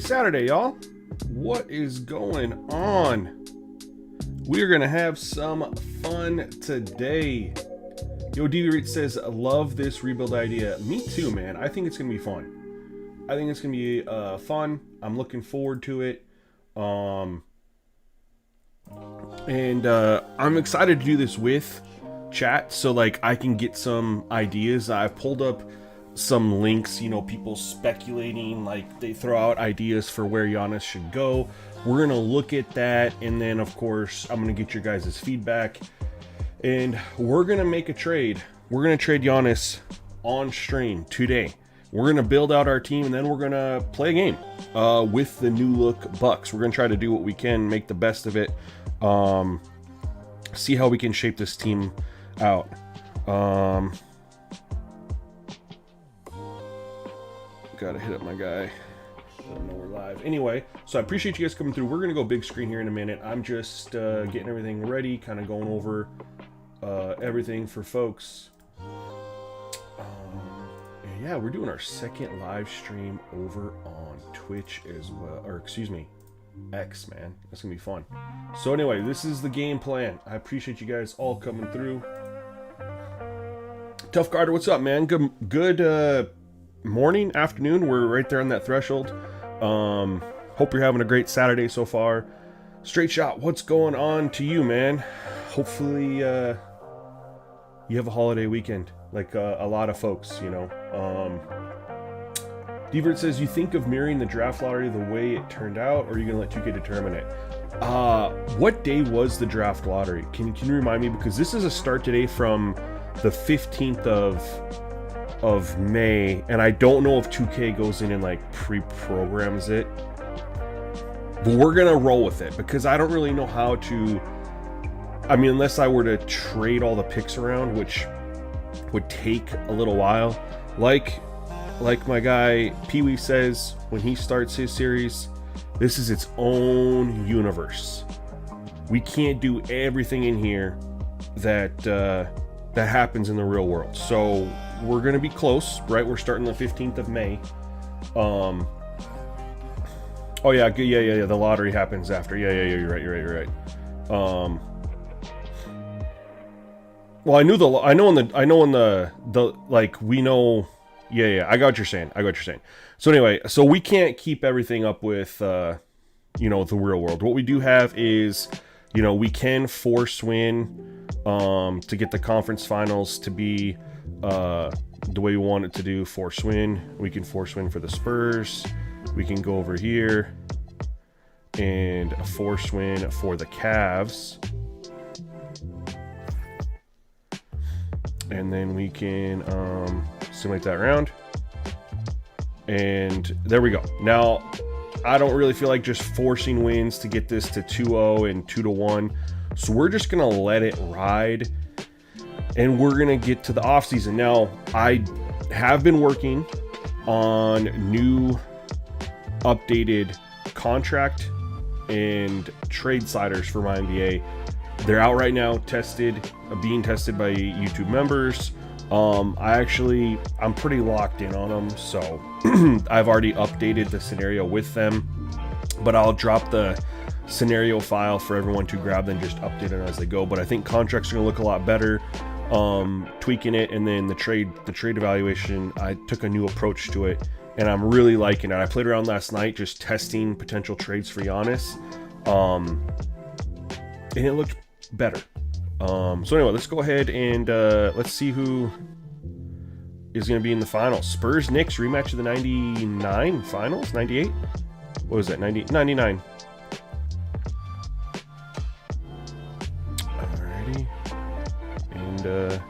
Saturday, y'all. What is going on? We're gonna have some fun today. Yo, DV Reed says, love this rebuild idea. Me too, man. I think it's gonna be fun. I think it's gonna be fun. I'm looking forward to it. I'm excited to do this with chat, so like I can get some ideas. I've pulled up some links, people speculating, like they throw out ideas for where Giannis should go. We're gonna look at that, and then of course I'm gonna get your guys' feedback, and we're gonna make a trade. We're gonna trade Giannis on stream today. We're gonna build out our team, and then we're gonna play a game with the new look Bucks. We're gonna try to do what we can, make the best of it, see how we can shape this team out. Gotta hit up my guy. Let him know we're live. Anyway, so I appreciate you guys coming through. We're gonna go big screen here in a minute. I'm just getting everything ready, kind of going over everything for folks. And yeah, we're doing our second live stream over on Twitch as well, or excuse me, X, man. That's gonna be fun. So anyway, this is the game plan. I appreciate you guys all coming through. Tough Carter, what's up, man? Good morning, afternoon. We're right there on that threshold. Hope you're having a great Saturday so far. Straight Shot, what's going on to you, man? Hopefully you have a holiday weekend like a lot of folks, Devert says, you think of mirroring the draft lottery the way it turned out, or are you gonna let 2K determine it? What day was the draft lottery? Can you remind me, because this is a start today from the 15th of May, and I don't know if 2K goes in and like pre-programs it, but we're gonna roll with it because I don't really know how to. I mean, unless I were to trade all the picks around, which would take a little while. Like my guy Pee-wee says when he starts his series, this is its own universe. We can't do everything in here that happens in the real world. So we're gonna be close, right? We're starting the 15th of May. Oh yeah, the lottery happens after. Yeah, you're right. Well, I know in the like, we know. Yeah, I got what you're saying. So anyway, so we can't keep everything up with the real world. What we do have is, we can force win to get the conference finals to be the way we want it to do. Force win. We can force win for the Spurs. We can go over here and a force win for the Cavs. And then we can simulate that round. And there we go. Now, I don't really feel like just forcing wins to get this to 2-0 and 2-1. So we're just going to let it ride. And we're going to get to the offseason. Now, I have been working on new updated contract and trade sliders for my NBA. They're out right now, being tested by YouTube members. I'm pretty locked in on them, so I've already updated the scenario with them, but I'll drop the scenario file for everyone to grab, then just update it as they go. But I think contracts are gonna look a lot better, tweaking it, and then the trade evaluation, I took a new approach to it, and I'm really liking it. I played around last night just testing potential trades for Giannis, and it looked better. So anyway, let's go ahead and let's see who is going to be in the finals. Spurs Knicks rematch of the 99 finals. 98. What was that? 99. Alrighty. And the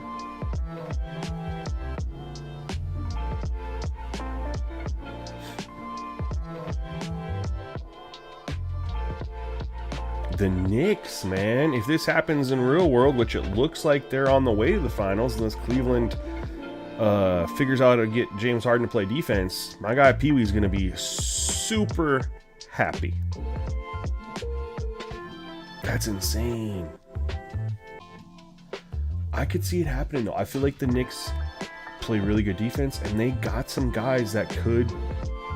Knicks, man. If this happens in real world, which it looks like they're on the way to the finals, unless Cleveland figures out how to get James Harden to play defense, my guy Pee-wee's going to be super happy. That's insane. I could see it happening, though. I feel like the Knicks play really good defense, and they got some guys that could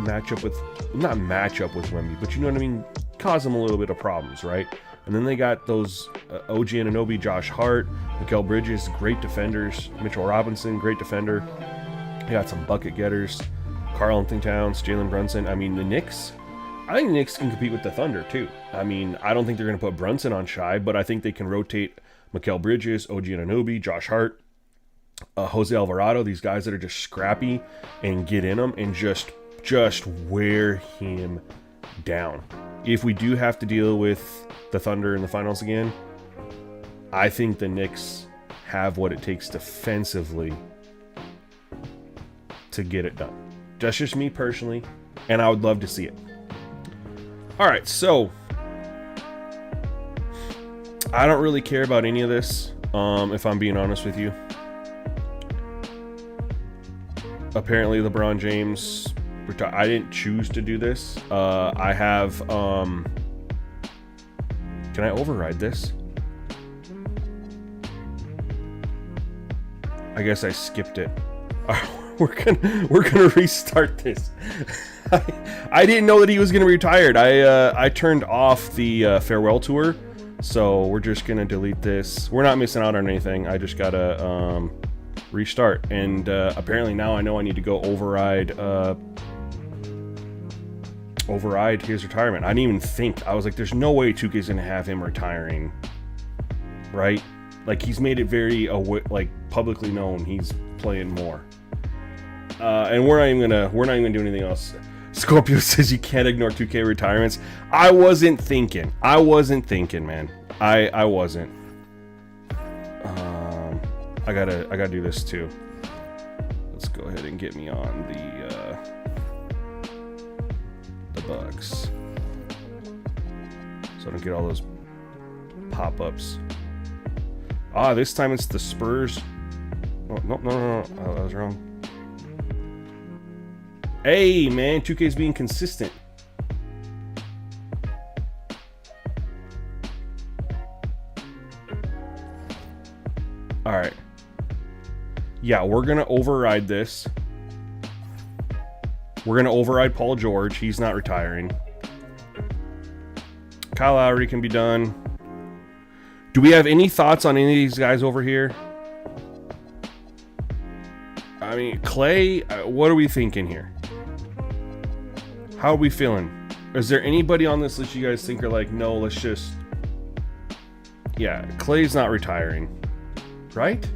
not match up with Wemby, but you know what I mean, cause them a little bit of problems, right? And then they got those OG Anunoby, Josh Hart, Mikal Bridges, great defenders. Mitchell Robinson, great defender. They got some bucket getters. Karl Anthony Towns, Jalen Brunson. I mean, I think the Knicks can compete with the Thunder, too. I mean, I don't think they're going to put Brunson on Shai, but I think they can rotate Mikal Bridges, OG Anunoby, Josh Hart, Jose Alvarado, these guys that are just scrappy and get in them and just wear him down. If we do have to deal with the Thunder in the finals again, I think the Knicks have what it takes defensively to get it done. That's just me personally, and I would love to see it. All right, so I don't really care about any of this, if I'm being honest with you. Apparently, LeBron James retired. I didn't choose to do this. I have. Can I override this? I guess I skipped it. We're gonna restart this. I didn't know that he was gonna be retired. I turned off the farewell tour, so we're just gonna delete this. We're not missing out on anything. I just gotta restart, and apparently now I know I need to go override his retirement. I didn't even think. I was like, there's no way 2K's gonna have him retiring, right? Like, he's made it very publicly known he's playing more. And we're not even gonna do anything else. Scorpio says you can't ignore 2K retirements. I wasn't thinking, man. I wasn't. I gotta do this too. Let's go ahead and get me on the Bucks, so I don't get all those pop-ups. This time it's the Spurs. Oh, no. I was wrong. Hey, man, 2K's being consistent. All right. Yeah, we're going to override this. We're going to override Paul George. He's not retiring. Kyle Lowry can be done. Do we have any thoughts on any of these guys over here? I mean, Clay, what are we thinking here? How are we feeling? Is there anybody on this list you guys think are like, no, let's just... Yeah, Clay's not retiring. Right?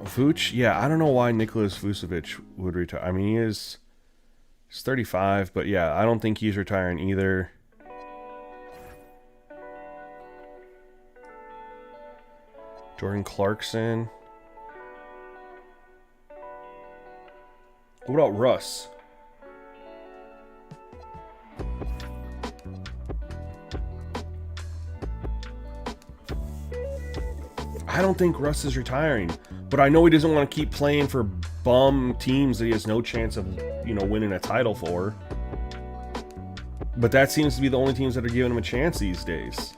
Vooch? Yeah, I don't know why Nicholas Vucevic would retire. I mean, he's 35, but yeah, I don't think he's retiring either. Jordan Clarkson. What about Russ? I don't think Russ is retiring, but I know he doesn't want to keep playing for bum teams that he has no chance of, winning a title for. But that seems to be the only teams that are giving him a chance these days.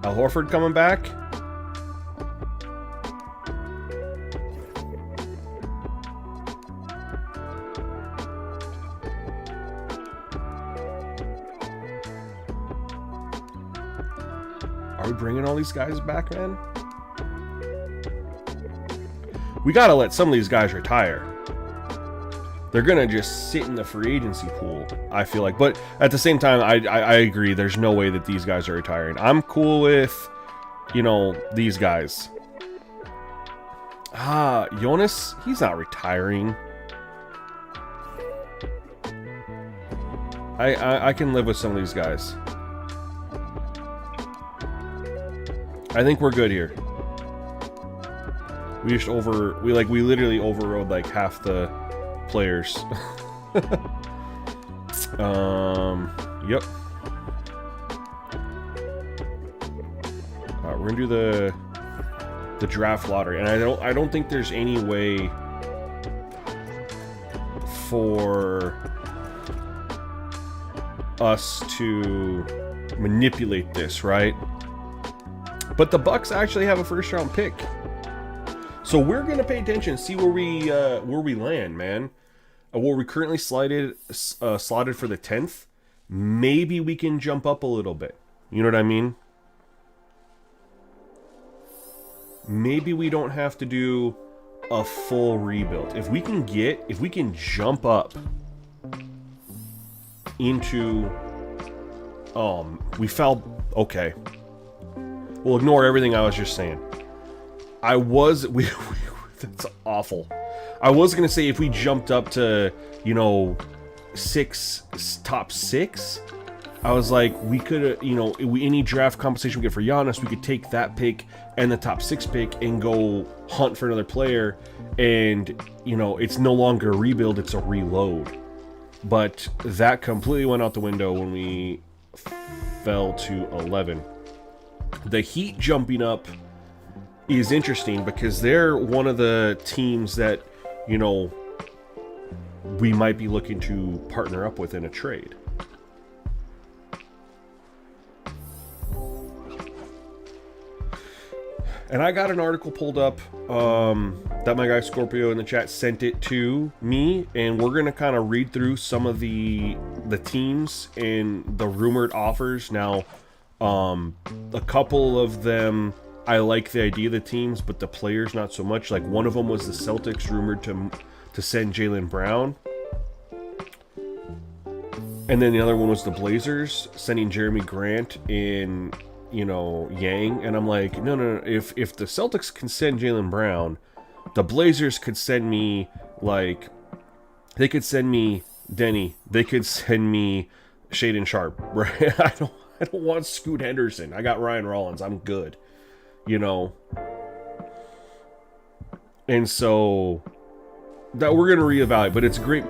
Al Horford coming back? Are we bringing all these guys back, man? We gotta let some of these guys retire. They're gonna just sit in the free agency pool, I feel like. But at the same time, I agree. There's no way that these guys are retiring. I'm cool with, these guys. Giannis, he's not retiring. I can live with some of these guys. I think we're good here. We literally overrode like half the players. Yep. Alright, we're gonna do the the draft lottery, and I don't think there's any way for us to manipulate this, right? But the Bucks actually have a first round pick, so we're gonna pay attention, see where we land, man. Where we currently slotted for the 10th. Maybe we can jump up a little bit. You know what I mean? Maybe we don't have to do a full rebuild. If we can jump up into, we fell, okay. We'll ignore everything I was just saying. That's awful. I was going to say if we jumped up to, top 6, I was like, we could, any draft compensation we get for Giannis, we could take that pick and the top 6 pick and go hunt for another player. And, it's no longer a rebuild, it's a reload. But that completely went out the window when we fell to 11. The Heat jumping up is interesting because they're one of the teams that, we might be looking to partner up with in a trade. And I got an article pulled up that my guy Scorpio in the chat sent it to me, and we're gonna kind of read through some of the teams and the rumored offers. Now, a couple of them I like the idea of the teams, but the players not so much. Like one of them was the Celtics rumored to send Jaylen Brown, and then the other one was the Blazers sending Jeremy Grant in. Yang, and I'm like, no. If the Celtics can send Jaylen Brown, the Blazers could send me, like, they could send me Denny, they could send me Shaedon Sharpe, right? I don't want Scoot Henderson. I got Ryan Rollins. I'm good, And so that we're gonna reevaluate, but it's a great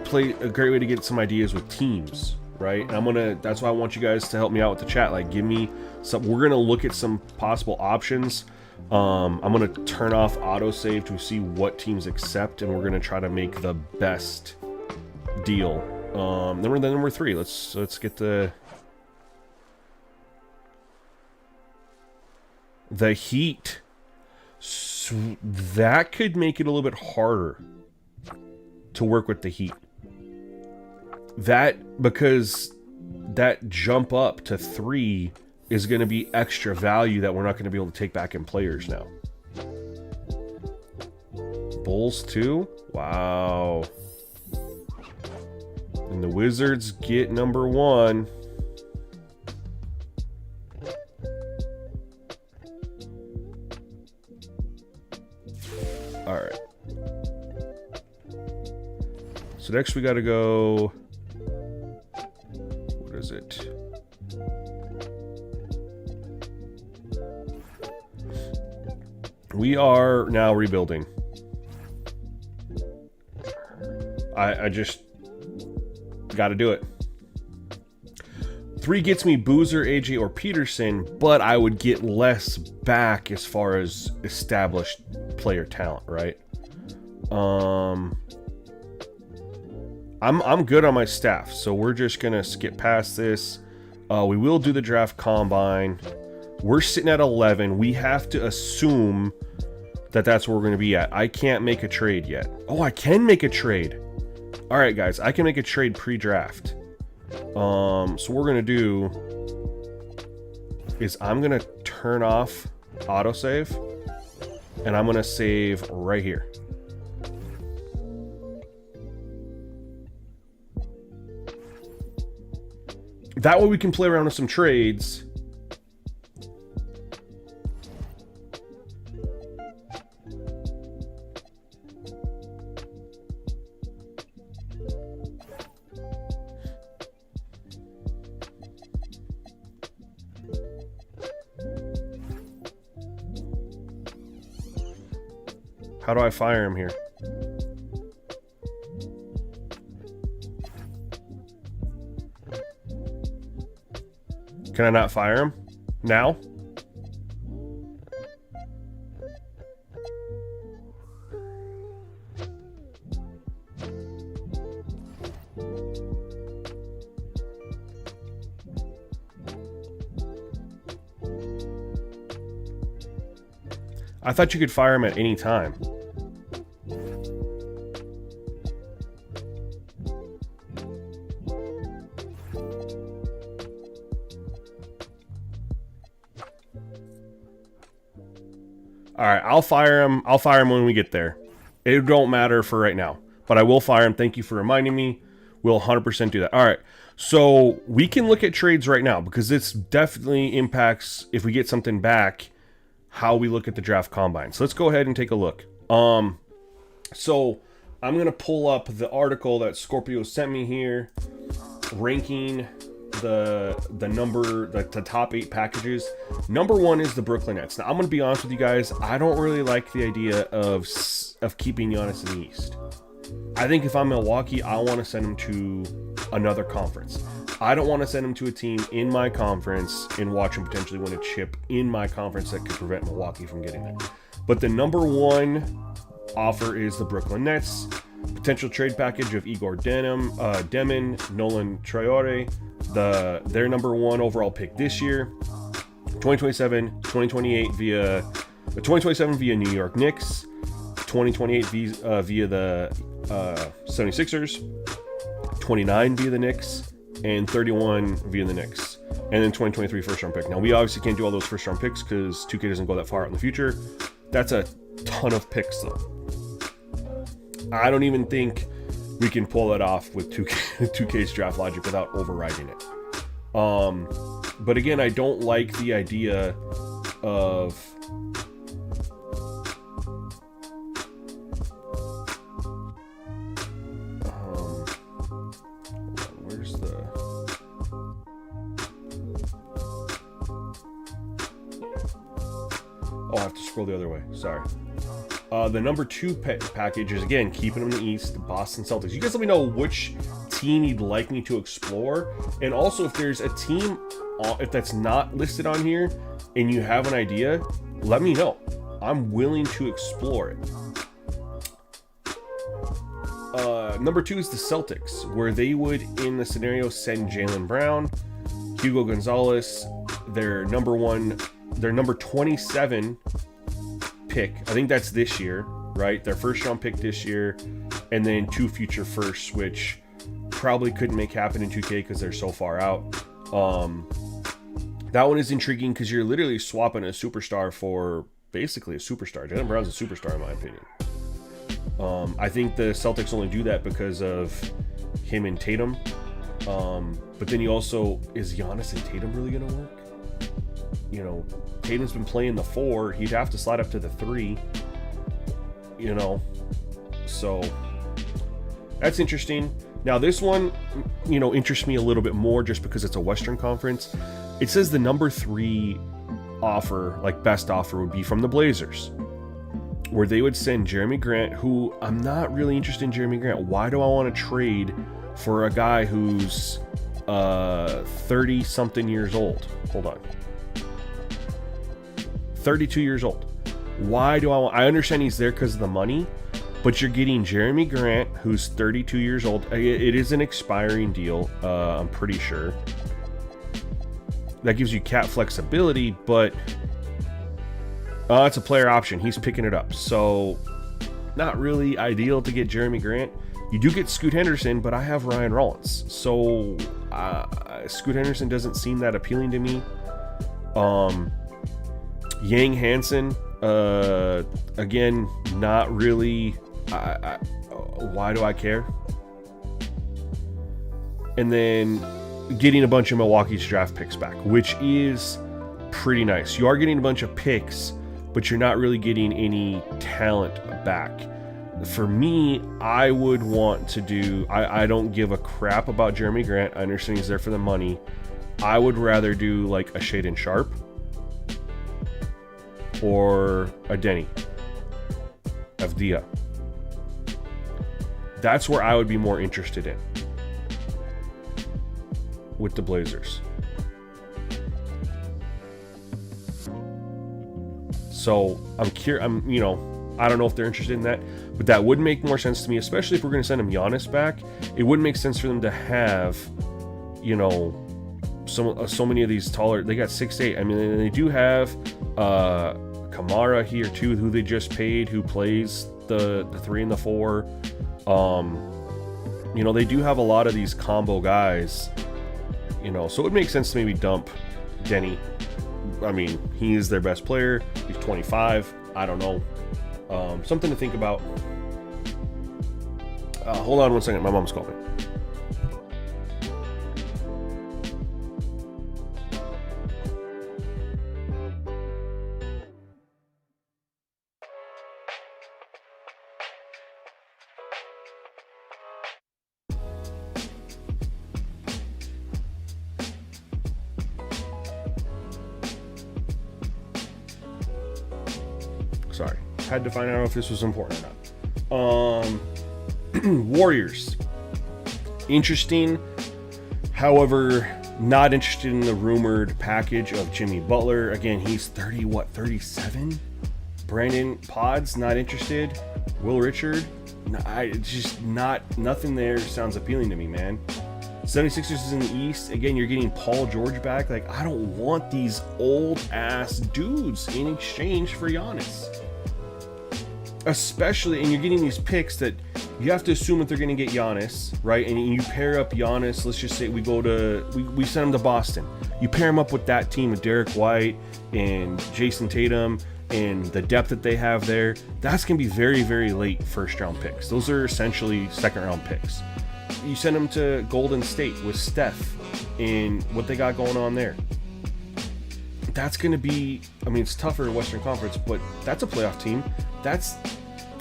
way to get some ideas with teams. Right, and that's why I want you guys to help me out with the chat. Like, give me some. We're gonna look at some possible options. I'm gonna turn off autosave to see what teams accept, and we're gonna try to make the best deal. Then we're number 3. Let's get the Heat. So that could make it a little bit harder to work with the Heat. Because that jump up to 3 is going to be extra value that we're not going to be able to take back in players now. Bulls 2? Wow. And the Wizards get number 1. All right. So next we got to go... Is it? We are now rebuilding. I just got to do it. 3 gets me Boozer, AJ, or Peterson, but I would get less back as far as established player talent, right? I'm good on my staff, so we're just gonna skip past this. We will do the draft combine. We're sitting at 11. We have to assume that that's where we're gonna be at. I can't make a trade yet. Oh, I can make a trade. All right, guys, I can make a trade pre-draft. So what we're gonna do is I'm gonna turn off autosave, and I'm gonna save right here. That way we can play around with some trades. How do I fire him here? Can I not fire him now? I thought you could fire him at any time. All right, I'll fire him. I'll fire him when we get there. It don't matter for right now, but I will fire him. Thank you for reminding me. We'll 100% do that. All right, so we can look at trades right now because this definitely impacts, if we get something back, how we look at the draft combine. So let's go ahead and take a look. So I'm going to pull up the article that Scorpio sent me here, ranking the top 8 packages. Number 1 is the Brooklyn Nets. Now I'm gonna be honest with you guys, I don't really like the idea of keeping Giannis in the East. I think if I'm Milwaukee, I want to send him to another conference. I don't want to send him to a team in my conference and watch him potentially win a chip in my conference that could prevent Milwaukee from getting there. But the number 1 offer is the Brooklyn Nets. Potential trade package of Igor Demon, Nolan Traore, their number 1 overall pick this year, 2027, 2028 via the 2027 via New York Knicks, 2028 via the 76ers, 29 via the Knicks, and 31 via the Knicks, and then 2023 first round pick. Now we obviously can't do all those first round picks because 2K doesn't go that far out in the future. That's a ton of picks though. I don't even think we can pull that off with 2K's draft logic without overriding it. But again, I don't like the idea of where's the I have to scroll the other way. Sorry. The number 2 package is, again, keeping them in the East, the Boston Celtics. You guys let me know which team you'd like me to explore. And also, if there's a team, if that's not listed on here, and you have an idea, let me know. I'm willing to explore it. Number 2 is the Celtics, where they would, in the scenario, send Jaylen Brown, Hugo Gonzalez, their number 27 pick. I think that's this year, right? Their first round pick this year, and then 2 future firsts, which probably couldn't make happen in 2K because they're so far out. That one is intriguing because you're literally swapping a superstar for basically a superstar. Jaylen Brown's a superstar in my opinion. I think the Celtics only do that because of him and Tatum. But then you also, is Giannis and Tatum really going to work? You know, Tatum's been playing the 4. He'd have to slide up to the 3. You know, so that's interesting. Now this one, you know, interests me a little bit more just because it's a Western Conference. It says the number 3 offer, like best offer, would be from the Blazers, where they would send Jeremy Grant, who I'm not really interested in Jeremy Grant. Why do I want to trade for a guy who's 30-something years old? Hold on. 32 years old. Why do I understand he's there because of the money, but you're getting Jeremy Grant, who's 32 years old. It is an expiring deal, I'm pretty sure. That gives you cap flexibility, but it's a player option. He's picking it up. So not really ideal to get Jeremy Grant. You do get Scoot Henderson, but I have Ryan Rollins. So Scoot Henderson doesn't seem that appealing to me. Yang Hansen, again, not really. Why do I care? And then getting a bunch of Milwaukee's draft picks back, which is pretty nice. You are getting a bunch of picks, but you're not really getting any talent back. For me, I would want to do, I don't give a crap about Jeremy Grant. I understand he's there for the money. I would rather do like a Shaedon Sharp or a Denny Avdia. That's where I would be more interested in with the Blazers. So I'm curious. I don't know if they're interested in that, but that would make more sense to me, especially if we're going to send him Giannis back. It wouldn't make sense for them to have, so many of these taller. They got 6'8". I mean, they do have Kamara here too, who they just paid, who plays the 3 and the 4. You know, they do have a lot of these combo guys, you know, so it makes sense to maybe dump Denny. I mean, he is their best player. He's 25. I don't know. Something to think about. Hold on one second. My mom's calling me. Sorry, had to find out if this was important or not. Warriors, interesting. However, not interested in the rumored package of Jimmy Butler. Again, he's 37. Brandon Pods, not interested. Will Richard, nothing there sounds appealing to me, man. 76ers is in the East. Again, you're getting Paul George back. Like, I don't want these old ass dudes in exchange for Giannis. Especially, and you're getting these picks that you have to assume that they're going to get Giannis, right? And you pair up Giannis. Let's just say we send him to Boston. You pair him up with that team with Derek White and Jason Tatum and the depth that they have there. That's going to be very, very late first round picks. Those are essentially second round picks. You send him to Golden State with Steph and what they got going on there. That's going to be, I mean, it's tougher in Western Conference, but that's a playoff team. That's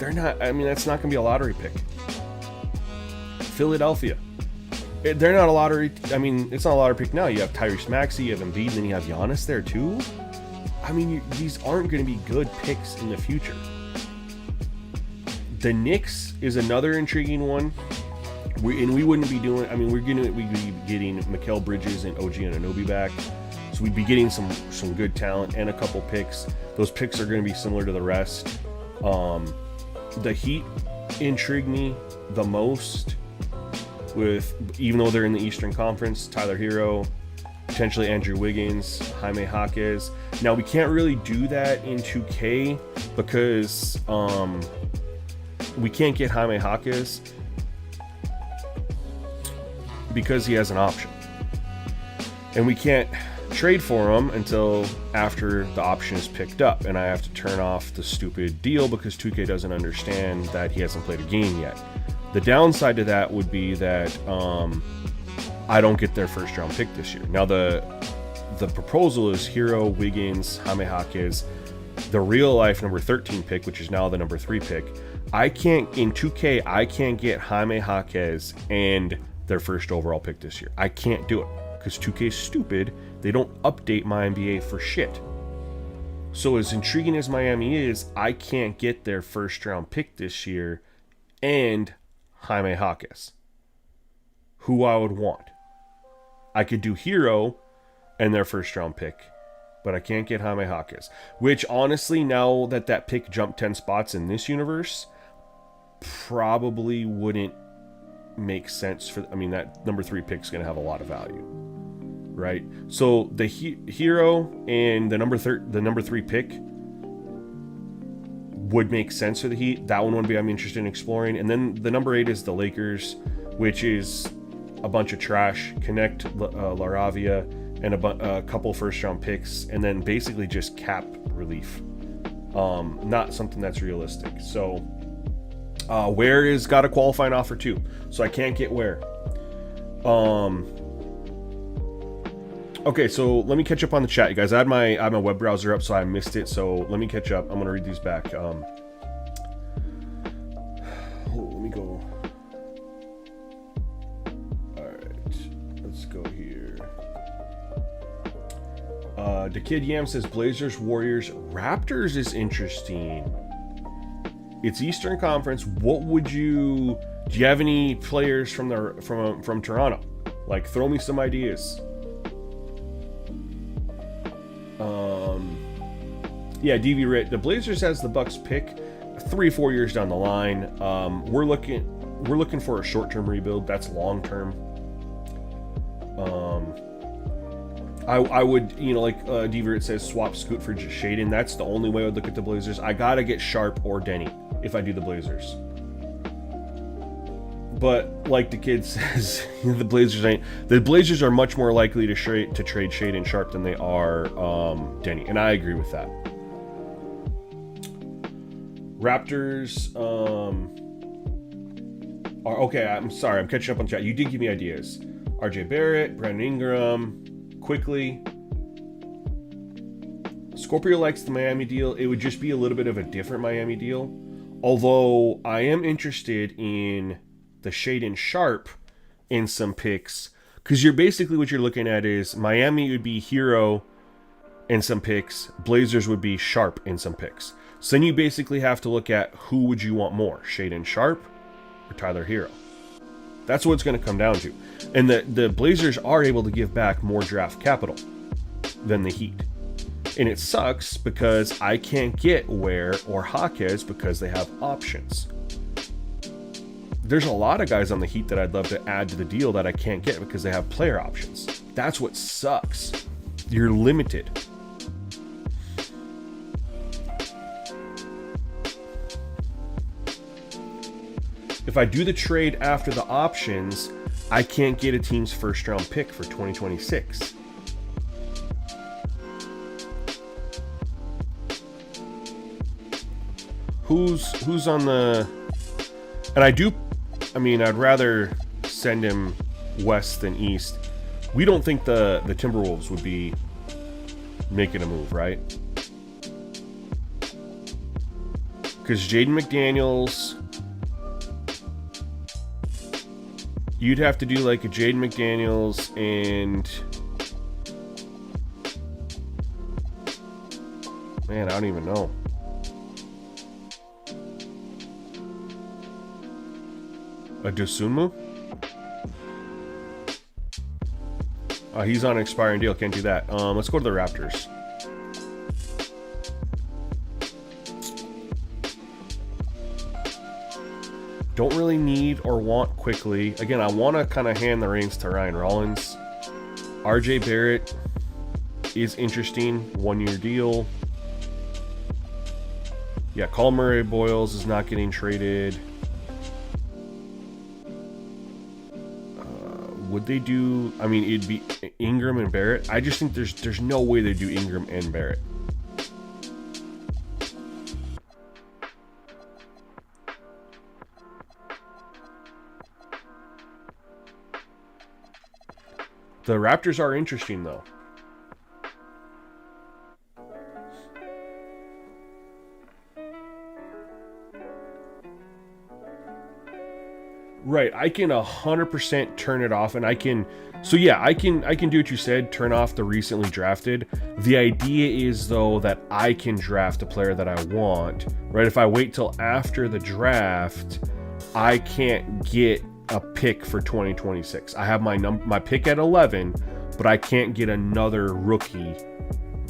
not going to be a lottery pick. Philadelphia, they're not a lottery. I mean, it's not a lottery pick now. You have Tyrese Maxey, you have Embiid, and then you have Giannis there too. I mean, these aren't going to be good picks in the future. The Knicks is another intriguing one. We wouldn't be doing. I mean, we'd be getting Mikal Bridges and OG Anunoby back. So we'd be getting some good talent and a couple picks. Those picks are going to be similar to the rest. The Heat intrigue me the most, even though they're in the Eastern Conference. Tyler Hero, potentially Andrew Wiggins, Jaime Jaquez. Now we can't really do that in 2K because we can't get Jaime Jaquez because he has an option, and we can't trade for him until after the option is picked up, and I have to turn off the stupid deal because 2K doesn't understand that he hasn't played a game yet. The downside to that would be that I don't get their first round pick this year. Now the proposal is Hero, Wiggins, Jaime Jaquez, the real life number 13 pick, which is now the number 3 pick. I can't get Jaime Jaquez and their first overall pick this year. I can't do it because 2K is stupid. They don't update my NBA for shit. So as intriguing as Miami is, I can't get their first round pick this year and Jaime Jaquez, who I would want. I could do Hero and their first round pick, but I can't get Jaime Jaquez, which honestly, now that pick jumped 10 spots in this universe, probably wouldn't make sense for. I mean, that number 3 pick is going to have a lot of value, right? So the Hero and the number 3 pick would make sense for the Heat. That one would be I'm interested in exploring. And then the number 8 is the Lakers, which is a bunch of trash. Connect Laravia and a couple first round picks, and then basically just cap relief. Not something that's realistic. So Ware has got a qualifying offer too, so I can't get Ware. Okay, so let me catch up on the chat, you guys. I had my web browser up, so I missed it. So let me catch up. I'm gonna read these back. Let me go. All right, let's go here. The Kid Yam says Blazers, Warriors, Raptors is interesting. It's Eastern Conference. Do you have any players from Toronto? Like, throw me some ideas. Yeah, DV Rit. The Blazers has the Bucks pick 3-4 years down the line. We're looking for a short-term rebuild. That's long-term. I would, you know, like Deviant says, swap Scoot for Shaden. That's the only way I would look at the Blazers. I gotta get Sharp or Denny if I do the Blazers. But like the kid says, the Blazers are much more likely to trade Shaden Sharp than they are Denny, and I agree with that. Raptors are okay. I'm sorry, I'm catching up on chat. You did give me ideas. RJ Barrett, Brandon Ingram, quickly. Scorpio likes the Miami deal. It would just be a little bit of a different Miami deal. Although I am interested in the Shaden Sharp in some picks, because you're basically what you're looking at is Miami would be Hero in some picks, Blazers would be Sharp in some picks. So then you basically have to look at who would you want more, Shaden Sharp or Tyler Hero. That's what it's going to come down to. And the Blazers are able to give back more draft capital than the Heat. And it sucks because I can't get Ware or Jaquez because they have options. There's a lot of guys on the Heat that I'd love to add to the deal that I can't get because they have player options. That's what sucks. You're limited. If I do the trade after the options, I can't get a team's first round pick for 2026. Who's on the... And I'd rather send him west than east. We don't think the Timberwolves would be making a move, right? Because Jaden McDaniels... You'd have to do like a Jaden McDaniels and... Man, I don't even know. A Dosunmu? He's on an expiring deal. Can't do that. Let's go to the Raptors. Don't really need or want quickly. Again, I want to kind of hand the reins to Ryan Rollins. RJ Barrett is interesting. 1-year deal. Yeah, Colin Murray Boyles is not getting traded. Would they do... I mean, it'd be Ingram and Barrett. I just think there's no way they do Ingram and Barrett. The Raptors are interesting, though. Right, I can 100% turn it off, and I can... So yeah, I can do what you said, turn off the recently drafted. The idea is, though, that I can draft a player that I want. Right, if I wait till after the draft, I can't get a pick for 2026. I have my pick at 11, but I can't get another rookie.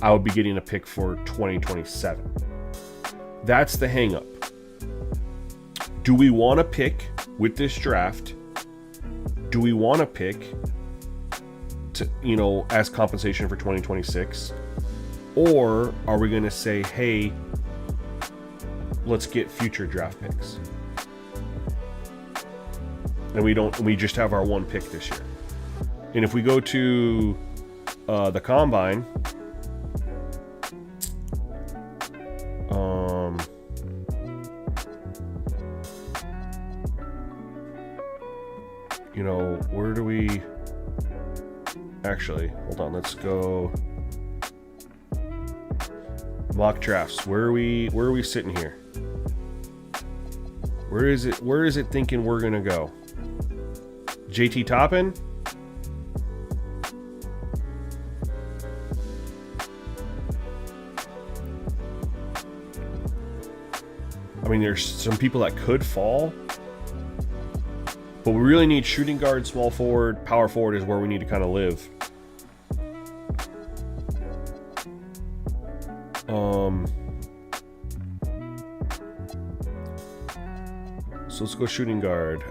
I would be getting a pick for 2027. That's the hang up. Do we want to pick with this draft? Do we want to pick to, as compensation for 2026? Or are we going to say, hey, let's get future draft picks? And we just have our one pick this year. And if we go to the combine, where do we actually, hold on, let's go mock drafts. Where are we sitting here? Where is it thinking we're gonna go? JT Toppin? I mean, there's some people that could fall, but we really need shooting guard, small forward, power forward is where we need to kind of live. So let's go shooting guard.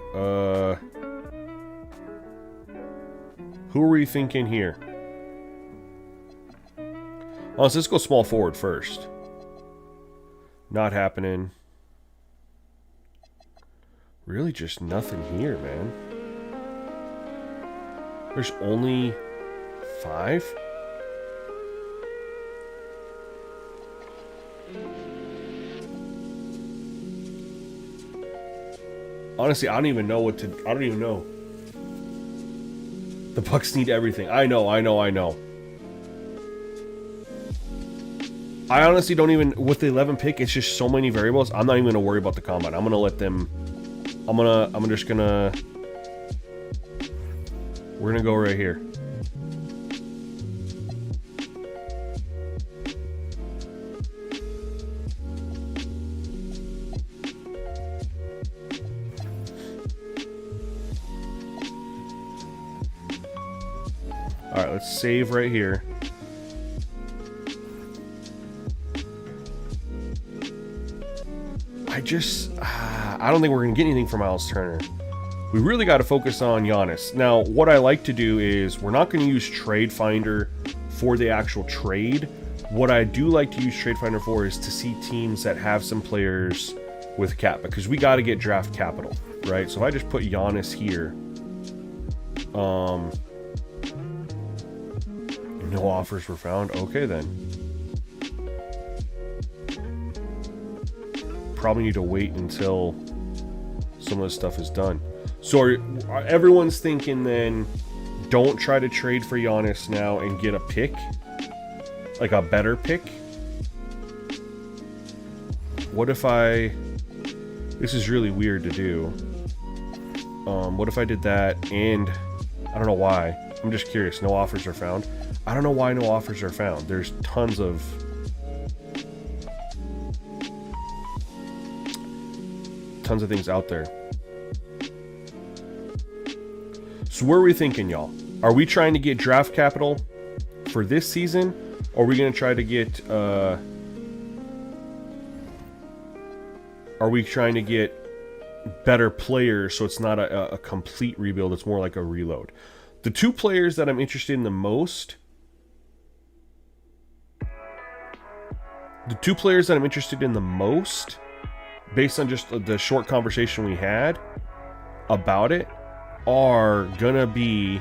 Who are we thinking here? Oh, so let's go small forward first. Not happening. Really just nothing here, man. There's only 5? Honestly, I don't even know what to... I don't even know. The Bucks need everything. I know. I honestly don't even... With the 11 pick, it's just so many variables. I'm not even going to worry about the combine. I'm going to let them... I'm just going to... We're going to go right here. Alright, let's save right here. I don't think we're going to get anything from Miles Turner. We really got to focus on Giannis. Now, what I like to do is, we're not going to use Trade Finder for the actual trade. What I do like to use Trade Finder for is to see teams that have some players with cap, because we got to get draft capital, right? So if I just put Giannis here, no offers were found. Okay, then. Probably need to wait until some of this stuff is done. So everyone's thinking then, don't try to trade for Giannis now and get a pick, like a better pick. What if this is really weird to do. What if I did that and I don't know why. I'm just curious. No offers are found. I don't know why no offers are found. There's tons of things out there. So where are we thinking, y'all? Are we trying to get draft capital for this season? Or are we going to try to get... are we trying to get better players so it's not a complete rebuild, it's more like a reload? The two players that I'm interested in the most... based on just the short conversation we had about it, are gonna be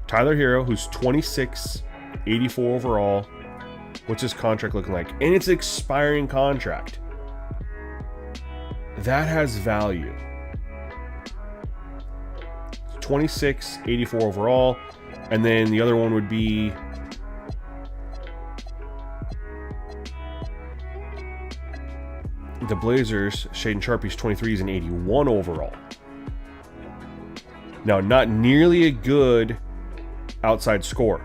Tyler Hero, who's 26, 84 overall. What's his contract looking like? And it's an expiring contract. That has value. 26, 84 overall. And then the other one would be the Blazers. Shaedon Sharpie's 23, is an 81 overall. Now, not nearly a good outside scorer.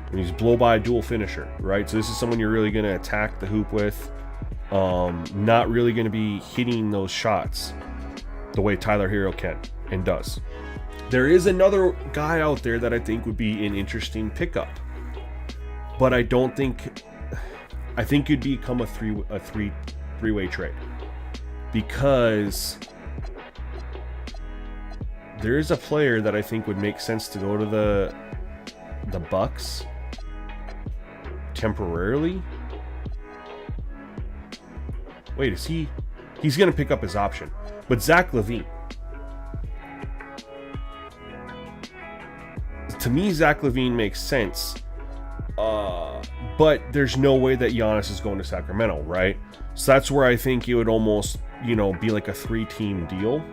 And he's blow-by dual finisher, right? So this is someone you're really going to attack the hoop with. Not really going to be hitting those shots the way Tyler Hero can and does. There is another guy out there that I think would be an interesting pickup. But I think it'd become a three-way trade. Because there is a player that I think would make sense to go to the Bucks temporarily. Wait, is he? He's going to pick up his option. But Zach LaVine. To me, Zach LaVine makes sense. But there's no way that Giannis is going to Sacramento, right? So that's where I think it would almost, be like a 3-team deal.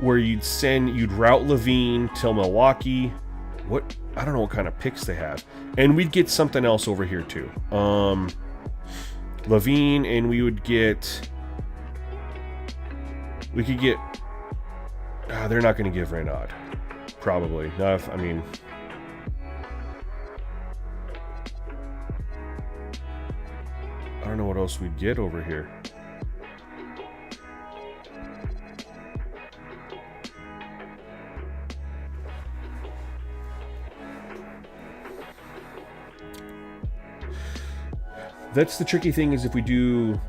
Where you'd route LaVine till Milwaukee. I don't know what kind of picks they have. And we'd get something else over here too. LaVine, and we could get... they're not going to give Renaud. Probably. I don't know what else we'd get over here. That's the tricky thing, is if we do...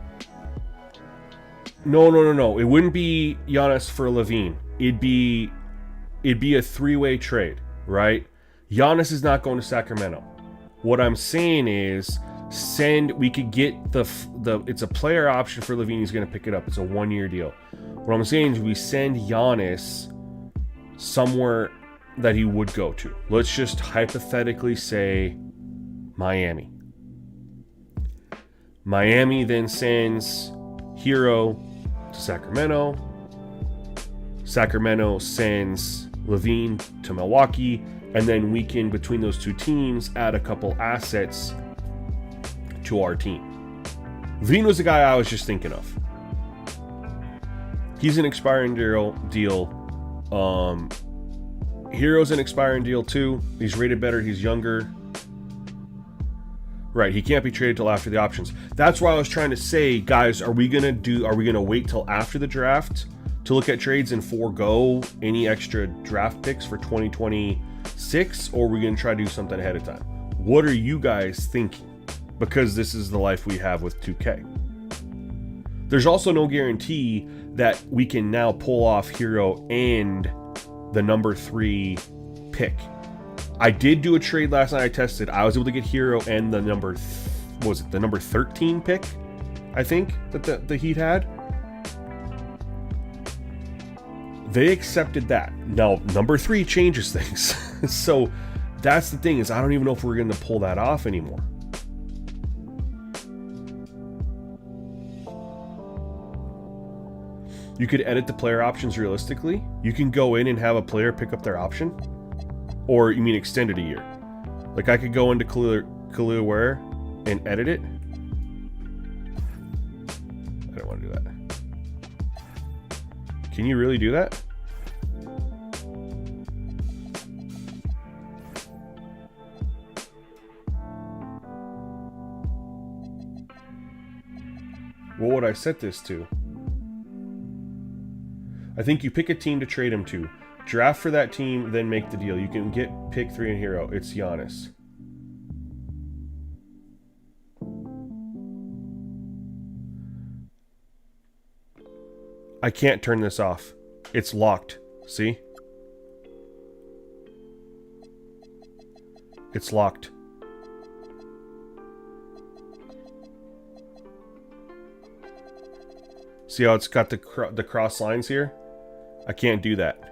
No. It wouldn't be Giannis for LaVine. It'd be it'd be a three-way trade, right? Giannis is not going to Sacramento. What I'm saying is we could get it's a player option for LaVine. He's going to pick it up. It's a 1-year deal. What I'm saying is we send Giannis somewhere that he would go to. Let's just hypothetically say Miami. Miami then sends Hero to Sacramento. Sacramento sends LaVine to Milwaukee. And then we can, between those two teams, add a couple assets to our team. LaVine was the guy I was just thinking of. He's an expiring deal. Hero's an expiring deal too. He's rated better. He's younger. Right, he can't be traded till after the options. That's why I was trying to say, guys, are we gonna wait till after the draft to look at trades and forego any extra draft picks for 2026, or are we gonna try to do something ahead of time? What are you guys thinking? Because this is the life we have with 2K. There's also no guarantee that we can now pull off Hero and the number 3 pick. I did do a trade last night. I tested. I was able to get Hero and the number 13 pick, I think, that the Heat had. They accepted that. Now, number 3 changes things. So that's the thing, is I don't even know if we're going to pull that off anymore. You could edit the player options realistically. You can go in and have a player pick up their option. Or you mean extend it a year? Like I could go into Khalil Ware and edit it. I don't want to do that. Can you really do that? What would I set this to? I think you pick a team to trade him to. Draft for that team, then make the deal. You can get pick 3 in Hero. It's Giannis. I can't turn this off. It's locked. See? It's locked. See how it's got the cross lines here? I can't do that.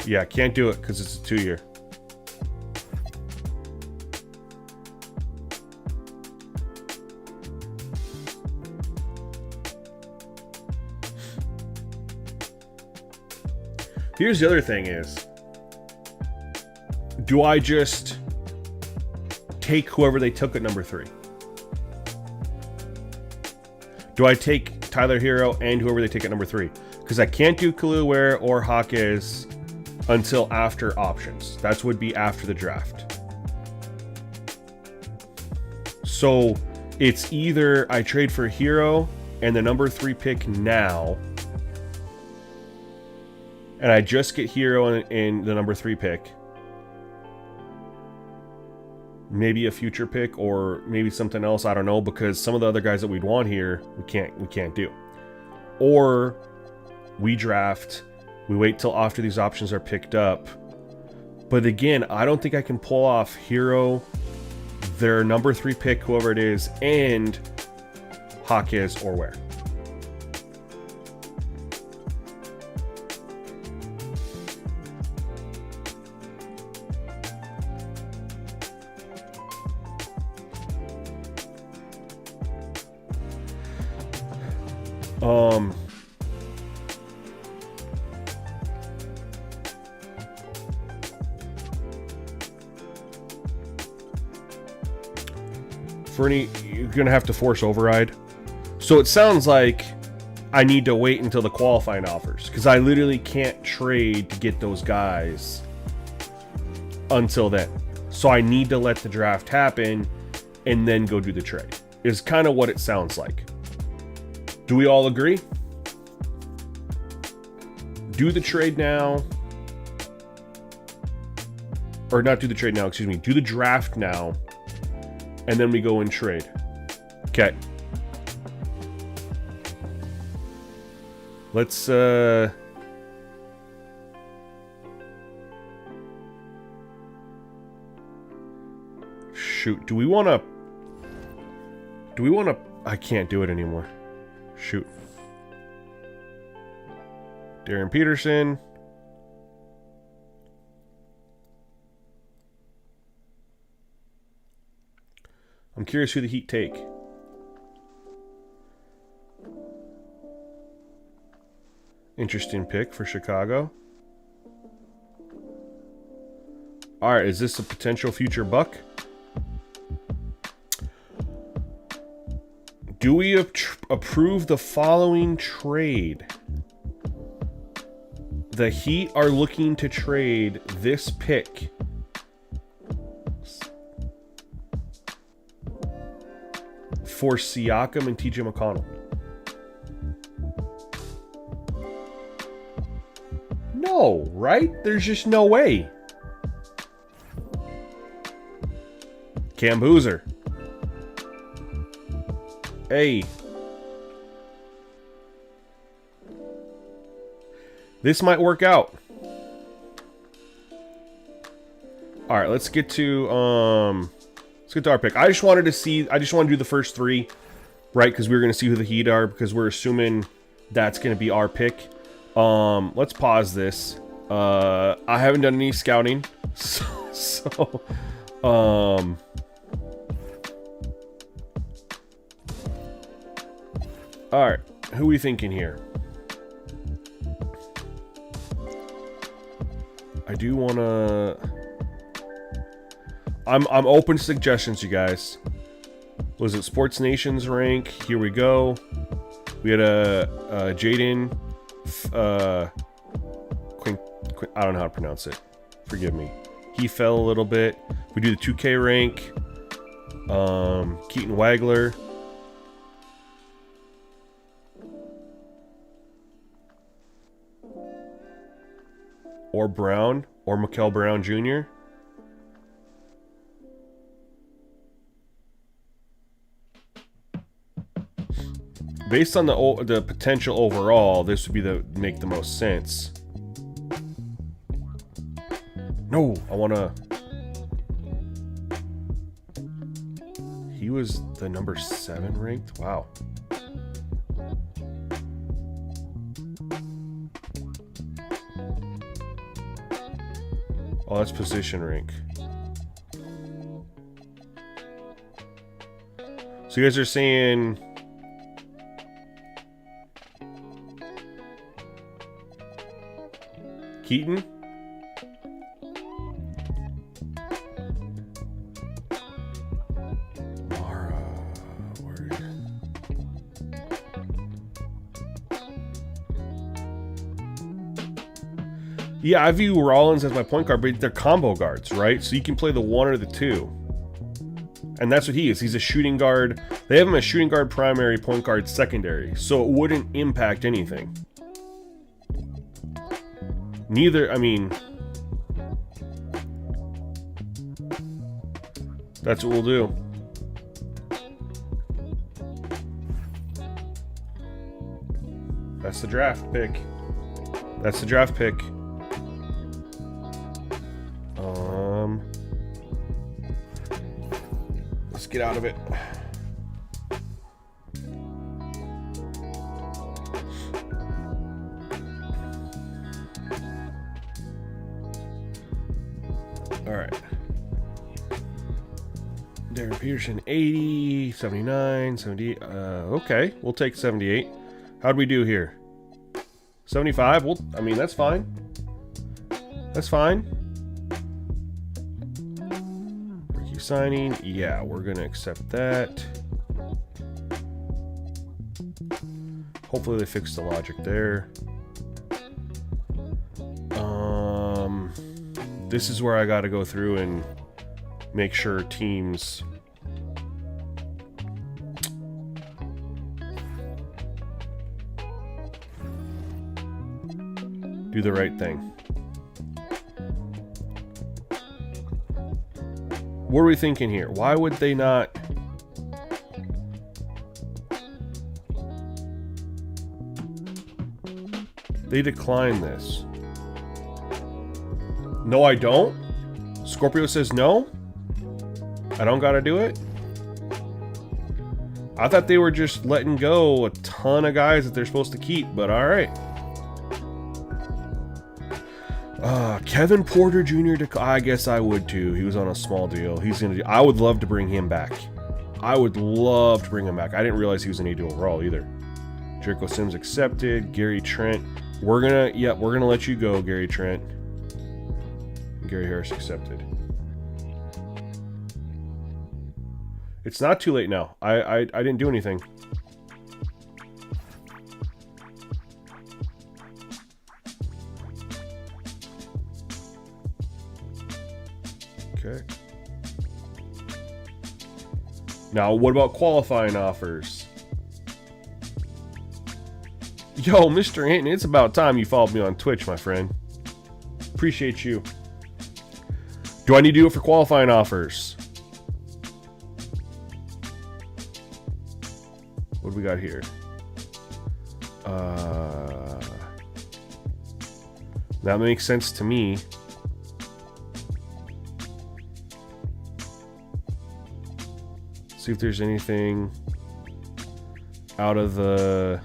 Yeah, can't do it because it's a 2-year. Here's the other thing is, do I just take whoever they took at number 3? Do I take Tyler Hero and whoever they take at number 3? Because I can't do Khalil Ware or Hawkes until after options. That would be after the draft. So it's either I trade for Hero and the number 3 pick now, and I just get Hero in the number 3 pick, maybe a future pick or maybe something else, I don't know, because some of the other guys that we'd want here we can't do. Or we draft, we wait till after these options are picked up. But again, I don't think I can pull off Hero, their number 3 pick, whoever it is, and Hawkes or Ware. You're gonna have to force override. So it sounds like I need to wait until the qualifying offers, because I literally can't trade to get those guys until then. So I need to let the draft happen and then go do the trade, is kind of what it sounds like. Do we all agree? Do the trade now. Or not do the trade now, excuse me. Do the draft now. And then we go and trade. Okay. Let's shoot. Do we want to I can't do it anymore. Shoot. Darren Peterson. I'm curious who the Heat take. Interesting pick for Chicago. All right, is this a potential future Buck? Do we approve the following trade? The Heat are looking to trade this pick for Siakam and TJ McConnell. No, right? There's just no way. Cam Boozer. Hey. This might work out. All right, let's get to our pick. I just want to do the first three, right? Because we were going to see who the Heat are, because we're assuming that's going to be our pick. Let's pause this. I haven't done any scouting, so all right, who are we thinking here? I do want to... I'm open to suggestions, you guys. Was it Sports Nation's rank? Here we go. We had a Jaden... I don't know how to pronounce it. Forgive me. He fell a little bit. We do the 2K rank. Keaton Wagler. Or Brown. Or Mikel Brown Jr. Based on the potential overall, this would make the most sense. No, I want to... He was the number 7 ranked? Wow. Oh, that's position rank. So you guys are saying... Keaton? Yeah, I view Rollins as my point guard, but they're combo guards, right? So you can play the 1 or the 2. And that's what he is. He's a shooting guard. They have him as shooting guard primary, point guard secondary. So it wouldn't impact anything. Neither, I mean... That's what we'll do. That's the draft pick. That's the draft pick. Let's get out of it. All right. Darren Peterson, 80, 79, 78. Okay, we'll take 78. How'd we do here? 75? Well, I mean, that's fine. That's fine. Rookie signing. Yeah, we're going to accept that. Hopefully they fixed the logic there. This is where I got to go through and make sure teams do the right thing. What are we thinking here? Why would they not? They declined this. No, I don't? Scorpio says no? I don't gotta do it? I thought they were just letting go a ton of guys that they're supposed to keep, but alright. Kevin Porter Jr. I guess I would too. He was on a small deal. I would love to bring him back. I would love to bring him back. I didn't realize he was an 80 overall either. Jericho Sims accepted. Gary Trent. We're gonna let you go, Gary Trent. Gary Harris accepted. It's not too late now. I didn't do anything. Okay. Now, what about qualifying offers? Yo, Mr. Hinton, it's about time you followed me on Twitch, my friend. Appreciate you. Do I need to do it for qualifying offers? What do we got here? That makes sense to me. See if there's anything out of the...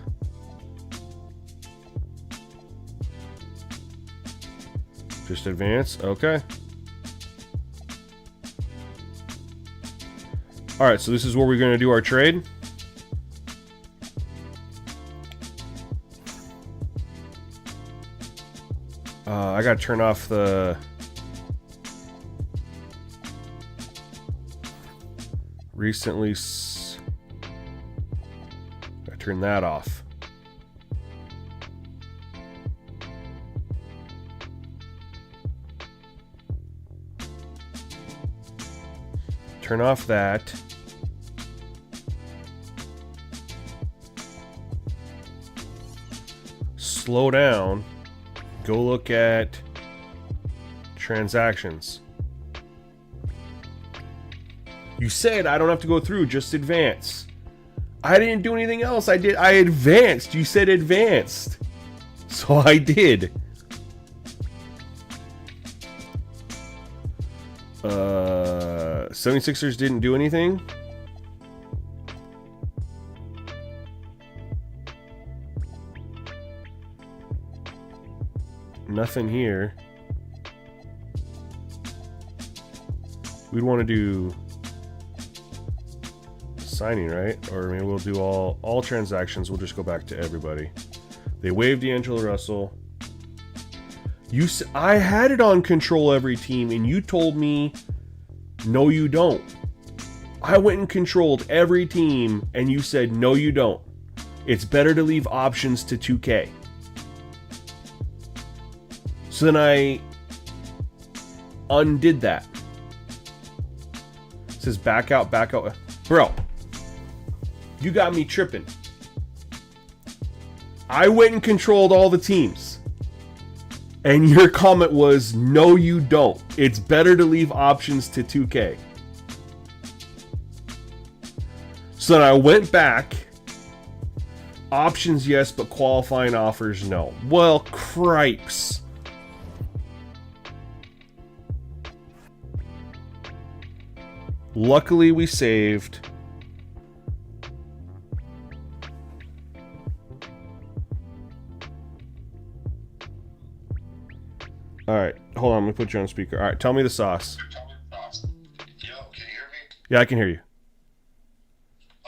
Just advance, okay. Alright, so this is where we're going to do our trade. I gotta turn off the... Recently... I turn that off. Turn off that. Slow down. Go look at transactions. You said I don't have to go through, just advance. I didn't do anything else. I advanced. You said advanced. So I did. 76ers didn't do anything. Nothing here. We'd want to do signing, right? Or maybe we'll do all transactions. We'll just go back to everybody. They waived D'Angelo Russell. I had it on control every team, and you told me, no, you don't. I went and controlled every team, and you said, no, you don't. It's better to leave options to 2K. So then I undid that. It says back out, back out. Bro, you got me tripping. I went and controlled all the teams. And your comment was, no, you don't. It's better to leave options to 2K. So then I went back. Options, yes, but qualifying offers, no. Well, cripes. Luckily, we saved. Alright, hold on, I'm gonna put you on speaker. Alright, tell me the sauce. Yo, can you hear me? Yeah, I can hear you.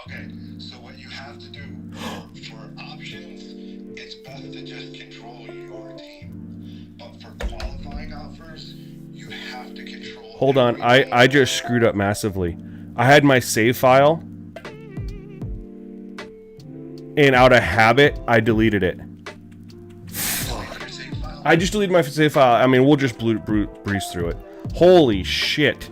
Okay, so what you have to do for options, it's best to just control your team. But for qualifying offers, you have to control... Hold on, I just screwed up massively. I had my save file, and out of habit, I deleted it. I just deleted my save file. I mean, we'll just breeze through it. Holy shit.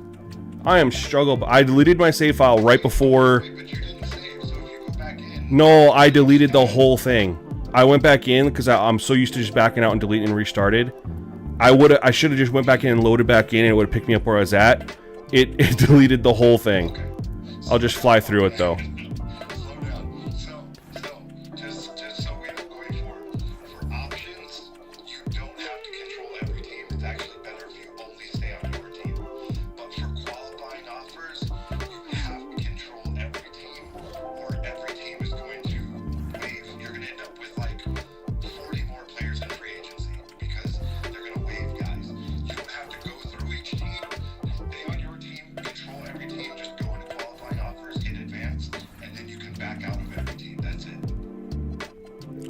I am struggling. I deleted my save file right before... But you didn't save, so if you go back in... No, I deleted the whole thing. I went back in because I'm so used to just backing out and deleting and restarted. I should have just went back in and loaded back in, and it would have picked me up where I was at. It deleted the whole thing. Okay. I'll just fly through it though. Slow down. So just so we don't go for options,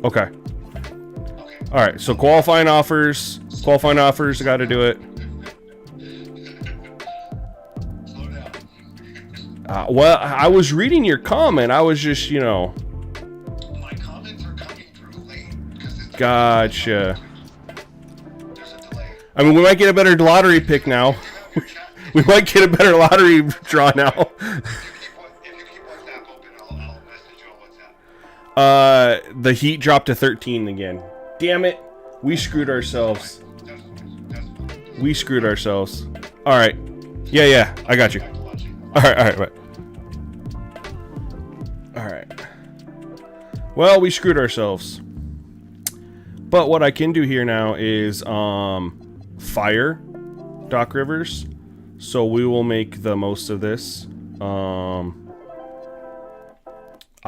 Okay. Okay. All right. So qualifying offers. Qualifying offers. I got to do it. Slow down. Well, I was reading your comment. I was just, you know. My comments are coming through late because it's Gotcha. there's a delay. I mean, we might get a better lottery pick now. You have your chat. We might get a better lottery draw now. If you keep WhatsApp open, I'll message you on WhatsApp. The Heat dropped to 13 again. Damn it. We screwed ourselves. That's fine. That's fine. We screwed ourselves. All right. Yeah. I got you. Back to watching. All right. Bye. All right. Well, we screwed ourselves. But what I can do here now is fire Doc Rivers. So we will make the most of this. I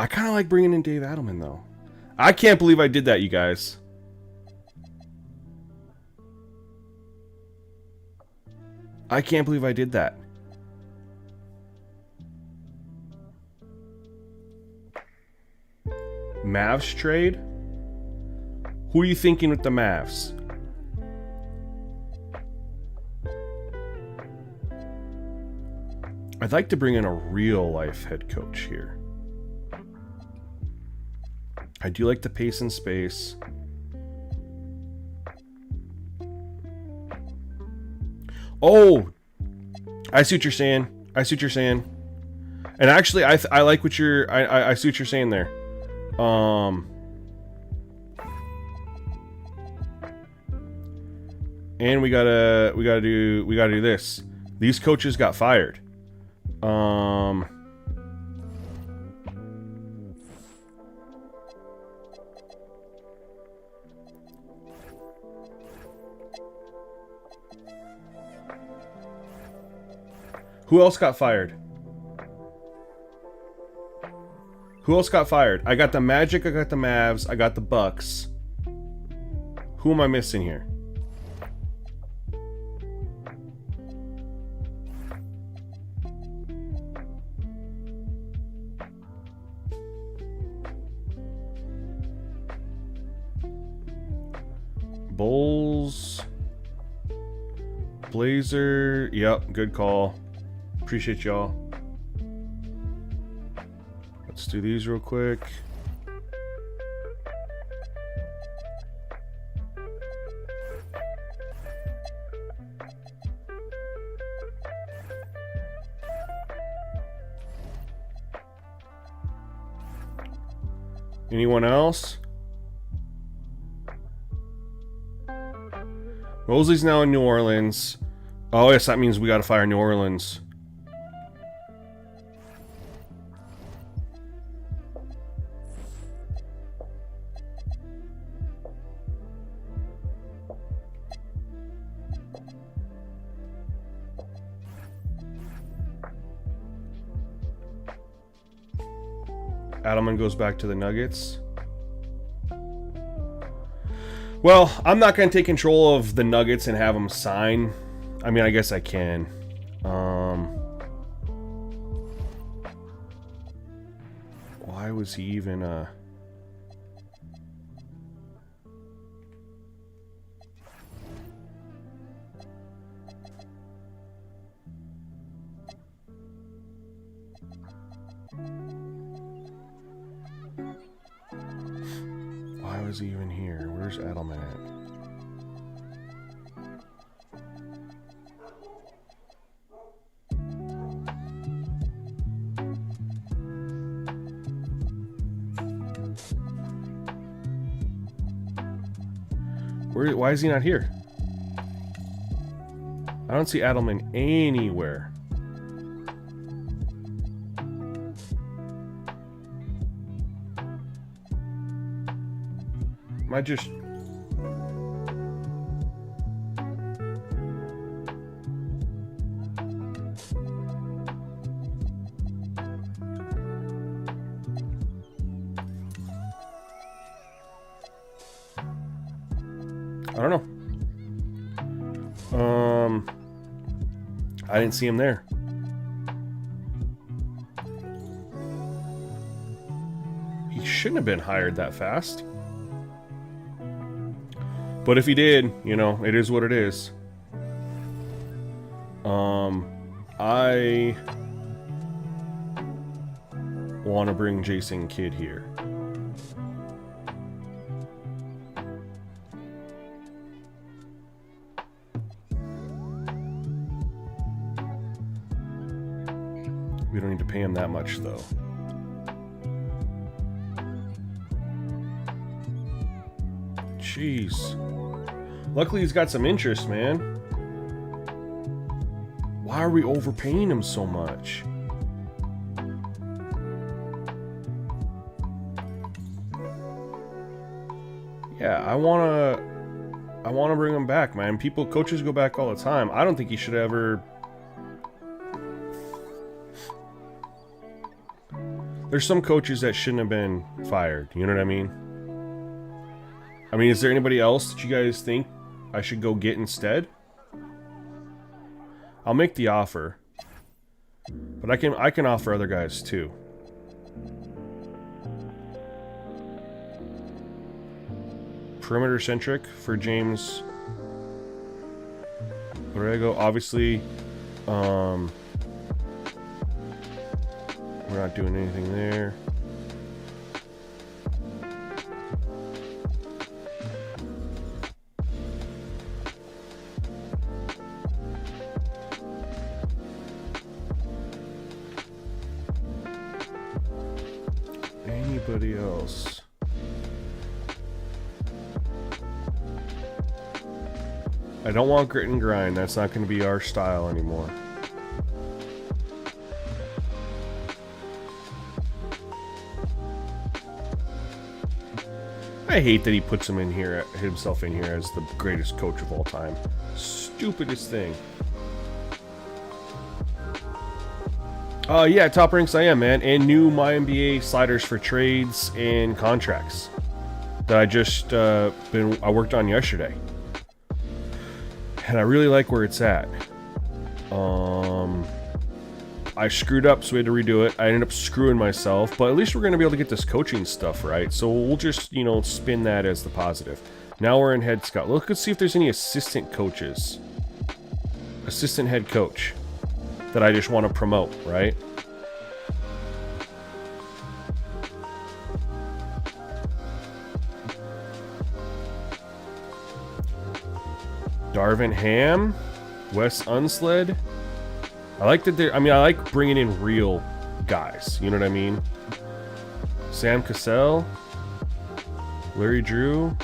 kind of like bringing in Dave Adelman, though. I can't believe I did that, you guys. I can't believe I did that. Mavs trade? Who are you thinking with the Mavs? I'd like to bring in a real life head coach here. I do like the pace and space. Oh, I see what you're saying. And actually, I like what you're. I see what you're saying there. And we gotta do this. These coaches got fired. Who else got fired? I got the Magic, I got the Mavs, I got the Bucks. Who am I missing here? Bulls, Blazer. Yep, good call. Appreciate y'all. Let's do these real quick. Anyone else? Mosley's now in New Orleans. Oh, yes, that means we gotta fire New Orleans. Adelman goes back to the Nuggets. Well, I'm not going to take control of the Nuggets and have them sign. I mean, I guess I can. Why was he even... Why was he even here? Where's Edelman at? Why is he not here? I don't see Edelman anywhere. Am I just... I don't know. I didn't see him there. He shouldn't have been hired that fast. But if he did, you know, it is what it is. I want to bring Jason Kidd here. We don't need to pay him that much, though. Jeez. Luckily, he's got some interest, man. Why are we overpaying him so much? Yeah, I wanna bring him back, man. Coaches go back all the time. I don't think he should ever. There's some coaches that shouldn't have been fired. You know what I mean? I mean, is there anybody else that you guys think I should go get instead? I'll make the offer, but I can offer other guys too. Perimeter centric for James Borrego. Obviously, we're not doing anything there. Anybody else? I don't want grit and grind. That's not going to be our style anymore. I hate that he puts himself in here as the greatest coach of all time. Stupidest thing. Yeah, top ranks I am, man. And new My NBA sliders for trades and contracts that I just I worked on yesterday. And I really like where it's at. I screwed up, so we had to redo it. I ended up screwing myself, but at least we're going to be able to get this coaching stuff right. So we'll just, you know, spin that as the positive. Now we're in head scout. Let's see if there's any assistant coaches. Assistant head coach that I just want to promote, right? Darvin Ham, Wes Unsled. I like that I like bringing in real guys. You know what I mean? Sam Cassell, Larry Drew.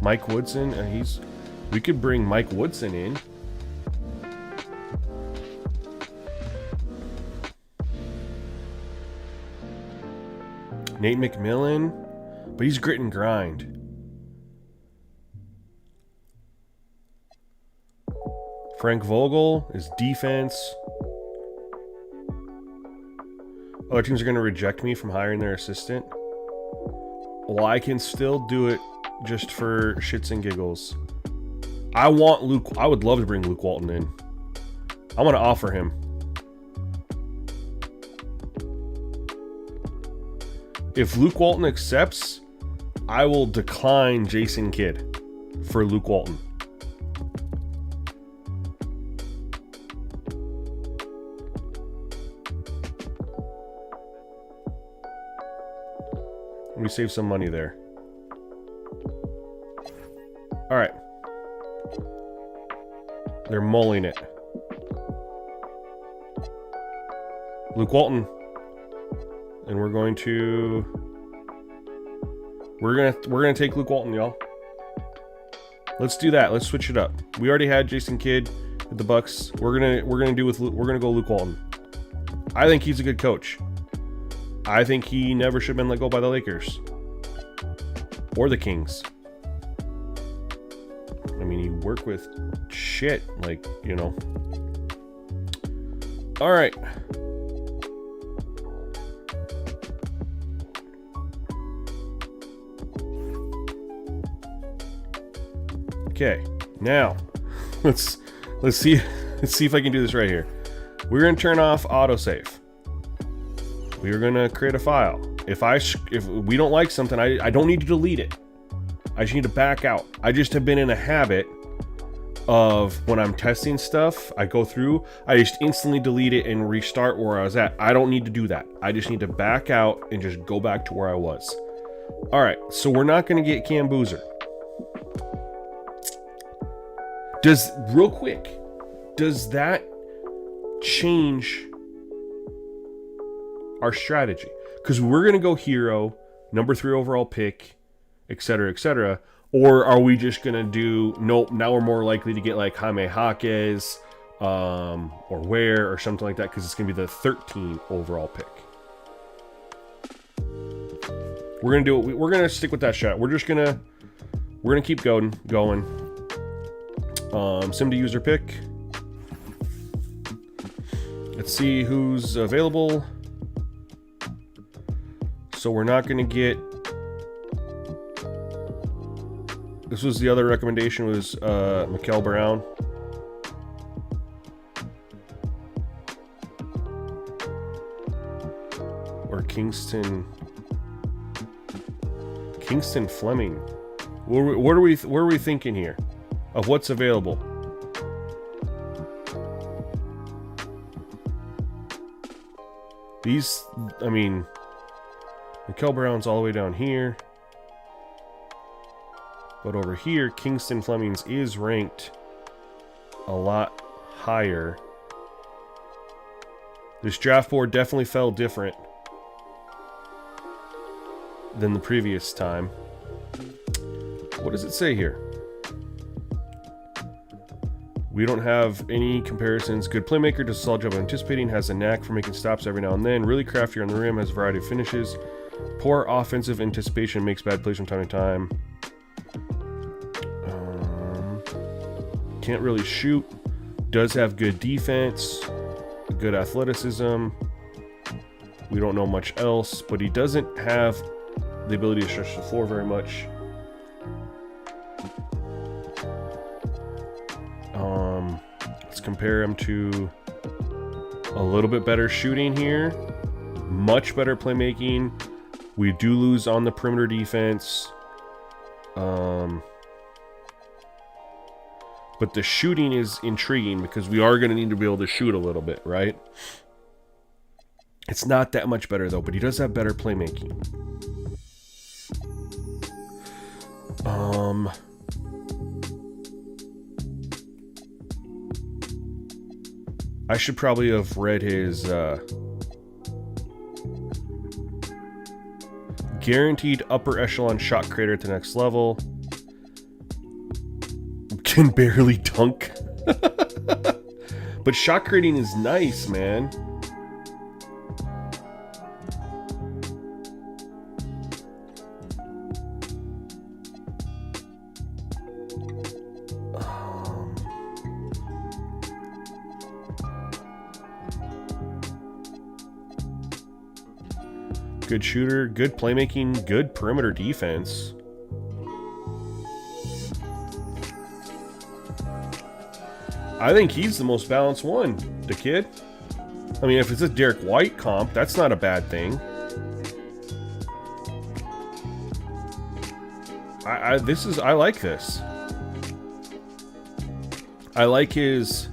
Mike Woodson, we could bring Mike Woodson in. Nate McMillan, but he's grit and grind. Frank Vogel is defense. Other teams are going to reject me from hiring their assistant. Well, I can still do it just for shits and giggles. I would love to bring Luke Walton in. I want to offer him. If Luke Walton accepts, I will decline Jason Kidd for Luke Walton. We save some money there. All right. They're mulling it. Luke Walton. And we're going to take Luke Walton, y'all. Let's do that. Let's switch it up. We already had Jason Kidd with the Bucks. We're gonna go Luke Walton. I think he's a good coach. I think he never should have been let go by the Lakers or the Kings. I mean, he worked with shit, like, you know. All right. Okay, now let's see if I can do this right here. We're gonna turn off autosave. We are gonna create a file. If we don't like something, I don't need to delete it. I just need to back out. I just have been in a habit of when I'm testing stuff, I go through, I just instantly delete it and restart where I was at. I don't need to do that. I just need to back out and just go back to where I was. All right, so we're not going to get Cam Boozer. Real quick, does that change our strategy? Because we're going to go hero, number 3 overall pick, etc., etc. Or are we just going to do, nope, now we're more likely to get like Jaime Jaquez or Ware or something like that because it's going to be the 13 overall pick. We're going to do it. We're going to stick with that shot. We're going to keep going. Sim to user pick. Let's see who's available. So we're not going to get, this was the other recommendation was Mikael Brown. Or Kingston Fleming. What are we thinking here of what's available? These, I mean, Mikael Brown's all the way down here. But over here, Kingston Fleming's is ranked a lot higher. This draft board definitely felt different than the previous time. What does it say here? We don't have any comparisons. Good playmaker, does a solid job of anticipating, has a knack for making stops every now and then. Really crafty on the rim, has a variety of finishes. Poor offensive anticipation, makes bad plays from time to time. Can't really shoot. Does have good defense. Good athleticism. We don't know much else, but he doesn't have the ability to stretch the floor very much. Let's compare him to a little bit better shooting here. Much better playmaking. We do lose on the perimeter defense. But the shooting is intriguing because we are going to need to be able to shoot a little bit, right? It's not that much better, though, but he does have better playmaking. I should probably have read his guaranteed upper echelon shot creator at the next level. Can barely dunk. But shot creating is nice, man. Good shooter, good playmaking, good perimeter defense. I think he's the most balanced one, the kid. I mean, if it's a Derek White comp, that's not a bad thing. I like this. I like his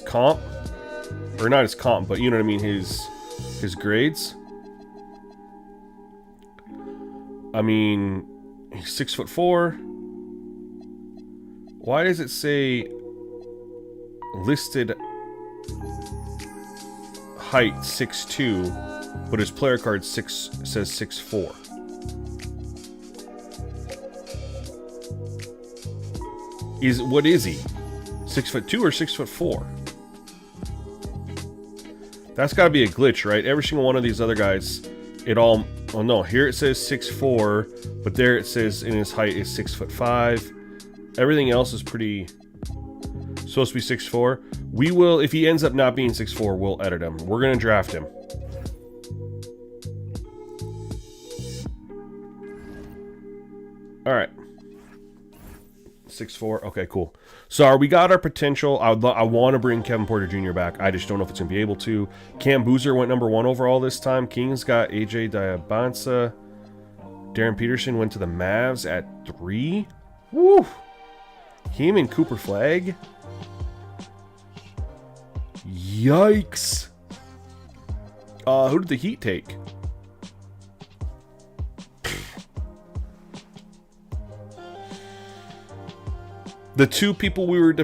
comp, or not his comp, but you know what I mean, his grades. I mean, he's 6'4". Why does it say listed height 6'2", but his player card says 6'4"? What is he? 6'2" or 6'4"? That's got to be a glitch, right? Every single one of these other guys, oh no, here it says 6'4", but there it says in his height is 6'5". Everything else is supposed to be 6'4". We will, if he ends up not being 6'4", we'll edit him. We're going to draft him. Alright. 6'4". Okay, cool. So we got our potential. I want to bring Kevin Porter Jr. back. I just don't know if it's going to be able to. Cam Boozer went number 1 overall this time. Kings got AJ Diabansa. Darren Peterson went to the Mavs at 3. Woo! Him and Cooper Flagg. Yikes. Who did the Heat take? The two people we were,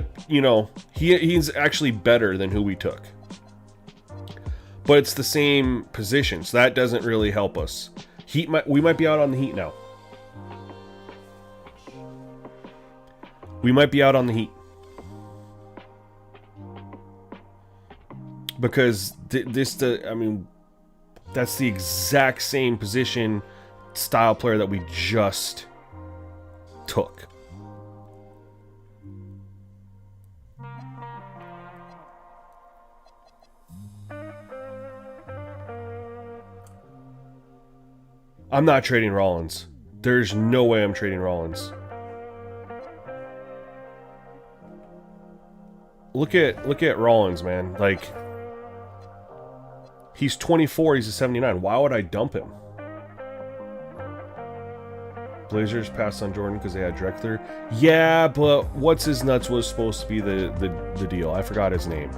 he's actually better than who we took. But it's the same position, so that doesn't really help us. We might be out on the Heat now. We might be out on the Heat. Because that's the exact same position style player that we just took. I'm not trading Rollins. There's no way I'm trading Rollins. Look at Rollins, man. Like, he's 24, he's a 79. Why would I dump him? Blazers passed on Jordan because they had Drexler. Yeah, but what's his nuts was supposed to be the deal. I forgot his name.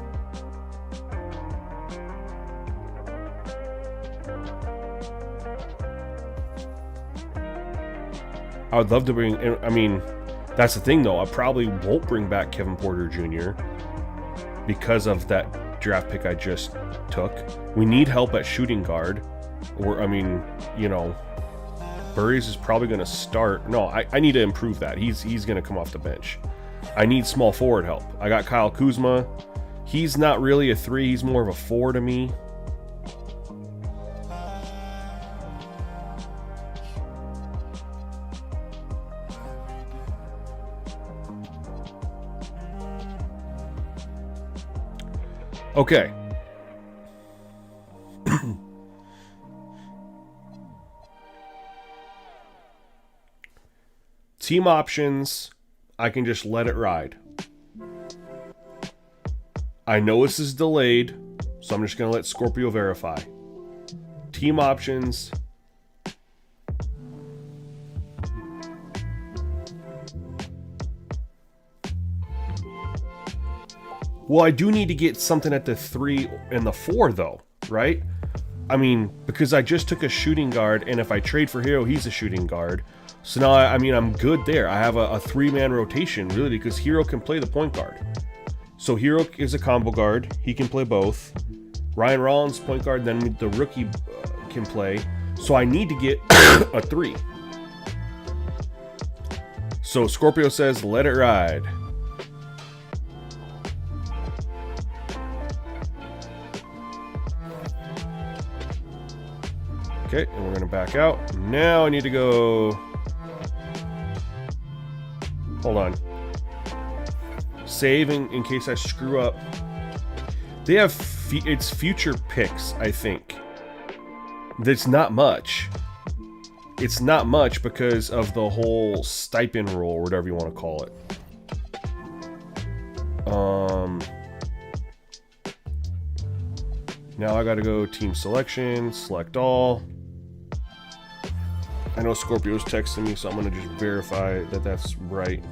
I would love to bring... I mean, that's the thing, though. I probably won't bring back Kevin Porter Jr. because of that draft pick I just took. We need help at shooting guard. Or, Burries is probably going to start. No, I need to improve that. He's going to come off the bench. I need small forward help. I got Kyle Kuzma. He's not really a 3. He's more of a 4 to me. Okay. Team options, I can just let it ride. I know this is delayed, so I'm just going to let Scorpio verify. Team options. Well, I do need to get something at the 3 and the 4, though, right? I mean, because I just took a shooting guard, and if I trade for Hero, he's a shooting guard. So now, I'm good there. I have a 3-man rotation, really, because Hero can play the point guard. So Hero is a combo guard. He can play both. Ryan Rollins, point guard, then the rookie can play. So I need to get a 3. So Scorpio says, let it ride. Okay, and we're going to back out. Now I need to go... Hold on. Save in case I screw up. They have... it's future picks, I think. That's not much. It's not much because of the whole stipend rule, or whatever you want to call it. Now I got to go team selection, select all. I know Scorpio's texting me, so I'm going to just verify that that's right.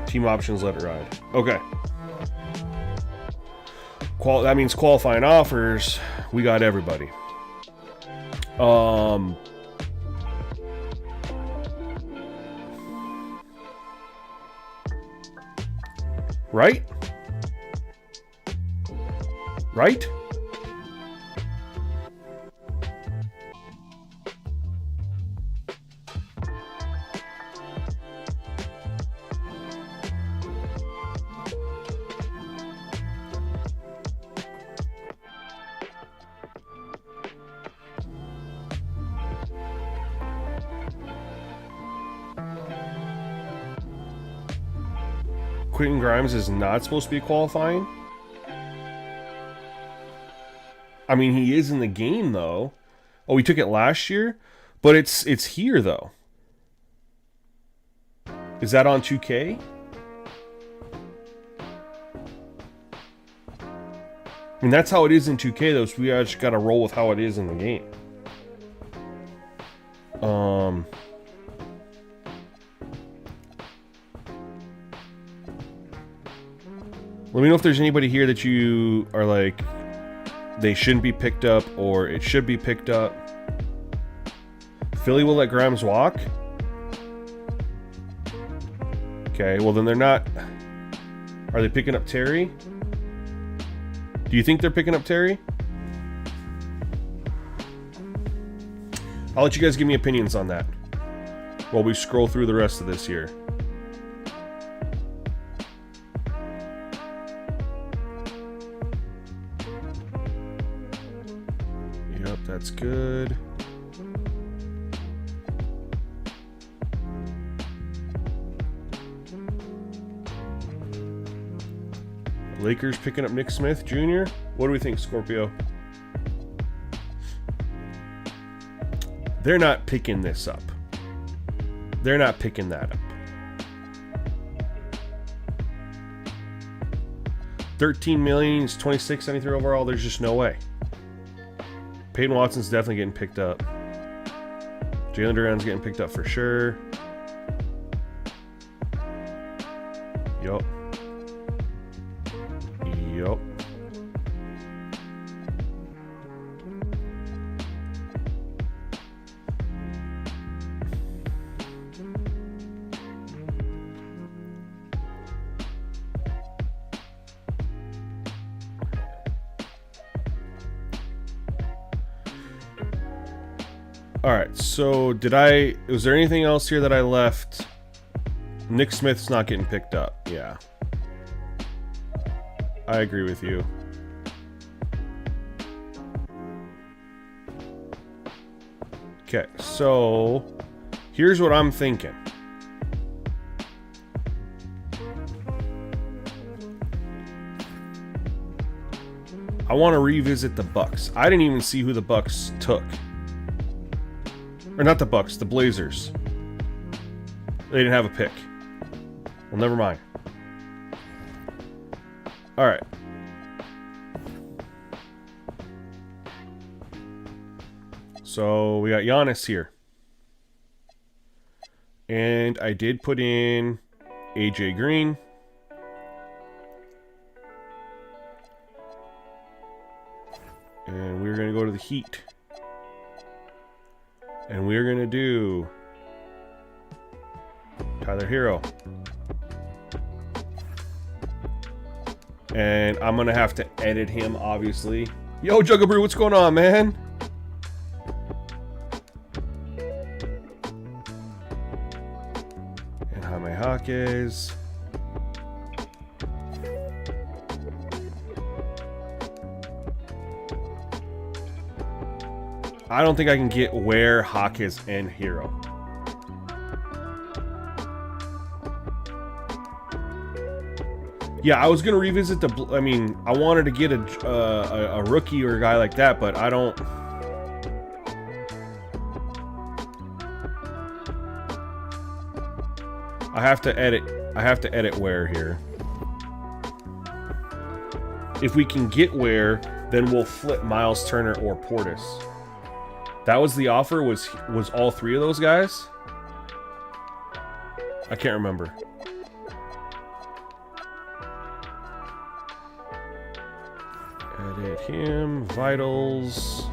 Team options, let it ride. Okay. That means qualifying offers. We got everybody. Right? Right? Quentin Grimes is not supposed to be qualifying? I mean, he is in the game, though. Oh, we took it last year? But it's here, though. Is that on 2K? I mean, that's how it is in 2K, though, so we just gotta roll with how it is in the game. Let me know if there's anybody here that you are like, they shouldn't be picked up, or it should be picked up. Philly will let Grimes walk? Okay, well then they're not... Are they picking up Terry? Do you think they're picking up Terry? I'll let you guys give me opinions on that while we scroll through the rest of this here. Yep, that's good. Lakers picking up Nick Smith Jr. What do we think, Scorpio? They're not picking this up. They're not picking that up. 13 million, he's 26, 73 overall. There's just no way. Peyton Watson's definitely getting picked up. Jalen Duran's getting picked up for sure. Yup. Yup. Alright, so was there anything else here that I left? Nick Smith's not getting picked up. Yeah. I agree with you. Okay, so here's what I'm thinking. I want to revisit the Bucks. I didn't even see who the Bucks took. Or not the Bucks, the Blazers. They didn't have a pick. Well, never mind. Alright. So we got Giannis here. And I did put in AJ Green. And we're going to go to the Heat. And we're going to do Tyler Hero. And I'm going to have to edit him, obviously. Yo, Jugabrew, what's going on, man? And Jaime Jaquez. I don't think I can get Ware, Jaquez, and Hero. Yeah, I was going to revisit the... I mean, I wanted to get a rookie or a guy like that, but I don't... I have to edit Ware here. If we can get Ware, then we'll flip Miles Turner or Portis. That was the offer, was all three of those guys? I can't remember. Edit him. Vitals.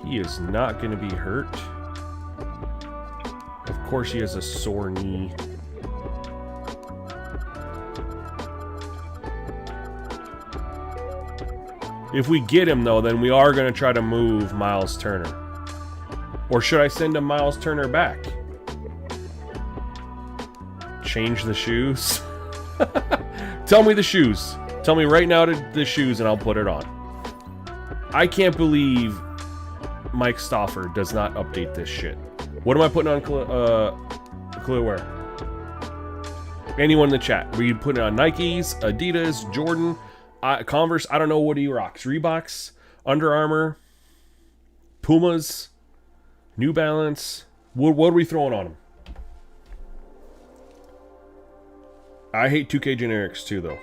He is not going to be hurt. Of course he has a sore knee. If we get him, though, then we are going to try to move Miles Turner. Or should I send a Miles Turner back? Change the shoes? Tell me the shoes. Tell me right now the shoes and I'll put it on. I can't believe Mike Stauffer does not update this shit. What am I putting on Khalil Ware? Anyone in the chat. Were you putting on Nikes, Adidas, Jordan, Converse? I don't know what he rocks. Reeboks? Under Armour, Pumas, New Balance. What are we throwing on them? I hate 2K generics too, though.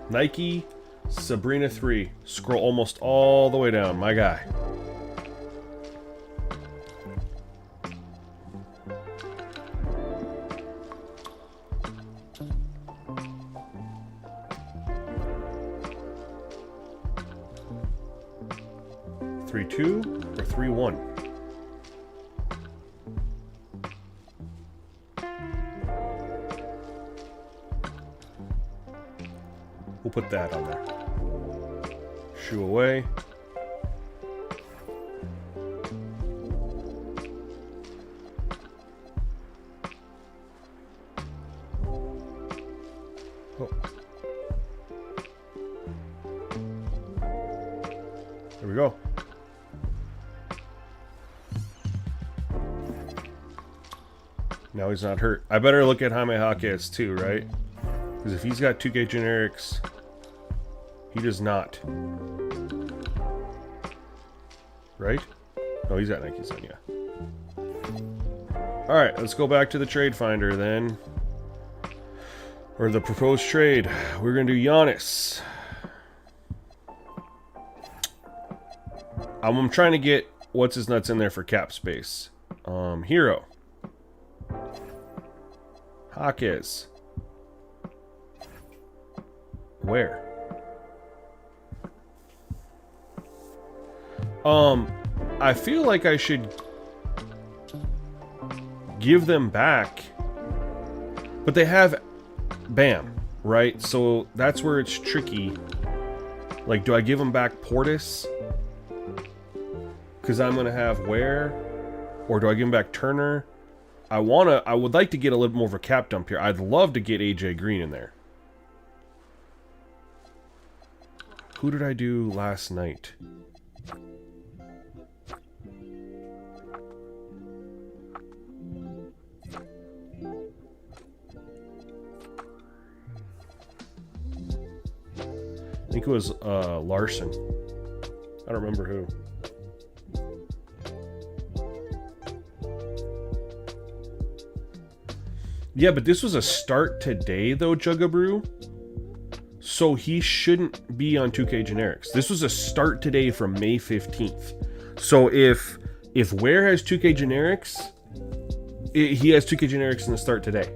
Nike, Sabrina 3. Scroll almost all the way down. My guy. Three two or 3-1. We'll put that on there. Shoe away. Oh. There we go. Now he's not hurt. I better look at Jaime Jaquez too, right? Because if he's got 2K generics, he does not. Right? No, he's got Nikes on, yeah. Alright, let's go back to the trade finder then. Or the proposed trade. We're going to do Giannis. I'm trying to get what's his nuts in there for cap space. Hero. Jaquez. Where? I feel like I should give them back, but they have Bam, right? So that's where it's tricky. Like, do I give them back Portis? Because I'm gonna have Ware, or do I give them back Turner? I would like to get a little more of a cap dump here. I'd love to get AJ Green in there. Who did I do last night? I think it was Larson. I don't remember who. Yeah, but this was a start today, though, Jugabrew. So he shouldn't be on 2K generics. This was a start today from May 15th. So if Ware has 2K generics, he has 2K generics in the start today.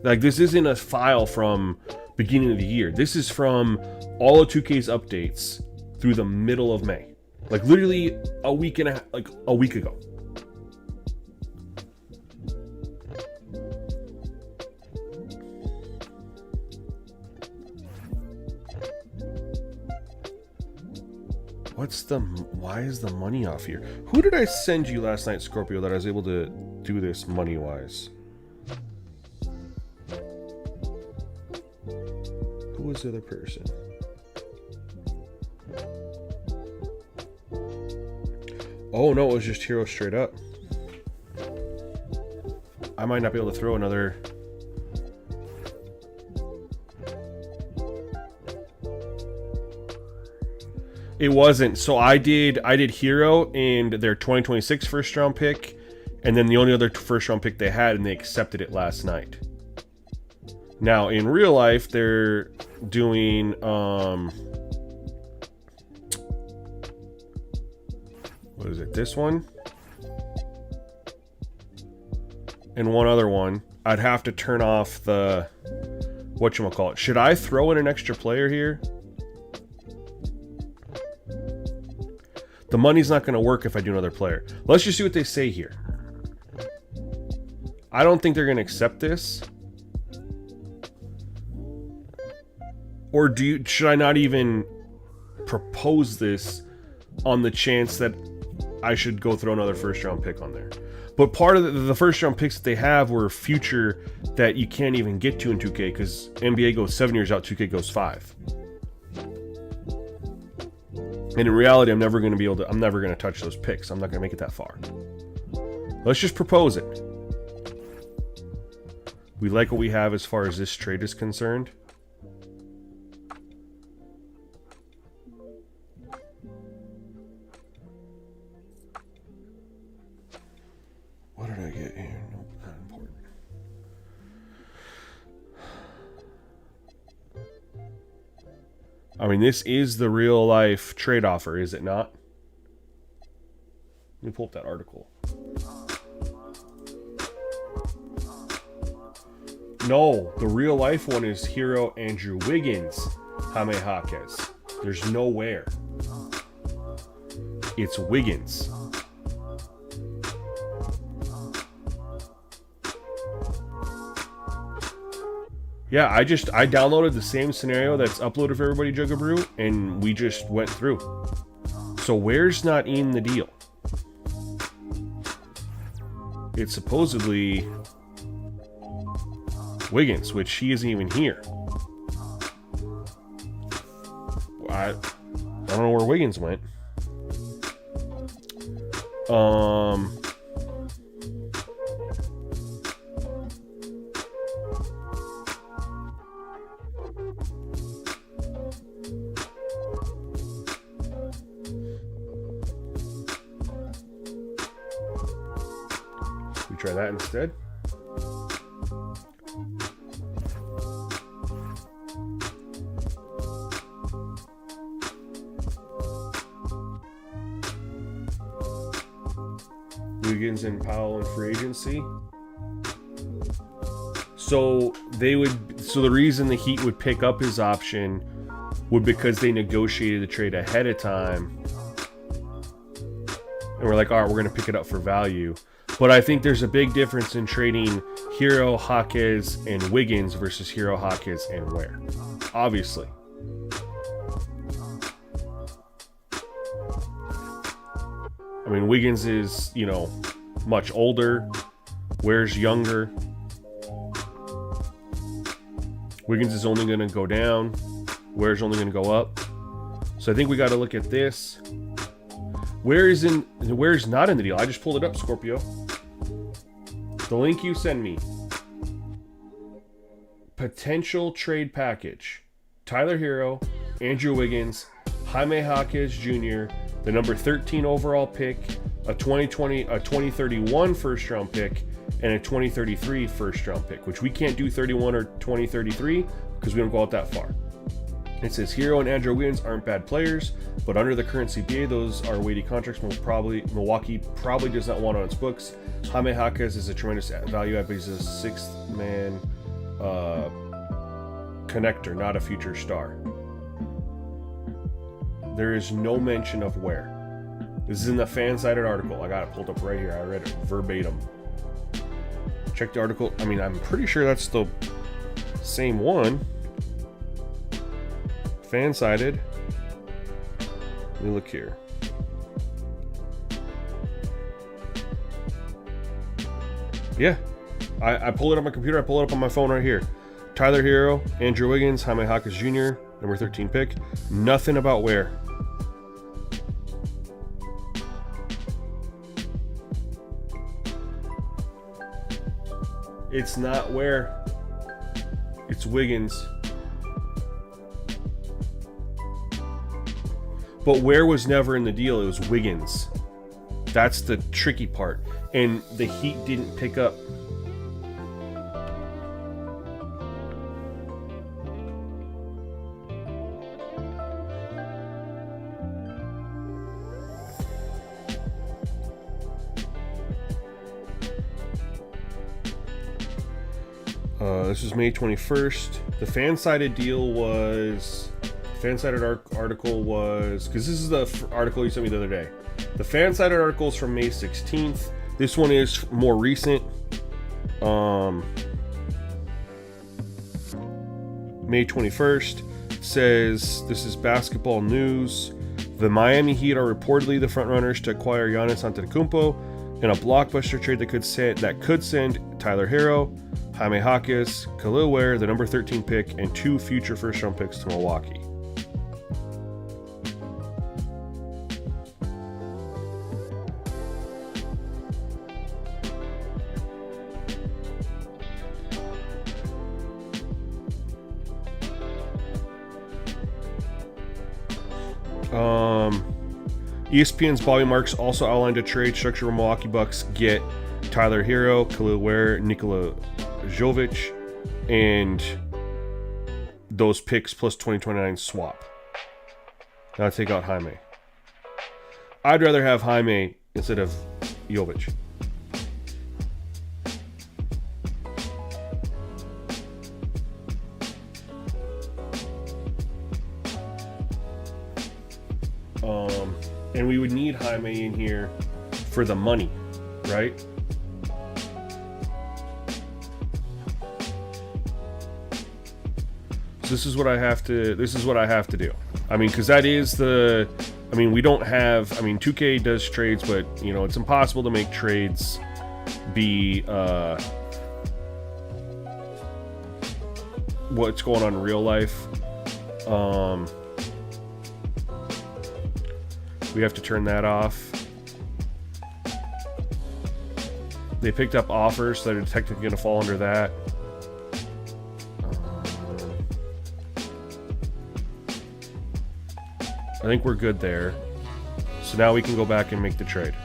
Like, this isn't a file from beginning of the year. This is from all of 2K's updates through the middle of May. Like, literally a week ago. Why is the money off here? Who did I send you last night, Scorpio, that I was able to do this money-wise? Who was the other person? Oh, no, it was just Hero straight up. I might not be able to throw another... It wasn't. So I did Hero and their 2026 first round pick, and then the only other first round pick they had, and they accepted it last night. Now in real life, they're doing what is it? This one and one other one. I'd have to turn off the whatchamacallit. Should I throw in an extra player here? The money's not going to work if I do another player. Let's just see what they say here. I don't think they're going to accept this. Or should I not even propose this on the chance that I should go throw another first round pick on there? But part of the first round picks that they have were future that you can't even get to in 2K because NBA goes 7 years out, 2K goes 5. And in reality, I'm never going to touch those picks. I'm not going to make it that far. Let's just propose it. We like what we have as far as this trade is concerned. What did I get here? Nope, not important. I mean, this is the real life trade offer, is it not? Let me pull up that article. No, the real life one is Hero Andrew Wiggins, Jaime Jaquez. There's nowhere. It's Wiggins. Yeah, I downloaded the same scenario that's uploaded for everybody, Jugabrew, and we just went through. So where's not in the deal? It's supposedly Wiggins, which he isn't even here. I don't know where Wiggins went. We try that instead. Wiggins and Powell in free agency. So the reason the Heat would pick up his option would because they negotiated the trade ahead of time. And we're like, all right, we're going to pick it up for value. But I think there's a big difference in trading Hero, Jaquez, and Wiggins versus Hero, Jaquez, and Ware. Obviously. I mean, Wiggins is, much older. Ware's younger. Wiggins is only going to go down. Ware's only going to go up. So I think we got to look at this. Ware's not in the deal. I just pulled it up, Scorpio. The link you send me. Potential trade package. Tyler Hero, Andrew Wiggins, Jaime Jaquez Jr., the number 13 overall pick, a 2031 first round pick, and a 2033 first round pick, which we can't do 31 or 2033 because we don't go out that far. It says Hero and Andrew Wiggins aren't bad players, but under the current CBA, those are weighty contracts. Milwaukee probably does not want on its books. Jaime Jaquez is a tremendous value add, but he's a sixth man connector, not a future star. There is no mention of Ware. This is in the fan-sided article. I got it pulled up right here. I read it verbatim. Check the article. I mean, I'm pretty sure that's the same one. Fan-sided. Let me look here. Yeah. I pulled it on my computer. I pulled it up on my phone right here. Tyler Hero, Andrew Wiggins, Jaime Jaquez Jr., number 13 pick. Nothing about Ware. It's not Ware. It's Wiggins. But Ware was never in the deal. It was Wiggins. That's the tricky part. And the Heat didn't pick up. This was May 21st. The fan-sided deal was... Fan-sided article was... Because this is the article you sent me the other day. The fan-sided article is from May 16th. This one is more recent. May 21st. Says, this is basketball news. The Miami Heat are reportedly the frontrunners to acquire Giannis Antetokounmpo in a blockbuster trade that could send Tyler Hero, Jaime Jaquez, Khalil Ware, the number 13 pick, and 2 future first-round picks to Milwaukee. ESPN's Bobby Marks also outlined a trade structure where Milwaukee Bucks get Tyler Hero, Khalil Ware, Nikola Jovic, and those picks plus 2029 swap. Now take out Jaime. I'd rather have Jaime instead of Jovic. And we would need Jaime in here for the money, right? So this is what I have to do. I mean, because that is the, I mean, we don't have, I mean, 2K does trades, but, you know, it's impossible to make trades be what's going on in real life. We have to turn that off. They picked up offers, so they're technically going to fall under that. I think we're good there. So now we can go back and make the trade.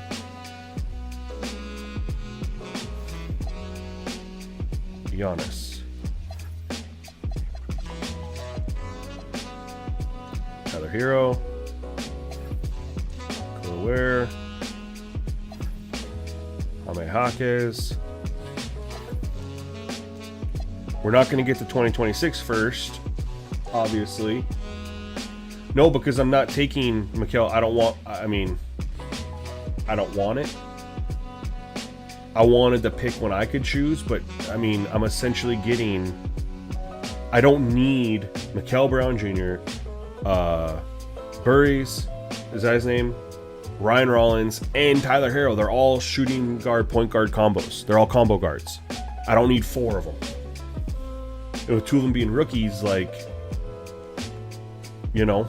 Giannis. Tyler Hero. Where Jaime Jaquez. We're not going to get to 2026 first, obviously. No, because I'm not taking Mikal. I don't want it. I wanted the pick when I could choose, but I mean, I'm essentially getting. I don't need Mikal Brown Jr., Burries, is that his name? Ryan Rollins, and Tyler Hero. They're all shooting guard, point guard combos. They're all combo guards. I don't need 4 of them. And with 2 of them being rookies, like, you know.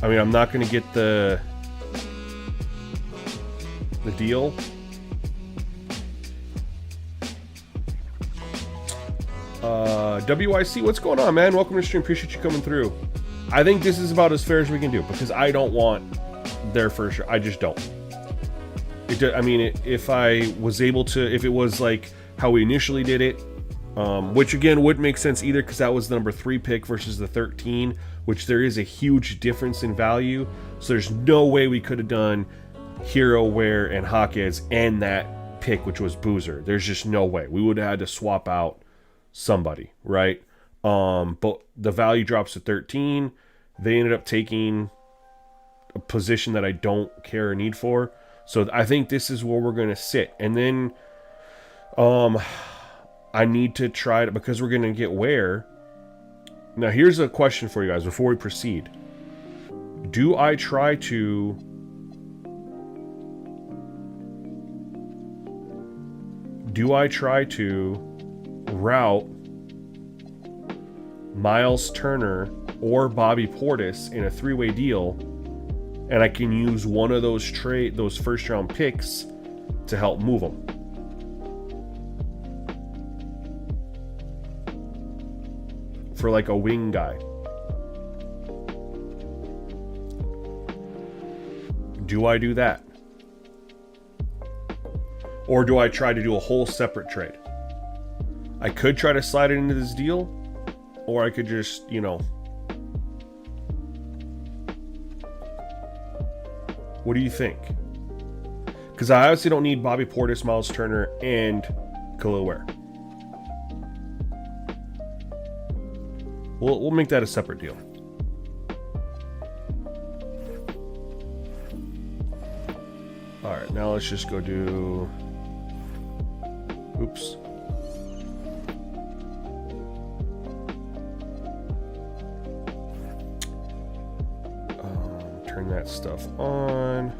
I mean, I'm not going to get the deal. WYC, what's going on, man? Welcome to the stream. Appreciate you coming through. I think this is about as fair as we can do because I don't want their first. I just don't. I mean, if I was able to, if it was like how we initially did it, which again wouldn't make sense either because that was the number 3 pick versus the 13, which there is a huge difference in value. So there's no way we could have done Hero, Ware, and Jaquez and that pick, which was Boozer. There's just no way. We would have had to swap out somebody, right? But the value drops to 13. They ended up taking a position that I don't care or need for. So I think this is where we're going to sit. And then I need to try to, because we're going to get Ware. Now here's a question for you guys before we proceed. Do I try to route Miles Turner or Bobby Portis in a 3-way deal, and I can use one of those first round picks to help move them? For like a wing guy. Do I do that? Or do I try to do a whole separate trade? I could try to slide it into this deal, or I could just, you know. What do you think? Because I obviously don't need Bobby Portis, Miles Turner, and Khalil Ware. We'll make that a separate deal. All right, now let's just go do. Oops. Turn that stuff on.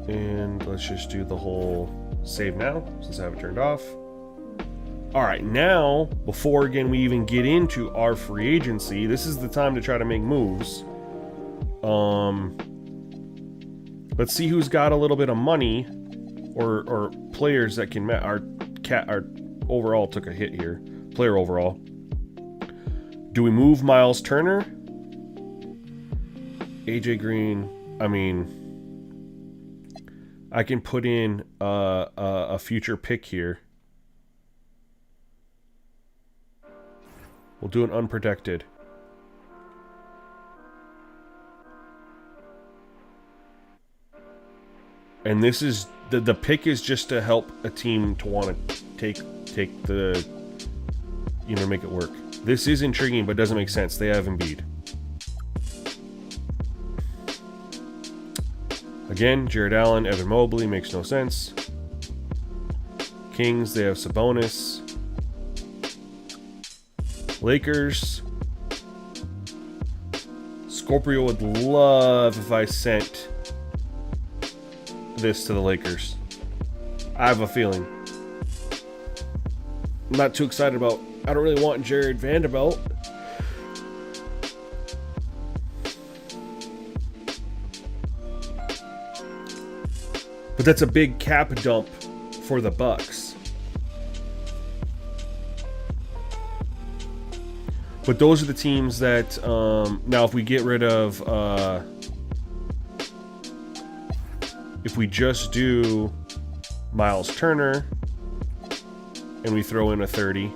And let's just do the whole save now, since I have it turned off. All right, now, before again we even get into our free agency, this is the time to try to make moves. Let's see who's got a little bit of money or players that can match. Our overall took a hit here. Player overall. Do we move Miles Turner? AJ Green. I mean, I can put in a future pick here. We'll do an unprotected. And this is the pick is just to help a team to want to take the, you know, make it work. This is intriguing, but doesn't make sense. They have Embiid. Again, Jared Allen, Evan Mobley makes no sense. Kings, they have Sabonis. Lakers. Scorpio would love if I sent this to the Lakers. I have a feeling. I'm not too excited about. I don't really want Jared Vanderbilt. But that's a big cap dump for the Bucks. But those are the teams that now if we get rid of if we just do Miles Turner and we throw in a 30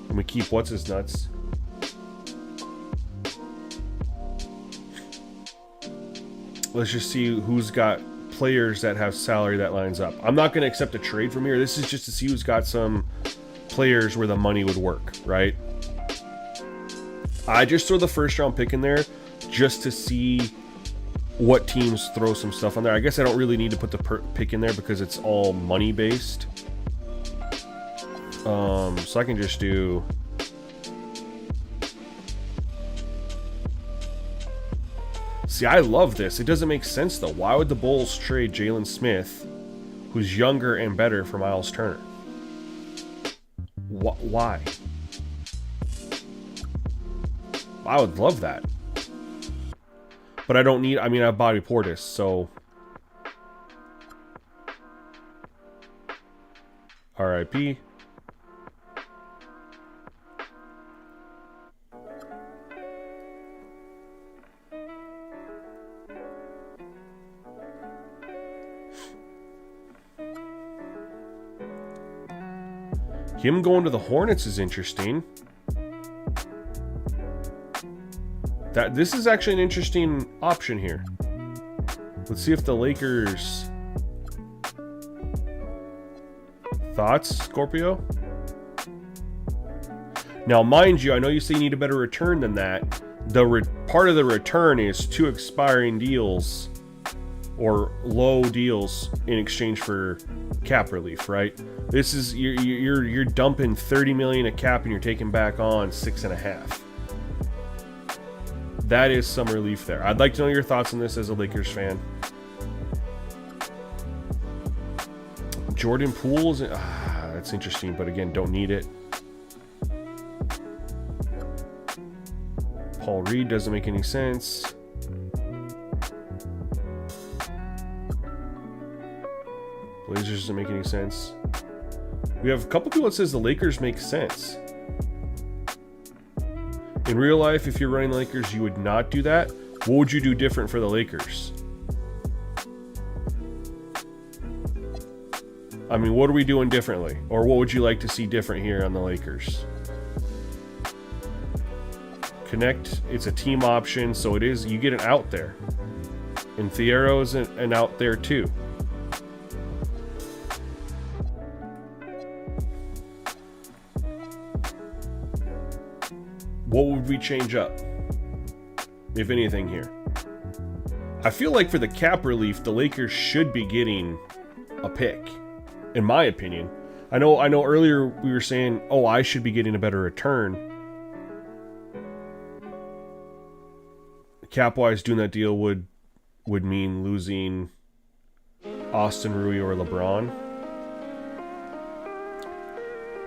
and we keep what's his nuts. Let's just see who's got players that have salary that lines up. I'm not going to accept a trade from here. This is just to see who's got some players where the money would work, right? I just throw the first round pick in there just to see what teams throw some stuff on there. I guess I don't really need to put the pick in there because it's all money based. So I can just do See, I love this. It doesn't make sense though. Why would the Bulls trade Jalen Smith, who's younger and better, for Miles Turner? Why? I would love that. But I don't need... I mean, I have Bobby Portis, so... R.I.P. Him going to the Hornets is interesting. This is actually an interesting option here. Let's see if the Lakers... Thoughts, Scorpio? Now, mind you, I know you say you need a better return than that. Part of the return is 2 expiring deals or low deals in exchange for cap relief, right? This is you're dumping $30 million of cap and you're taking back on 6.5. That is some relief there. I'd like to know your thoughts on this as a Lakers fan. Jordan Poole is that's interesting, but again, don't need it. Paul Reed doesn't make any sense. Blazers doesn't make any sense. We have a couple people that says the Lakers make sense. In real life, if you're running the Lakers, you would not do that. What would you do different for the Lakers? I mean, what are we doing differently? Or what would you like to see different here on the Lakers? Connect, it's a team option, so it is, you get an out there. And Thiero is an out there too. What would we change up, if anything, here? I feel like for the cap relief, the Lakers should be getting a pick, in my opinion. I know earlier we were saying, oh, I should be getting a better return. Cap-wise, doing that deal would mean losing Austin Rui or LeBron.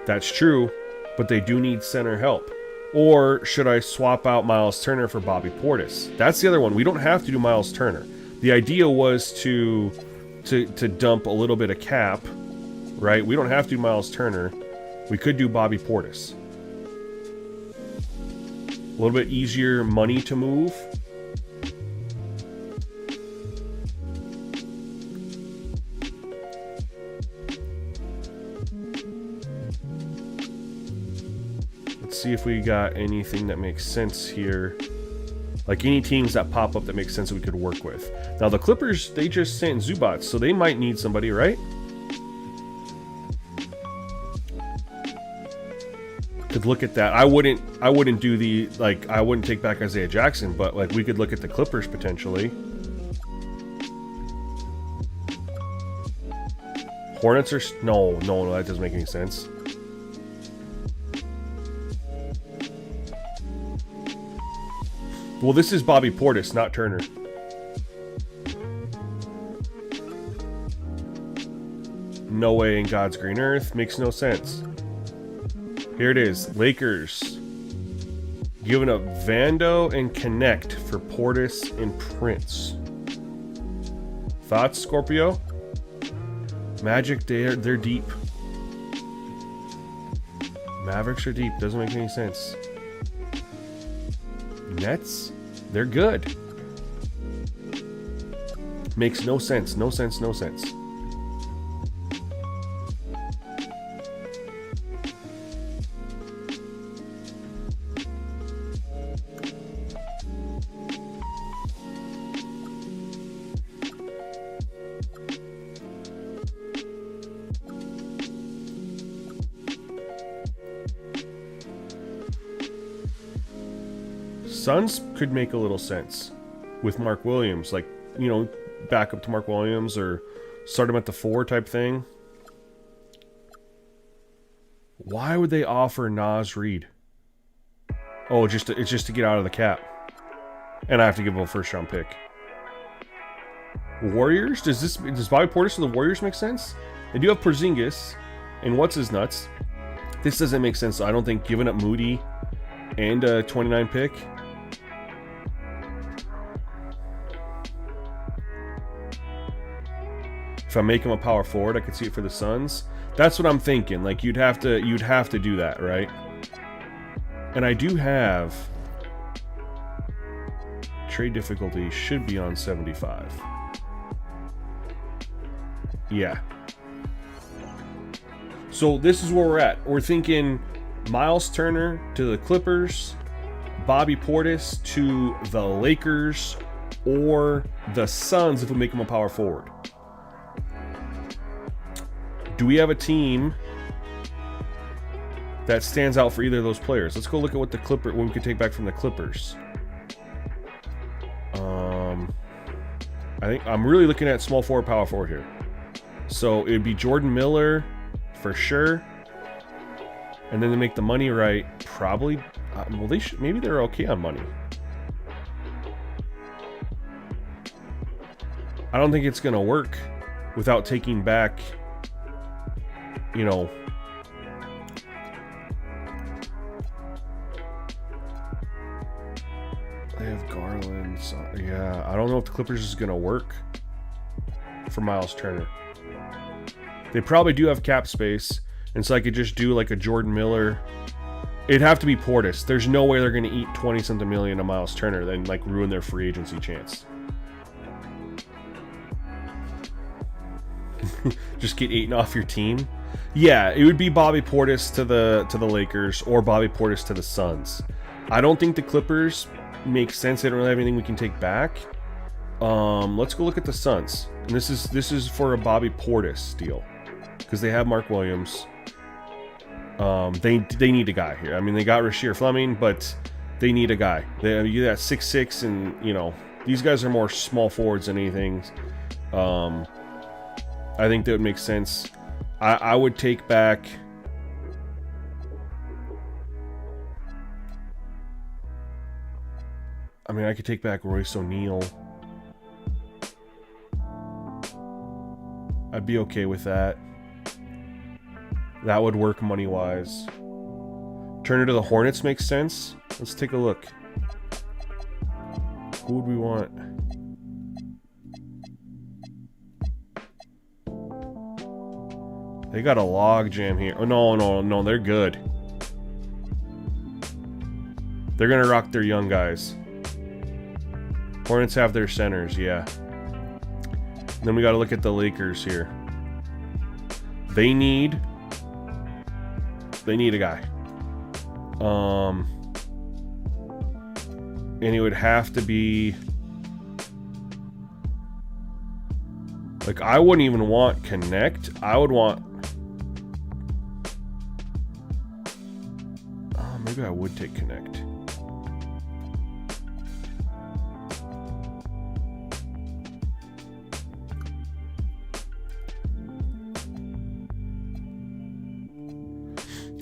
That's true, but they do need center help. Or should I swap out Miles Turner for Bobby Portis? That's the other one. We don't have to do Miles Turner. The idea was to to dump a little bit of cap, right? We don't have to do Miles Turner. We could do Bobby Portis. A little bit easier money to move. Let's see if we got anything that makes sense here. Like any teams that pop up that make sense that we could work with. Now the Clippers, they just sent Zubats, so they might need somebody, right? Could look at that. I wouldn't do the, like, I wouldn't take back Isaiah Jackson, but like we could look at the Clippers potentially. Hornets are no, that doesn't make any sense. Well, this is Bobby Portis, not Turner. No way in God's green earth. Makes no sense. Here it is. Lakers. Giving up Vando and Connect for Portis and Prince. Thoughts, Scorpio? Magic, they're deep. Mavericks are deep. Doesn't make any sense. Nets, they're good. Makes no sense, no sense, no sense. Suns could make a little sense with Mark Williams, like, you know, back up to Mark Williams or start him at the 4 type thing. Why would they offer Naz Reid? Oh, it's just to get out of the cap, and I have to give him a first round pick. Warriors? Does Bobby Portis to the Warriors make sense? They do have Porzingis and what's his nuts. This doesn't make sense. I don't think giving up Moody and a 29 pick. If I make him a power forward, I could see it for the Suns. That's what I'm thinking. Like you'd have to do that, right? And I do have trade difficulty should be on 75. Yeah. So this is where we're at. We're thinking Miles Turner to the Clippers, Bobby Portis to the Lakers, or the Suns if we make him a power forward. Do we have a team that stands out for either of those players? Let's go look at what what we could take back from the Clippers. I think I'm really looking at small forward, power forward here. So it'd be Jordan Miller for sure, and then to make the money right, probably. Well, maybe they're okay on money. I don't think it's gonna work without taking back. You know, they have Garland. So, yeah, I don't know if the Clippers is going to work for Miles Turner. They probably do have cap space, and so I could just do like a Jordan Miller. It'd have to be Portis. There's no way they're going to eat 20-something million of Miles Turner, then like ruin their free agency chance. Just get eaten off your team. Yeah, it would be Bobby Portis to the Lakers or Bobby Portis to the Suns. I don't think the Clippers make sense. They don't really have anything we can take back. Let's go look at the Suns. And this is for a Bobby Portis deal because they have Mark Williams. They need a guy here. I mean, they got Rasheer Fleming, but they need a guy. You got 6'6", and you know these guys are more small forwards than anything. I think that would make sense. I would take back. I mean, I could take back Royce O'Neal. I'd be okay with that. That would work money-wise. Turner to the Hornets makes sense. Let's take a look. Who would we want? They got a log jam here. Oh, no, they're good. They're gonna rock their young guys. Hornets have their centers, yeah. And then we gotta look at the Lakers here. They need a guy. And it would have to be... Like, I wouldn't even want Connect. I would want... Oh, maybe I would take Connect.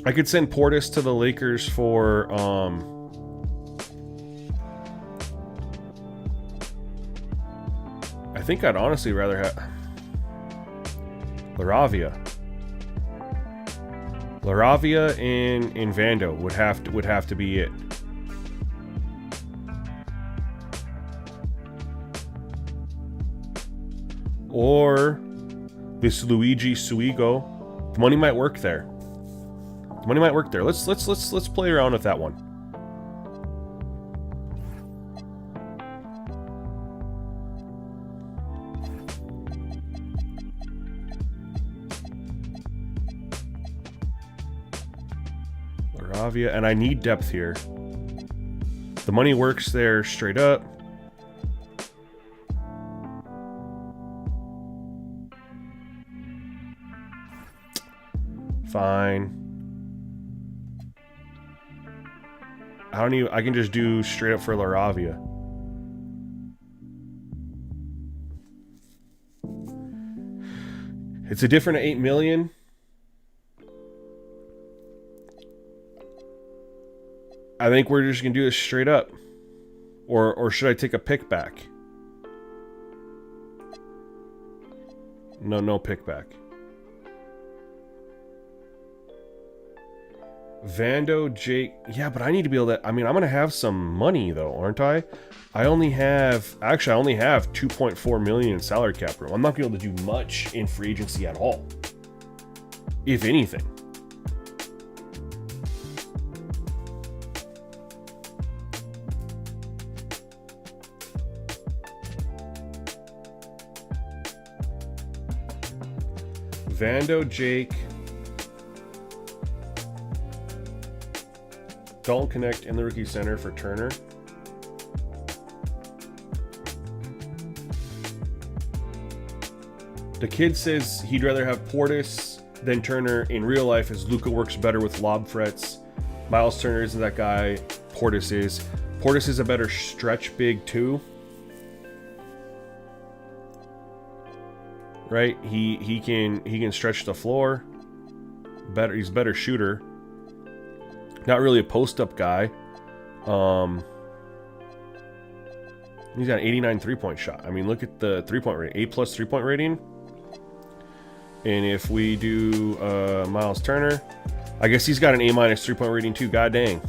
I could send Portis to the Lakers for, I think I'd honestly rather have Laravia and Vando would have to be it. Or this Luigi Suigo. The money might work there. Let's play around with that one. Laravia, and I need depth here. The money works there straight up. Fine. I can just do straight up for Laravia. It's a different 8 million. I think we're just gonna do this straight up. Or should I take a pick back? No pick back. Vando, Jake. Yeah, but I need to be able to... I mean, I'm going to have some money, though, aren't I? I only have 2.4 million in salary cap room. I'm not going to be able to do much in free agency at all. If anything. Vando, Jake... Dalton Connect in the rookie center for Turner. The kid says he'd rather have Portis than Turner in real life, as Luka works better with lob threats. Miles Turner isn't that guy. Portis is. Portis is a better stretch big too. Right? He can stretch the floor. He's a better shooter. Not really a post-up guy. He's got an 89 3-point shot. I mean, look at the 3-point rating. A+ 3-point rating. And if we do Miles Turner, I guess he's got an A- 3-point rating too. God dang.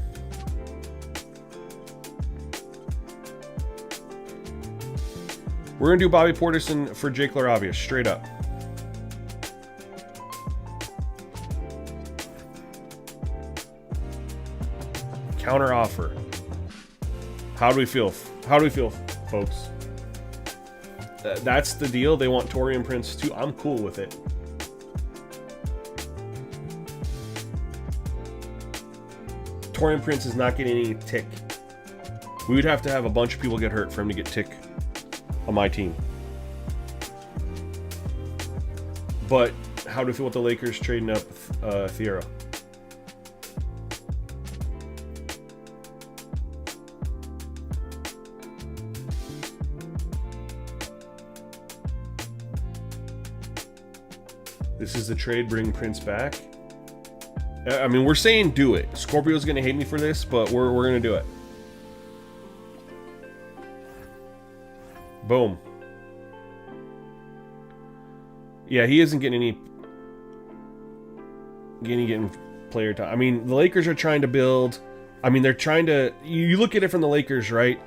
We're going to do Bobby Portis for Jake Laravia, straight up. Counter offer. How do we feel? Folks? That's the deal. They want Taurean Prince too. I'm cool with it. Taurean Prince is not getting any tick. We would have to have a bunch of people get hurt for him to get tick on my team. But how do we feel with the Lakers trading up Thiero? This is the trade, bring Prince back. I mean, we're saying do it. Scorpio's going to hate me for this, but we're going to do it. Boom. Yeah, he isn't getting getting player time. I mean, the Lakers are trying to build... I mean, they're trying to... You look at it from the Lakers, right?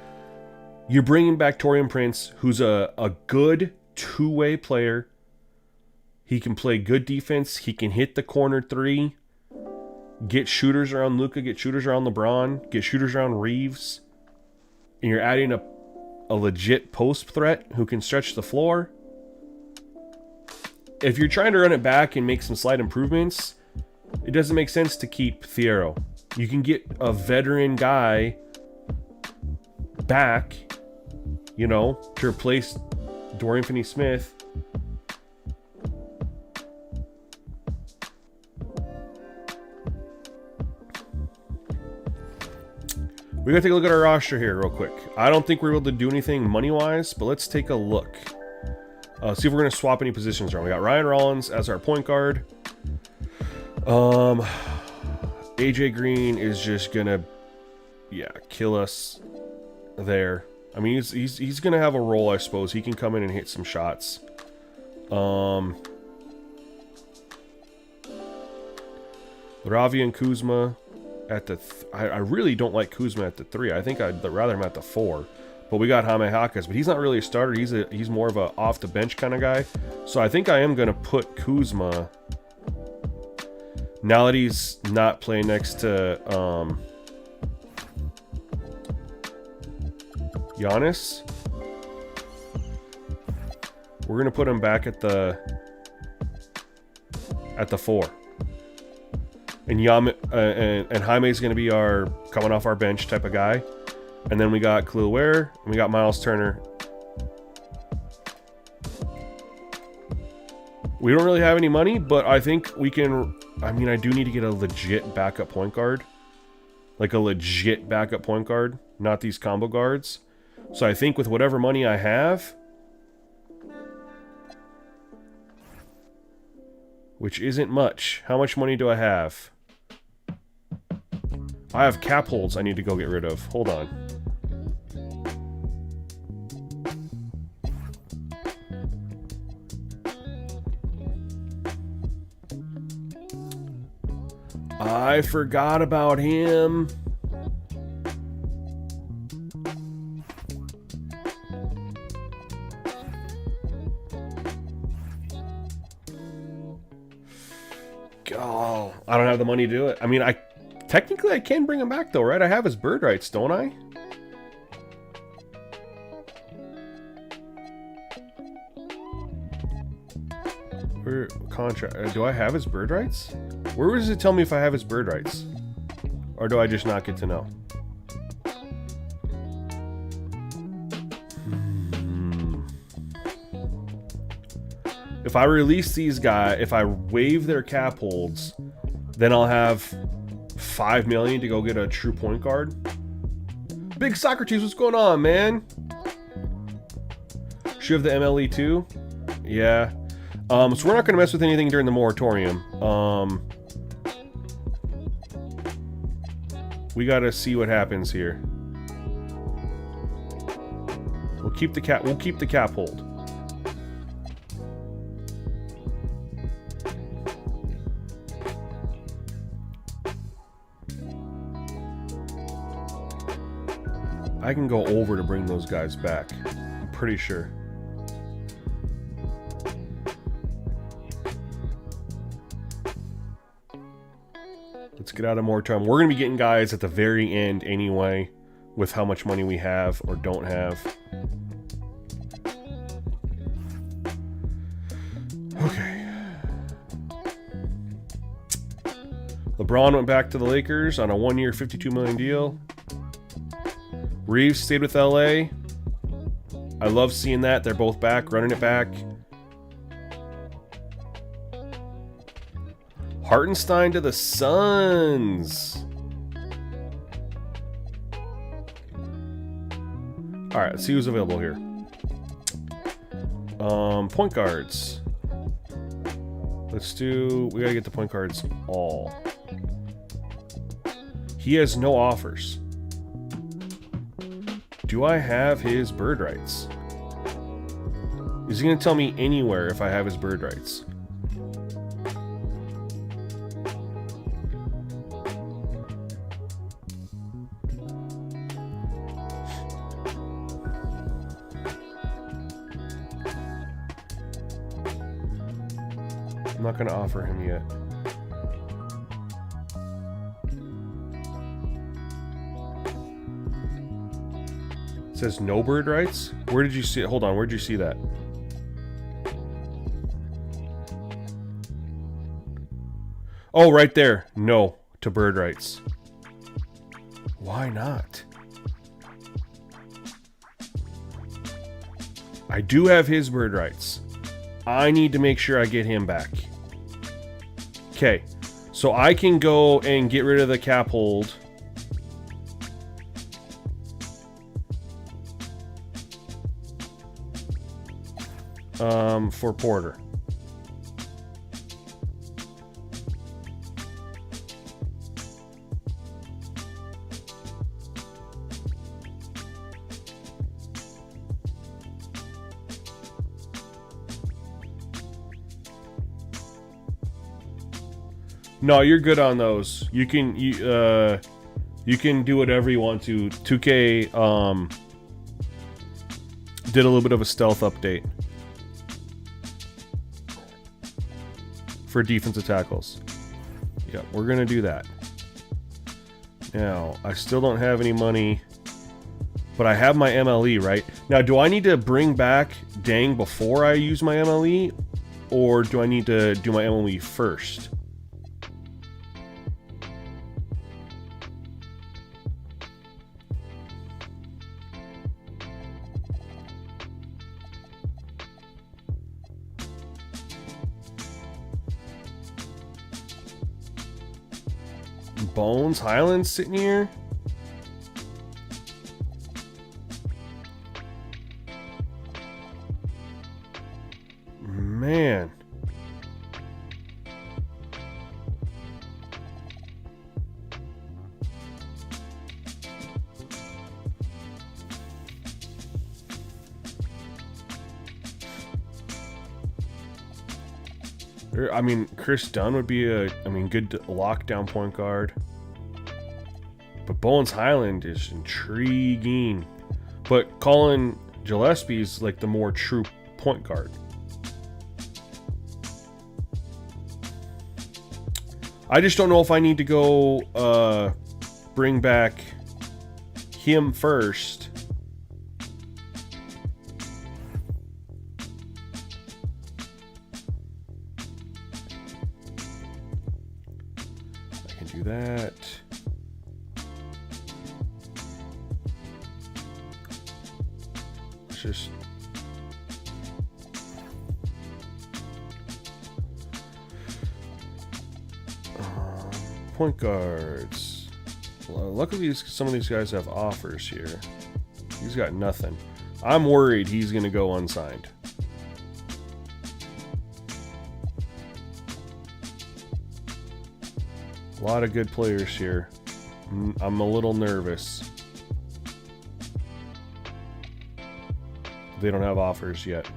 You're bringing back Taurean Prince, who's a good two-way player. He can play good defense. He can hit the corner three. Get shooters around Luka. Get shooters around LeBron. Get shooters around Reeves. And you're adding a legit post threat who can stretch the floor. If you're trying to run it back and make some slight improvements, it doesn't make sense to keep Thiero. You can get a veteran guy back, you know, to replace Dorian Finney-Smith. We gotta take a look at our roster here real quick. I don't think we're able to do anything money-wise, but let's take a look. See if we're gonna swap any positions around. We got Ryan Rollins as our point guard. AJ Green is just gonna, kill us there. I mean, he's gonna have a role, I suppose. He can come in and hit some shots. Ravi and Kuzma at the... I really don't like Kuzma at the 3. I think I'd rather him at the 4. But we got Jaime Jaquez, but he's not really a starter. He's more of a off the bench kind of guy. So I think I am gonna put Kuzma, now that he's not playing next to Giannis. We're gonna put him back at the 4. And and Jaime's gonna be our coming off our bench type of guy. And then we got Khalil Ware, and we got Miles Turner. We don't really have any money, but I think we can... I mean, I do need to get a legit backup point guard. Like a legit backup point guard, not these combo guards. So I think with whatever money I have, which isn't much. How much money do I have? I have cap holds I need to go get rid of. Hold on. I forgot about him. Oh, I don't have the money to do it. I mean, technically I can bring him back though, right? I have his bird rights, don't I? Where contract? Do I have his bird rights? Where does it tell me if I have his bird rights? Or do I just not get to know? If I release these guys, if I waive their cap holds, then I'll have $5 million to go get a true point guard. Big Socrates, what's going on, man? Should have the MLE too? Yeah. So we're not going to mess with anything during the moratorium. We got to see what happens here. We'll keep the cap hold. I can go over to bring those guys back. I'm pretty sure. Let's get out of moratorium. We're going to be getting guys at the very end anyway, with how much money we have or don't have. Okay. LeBron went back to the Lakers on a 1-year, $52 million deal. Reeves stayed with LA. I love seeing that. They're both back, running it back. Hartenstein to the Suns. Alright, let's see who's available here. Point guards. We gotta get the point guards all. He has no offers. Do I have his bird rights? Is he gonna tell me anywhere if I have his bird rights? I'm not going to offer him yet. It says no bird rights? Where did you see it? Hold on, where did you see that? Oh, right there. No to bird rights. Why not? I do have his bird rights. I need to make sure I get him back. Okay, so I can go and get rid of the cap hold. For Porter. No, you're good on those. You can do whatever you want to. 2K did a little bit of a stealth update for defensive tackles. Yeah, we're gonna do that. Now, I still don't have any money, but I have my MLE, right? Now, do I need to bring back Dang before I use my MLE, or do I need to do my MLE first? Bones Highlands sitting here. Man. I mean, Chris Dunn would be a good lockdown point guard. But Bones Highland is intriguing. But Colin Gillespie's like the more true point guard. I just don't know if I need to go bring back him first. I can do that. Let's just... point guards. Well, luckily, some of these guys have offers here. He's got nothing. I'm worried he's going to go unsigned. A lot of good players here. I'm a little nervous. They don't have offers yet.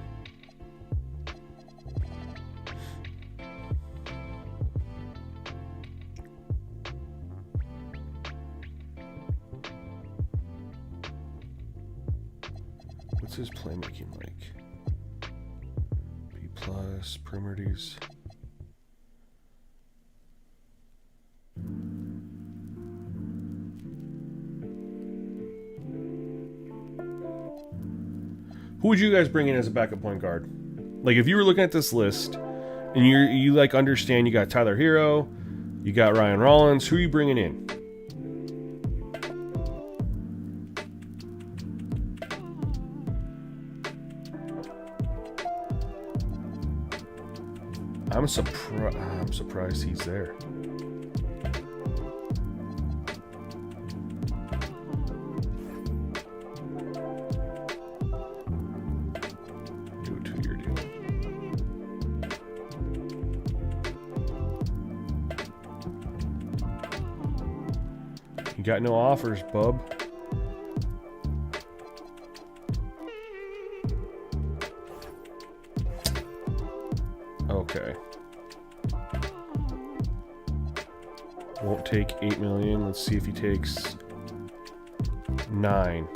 What's his playmaking like? B plus, primitives. Who would you guys bring in as a backup point guard? Like, if you were looking at this list and you like understand you got Tyler Hero, you got Ryan Rollins, who are you bringing in? I'm surprised he's there. Do a 2-year deal. You got no offers, bub. Okay. Won't take 8 million. Let's see if he takes 9.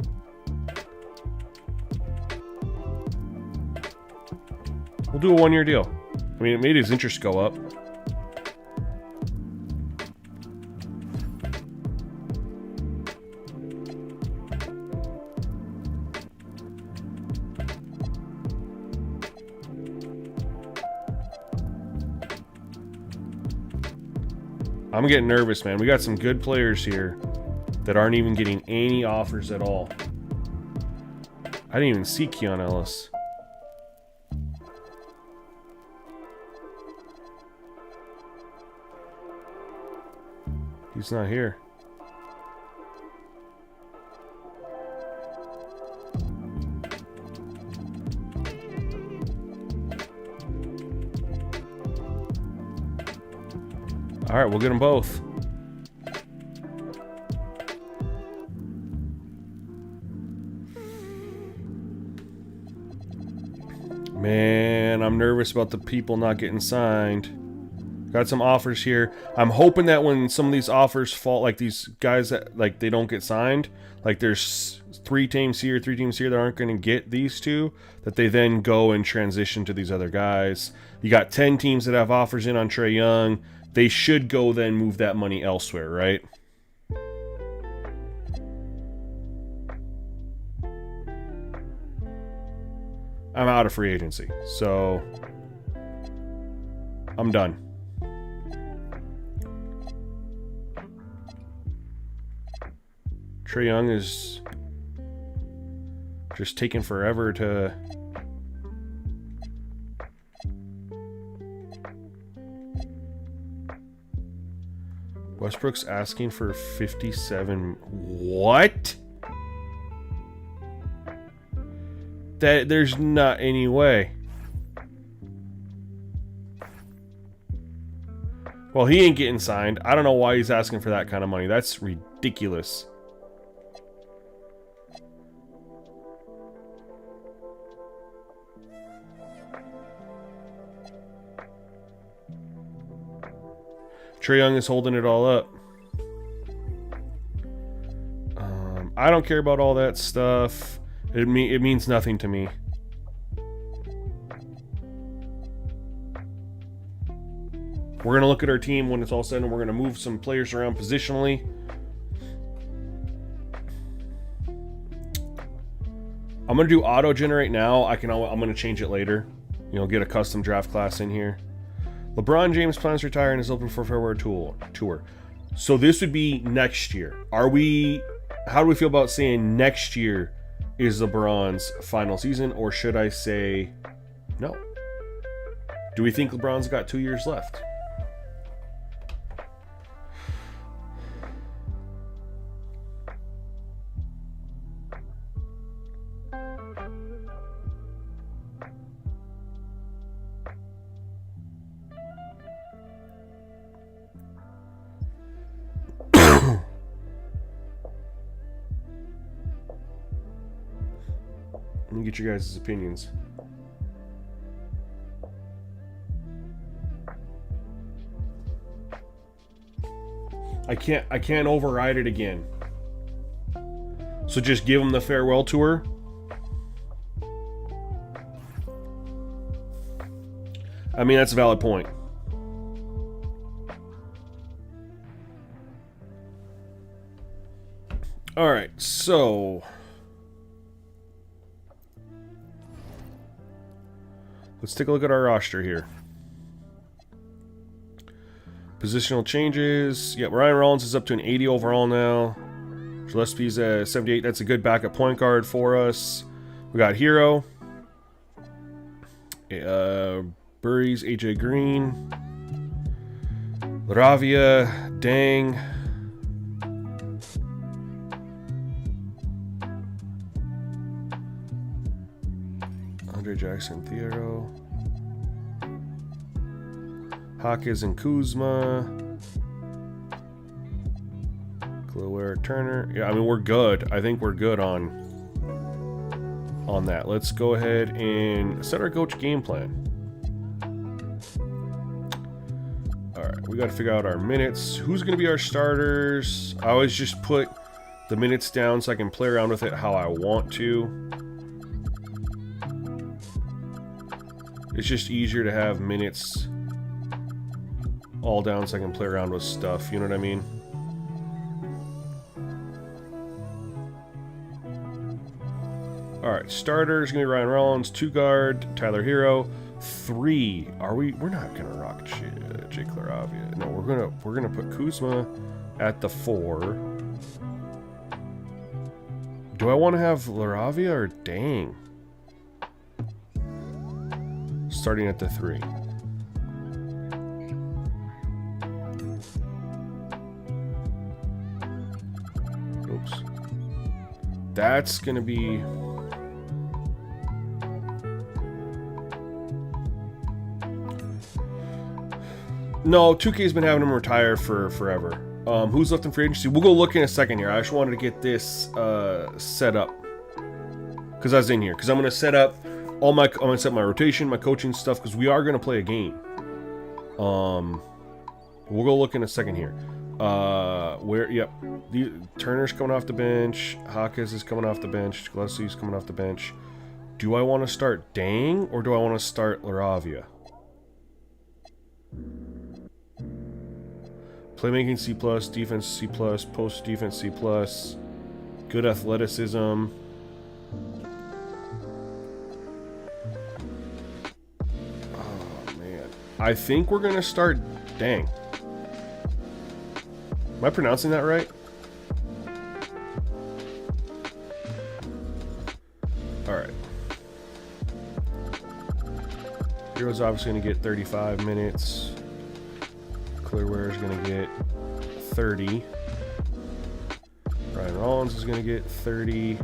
We'll do a 1-year deal. I mean, it made his interest go up. I'm getting nervous, man. We got some good players here that aren't even getting any offers at all. I didn't even see Keon Ellis. He's not here. All right, we'll get them both. Man, I'm nervous about the people not getting signed. Got some offers here. I'm hoping that when some of these offers fall, like these guys that like they don't get signed, like there's 3 teams here that aren't going to get these 2, that they then go and transition to these other guys. You got 10 teams that have offers in on Trae Young. They should go then move that money elsewhere, right? I'm out of free agency, so I'm done. Trae Young is just taking forever to... Westbrook's asking for 57. What? There's not any way. Well, he ain't getting signed. I don't know why he's asking for that kind of money. That's ridiculous. Trae Young is holding it all up. I don't care about all that stuff. It means nothing to me. We're going to look at our team when it's all said, and we're going to move some players around positionally. I'm going to do auto-generate now. I'm going to change it later. You know, get a custom draft class in here. LeBron James plans to retire and is open for farewell tour. So this would be next year. How do we feel about saying next year is LeBron's final season, or should I say no? Do we think LeBron's got 2 years left? Let me get your guys' opinions. I can't override it again. So just give him the farewell tour. I mean, that's a valid point. All right, so let's take a look at our roster here. Positional changes. Yeah, Ryan Rollins is up to an 80 overall now. Gillespie's at 78. That's a good backup point guard for us. We got Hero. Burries, AJ Green. Laravia, Dang. Andre Jackson, Thiero. Hawkins and Kuzma. Gloware, Turner. Yeah, I mean, we're good. I think we're good on that. Let's go ahead and set our coach game plan. All right, we got to figure out our minutes. Who's going to be our starters? I always just put the minutes down so I can play around with it how I want to. It's just easier to have minutes all down so I can play around with stuff, you know what I mean? Alright, starter is going to be Ryan Rollins, 2 guard, Tyler Hero, 3. We're not going to rock Jake LaRavia. No, we're gonna put Kuzma at the 4. Do I want to have LaRavia or Dang? Starting at the 3. Oops. That's going to be... No, 2K's been having him retire for forever. Who's left in free agency? We'll go look in a second here. I just wanted to get this set up. Because I was in here. Because I'm going to set up I'm going to set my rotation, my coaching stuff, because we are going to play a game. We'll go look in a second here. Yep. Turner's coming off the bench. Hawkins is coming off the bench. Gillespie's coming off the bench. Do I want to start Dang or do I want to start LaRavia? Playmaking C+, defense C+, post defense C+, good athleticism. Oh man. I think we're going to start Dang. Am I pronouncing that right? Alright. Hero's obviously going to get 35 minutes. Clearware is going to get 30. Ryan Rollins is going to get 30.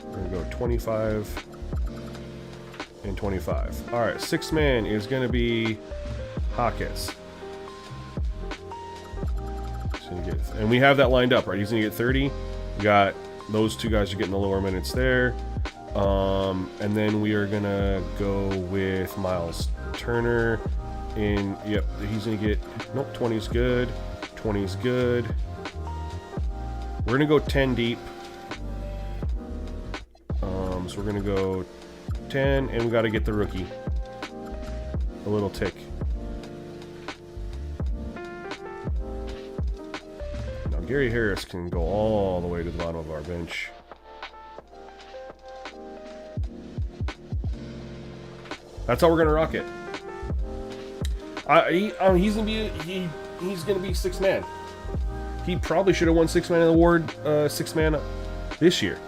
We're going to go 25 and 25. All right, 6th man is going to be Hawkins. And we have that lined up, right? He's going to get 30. We got those 2 guys are getting the lower minutes there. And then we are going to go with Miles Turner. And, yep, he's going to get... Nope, 20's good. 20's good. We're going to go 10 deep. So we're going to go 10, and we got to get the rookie. A little tick. Now, Gary Harris can go all the way to the bottom of our bench. That's how we're going to rock it. He's gonna be 6th man. He probably should have won 6th man of the award, 6th man this year.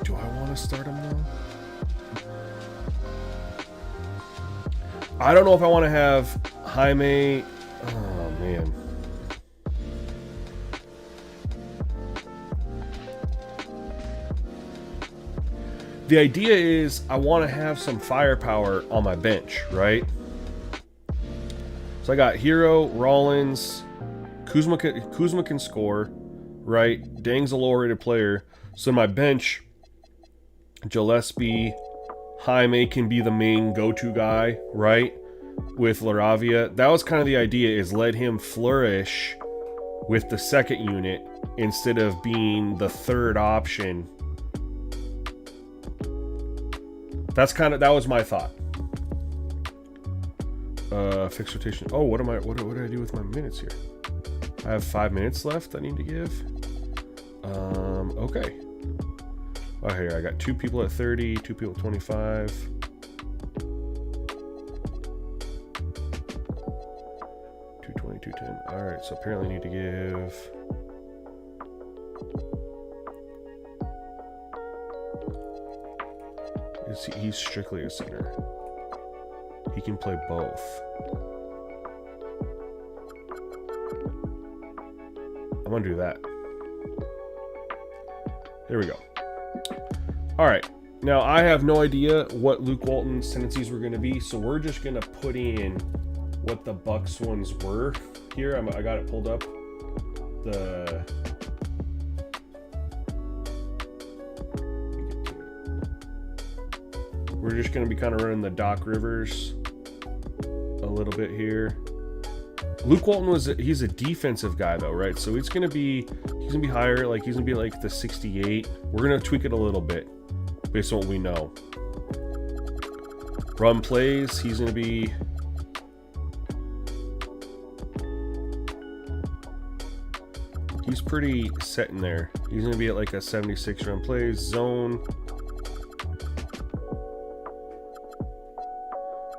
Do I want to start him though? I don't know if I want to have Jaime. Oh man. The idea is I want to have some firepower on my bench, right? So I got Hero, Rollins, Kuzma can score, right? Dang's a lower rated player. So my bench, Gillespie, Jaime can be the main go-to guy, right? With LaRavia. That was kind of the idea, is let him flourish with the 2nd unit instead of being the 3rd option. That was my thought. Fixed rotation. Oh, what did I do with my minutes here? I have 5 minutes left I need to give. Okay. Oh, here, I got 2 people at 30, 2 people at 25. 220, 210. Alright, so apparently I need to give... He's strictly a center. He can play both. I'm gonna do that. There we go. Alright. Now, I have no idea what Luke Walton's tendencies were going to be, so we're just going to put in what the Bucks ones were here. I got it pulled up. We're just going to be kind of running the Doc Rivers a little bit here. Luke Walton he's a defensive guy though, right? So he's gonna be higher, like he's gonna be like the 68. We're gonna tweak it a little bit based on what we know. Run plays, he's gonna be he's pretty set in there. He's gonna be at like a 76 run plays. Zone.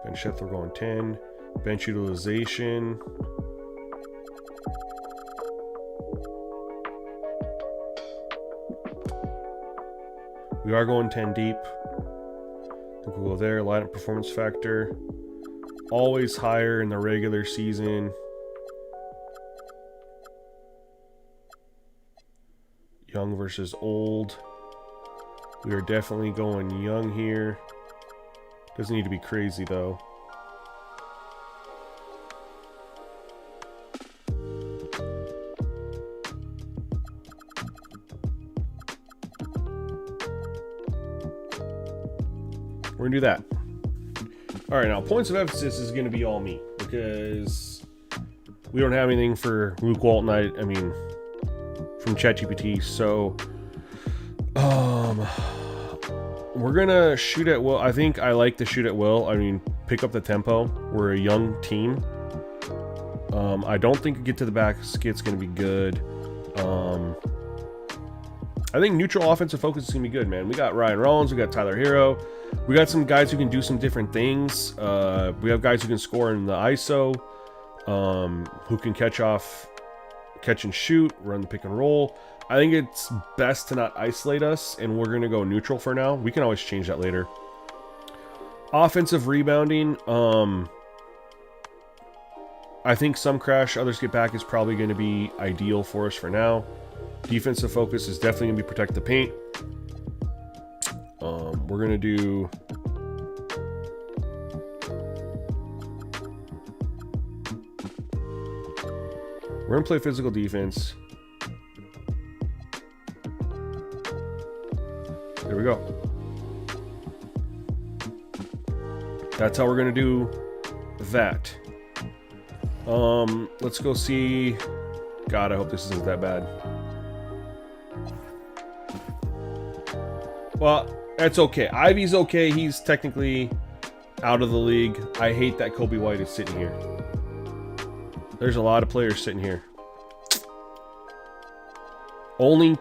Bench depth, we're going 10. Bench utilization. We are going 10 deep. I think we'll go there. Lineup performance factor. Always higher in the regular season. Young versus old. We are definitely going young here. Doesn't need to be crazy though. We're gonna do that. All right, now points of emphasis is gonna be all me because we don't have anything for Luke Walton. I mean, from ChatGPT. So, we're gonna shoot at will. I think I like the shoot at will. I mean, pick up the tempo. We're a young team. I don't think get to the basket's gonna be good. I think neutral offensive focus is gonna be good, man. We got Ryan Rollins, we got Tyler Hero, we got some guys who can do some different things. We have guys who can score in the ISO, who can catch and shoot, run the pick and roll. I think it's best to not isolate us, and we're gonna go neutral for now. We can always change that later. Offensive rebounding, I think some crash, others get back is probably going to be ideal for us for now. Defensive focus is definitely going to be protect the paint. We're going to do... We're going to play physical defense. There we go. That's how we're going to do that. Let's go see. God, I hope this isn't that bad. Well, that's okay. Ivy's okay. He's technically out of the league. I hate that Kobe White is sitting here. There's a lot of players sitting here. Only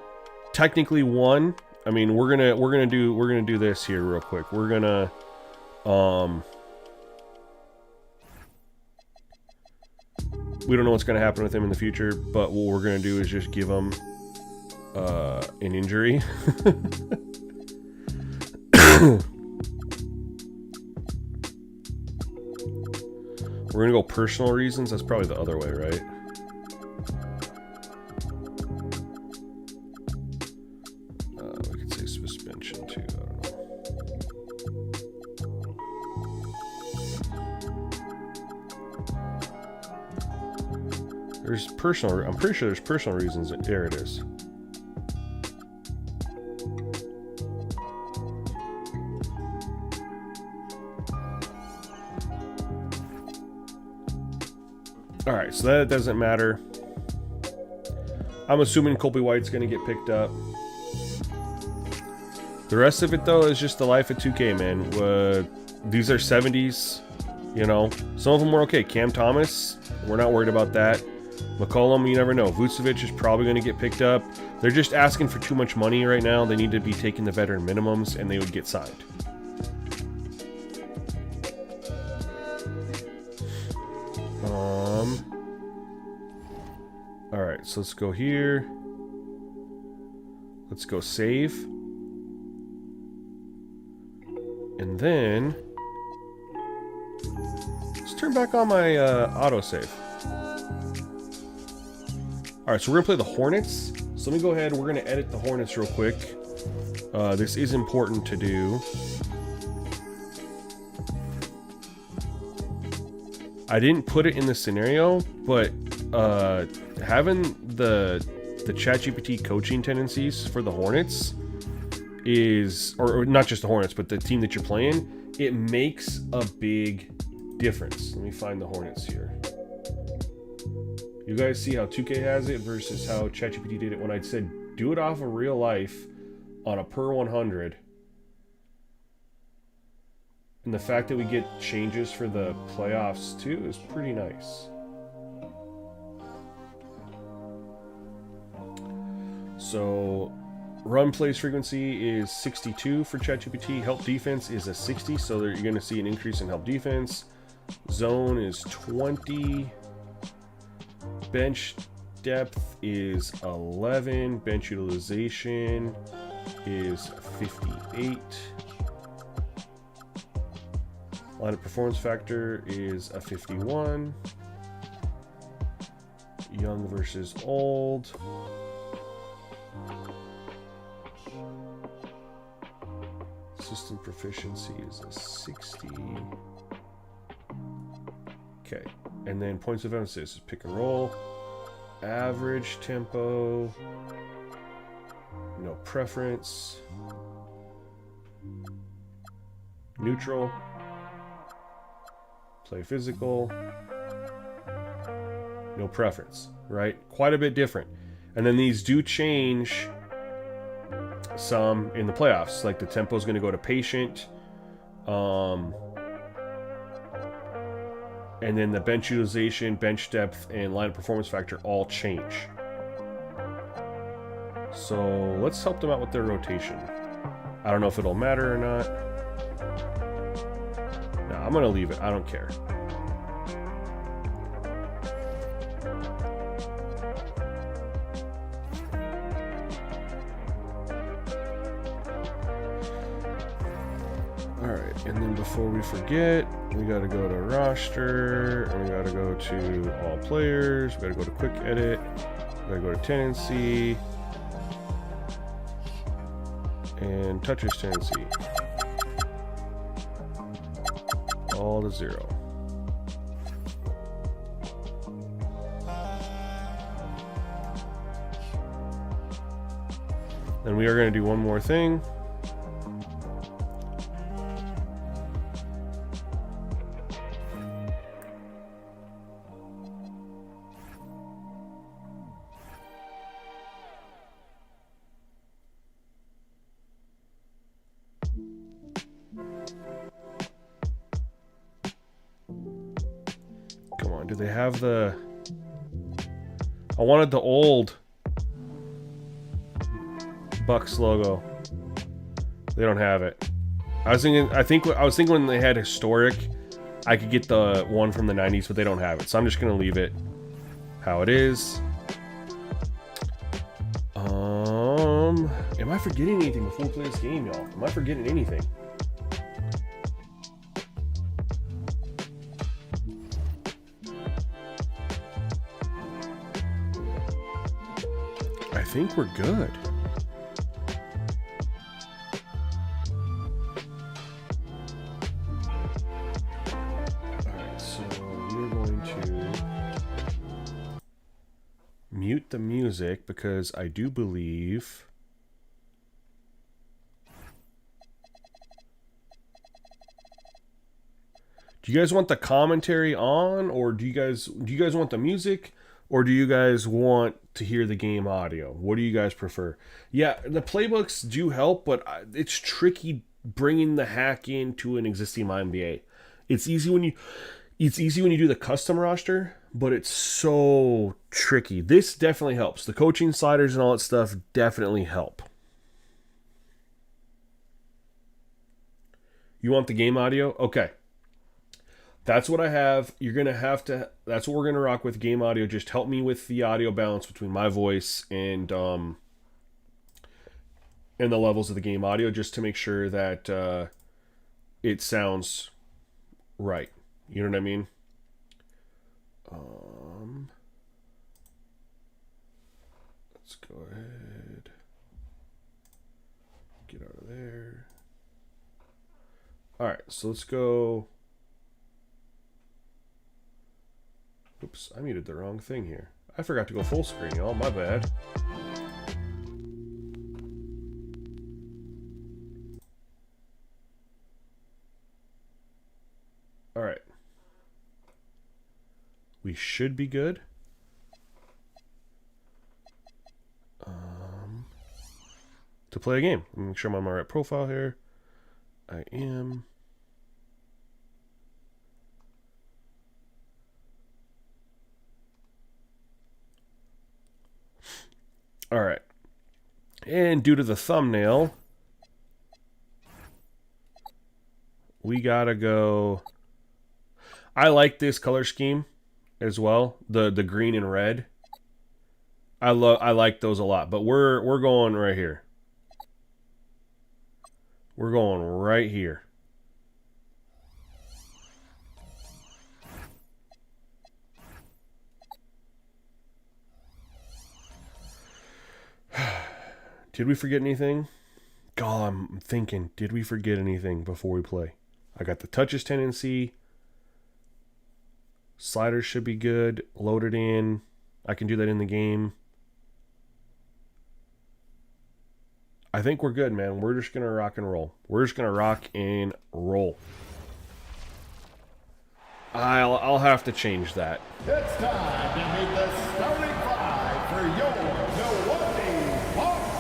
technically one. I mean, we're gonna do this here real quick. We're gonna we don't know what's going to happen with him in the future, but what we're going to do is just give him an injury. We're going to go personal reasons. That's probably the other way, right? We could say suspension too. I don't know. There's personal. I'm pretty sure there's personal reasons. There it is. All right, so that doesn't matter. I'm assuming Kobe White's going to get picked up. The rest of it, though, is just the life of 2K, man. These are 70s, you know. Some of them were okay. Cam Thomas, we're not worried about that. McCollum, you never know. Vucevic is probably going to get picked up. They're just asking for too much money right now. They need to be taking the veteran minimums, and they would get signed. All right, so let's go here. Let's go save. And then let's turn back on my autosave. All right, so we're gonna play the Hornets. So let me go ahead. We're gonna edit the Hornets real quick. This is important to do. I didn't put it in the scenario, but having the ChatGPT coaching tendencies for the Hornets is, or not just the Hornets, but the team that you're playing, it makes a big difference. Let me find the Hornets here. You guys see how 2K has it versus how ChatGPT did it when I said do it off of real life on a per 100. And the fact that we get changes for the playoffs too is pretty nice. So run plays frequency is 62 for ChatGPT. Help defense is a 60, so you're going to see an increase in help defense. Zone is 20. Bench depth is 11. Bench utilization is 58. Line of performance factor is a 51. Young versus old. System proficiency is a 60. Okay, and then points of emphasis is pick and roll, average tempo, no preference, neutral, play physical, no preference, right? Quite a bit different. And then these do change some in the playoffs, like the tempo is going to go to patient, and then the bench utilization, bench depth, and line of performance factor all change. So let's help them out with their rotation. I don't know if it'll matter or not. No, I'm going to leave it. I don't care. And then before we forget, we got to go to roster, and we got to go to all players, we got to go to quick edit, we got to go to tendency, and touches tendency. All to 0. Then we are going to do one more thing. Do they have the... I wanted the old Bucks logo. They don't have it. I was thinking when they had historic, I could get the one from the 90s, but they don't have it. So I'm just going to leave it how it is. Am I forgetting anything before we play this game, y'all? Am I forgetting anything? I think we're good. Alright, so we're going to mute the music because I do believe do you guys want the commentary on, or do you guys want the music? Or do you guys want to hear the game audio? What do you guys prefer? Yeah, the playbooks do help, but it's tricky bringing the hack into an existing NBA. It's easy when you do the custom roster, but it's so tricky. This definitely helps. The coaching sliders and all that stuff definitely help. You want the game audio? Okay. That's what I have. You're going to have to... That's what we're going to rock with, game audio. Just help me with the audio balance between my voice and the levels of the game audio, just to make sure that it sounds right. You know what I mean? Let's go ahead. Get out of there. All right, so let's go... Oops, I muted the wrong thing here. I forgot to go full screen, y'all. My bad. All right. We should be good. to play a game. Make sure I'm on my right profile here. I am. All right. And due to the thumbnail, we gotta go. I like this color scheme as well. The green and red. I like those a lot. But we're going right here. We're going right here. Did we forget anything? God, I'm thinking, did we forget anything before we play? I got the touches tendency. Sliders should be good. Loaded in. I can do that in the game. I think we're good, man. We're just going to rock and roll. We're just going to rock and roll. I'll have to change that. It's time to meet the starting five for your Milwaukee Bucks.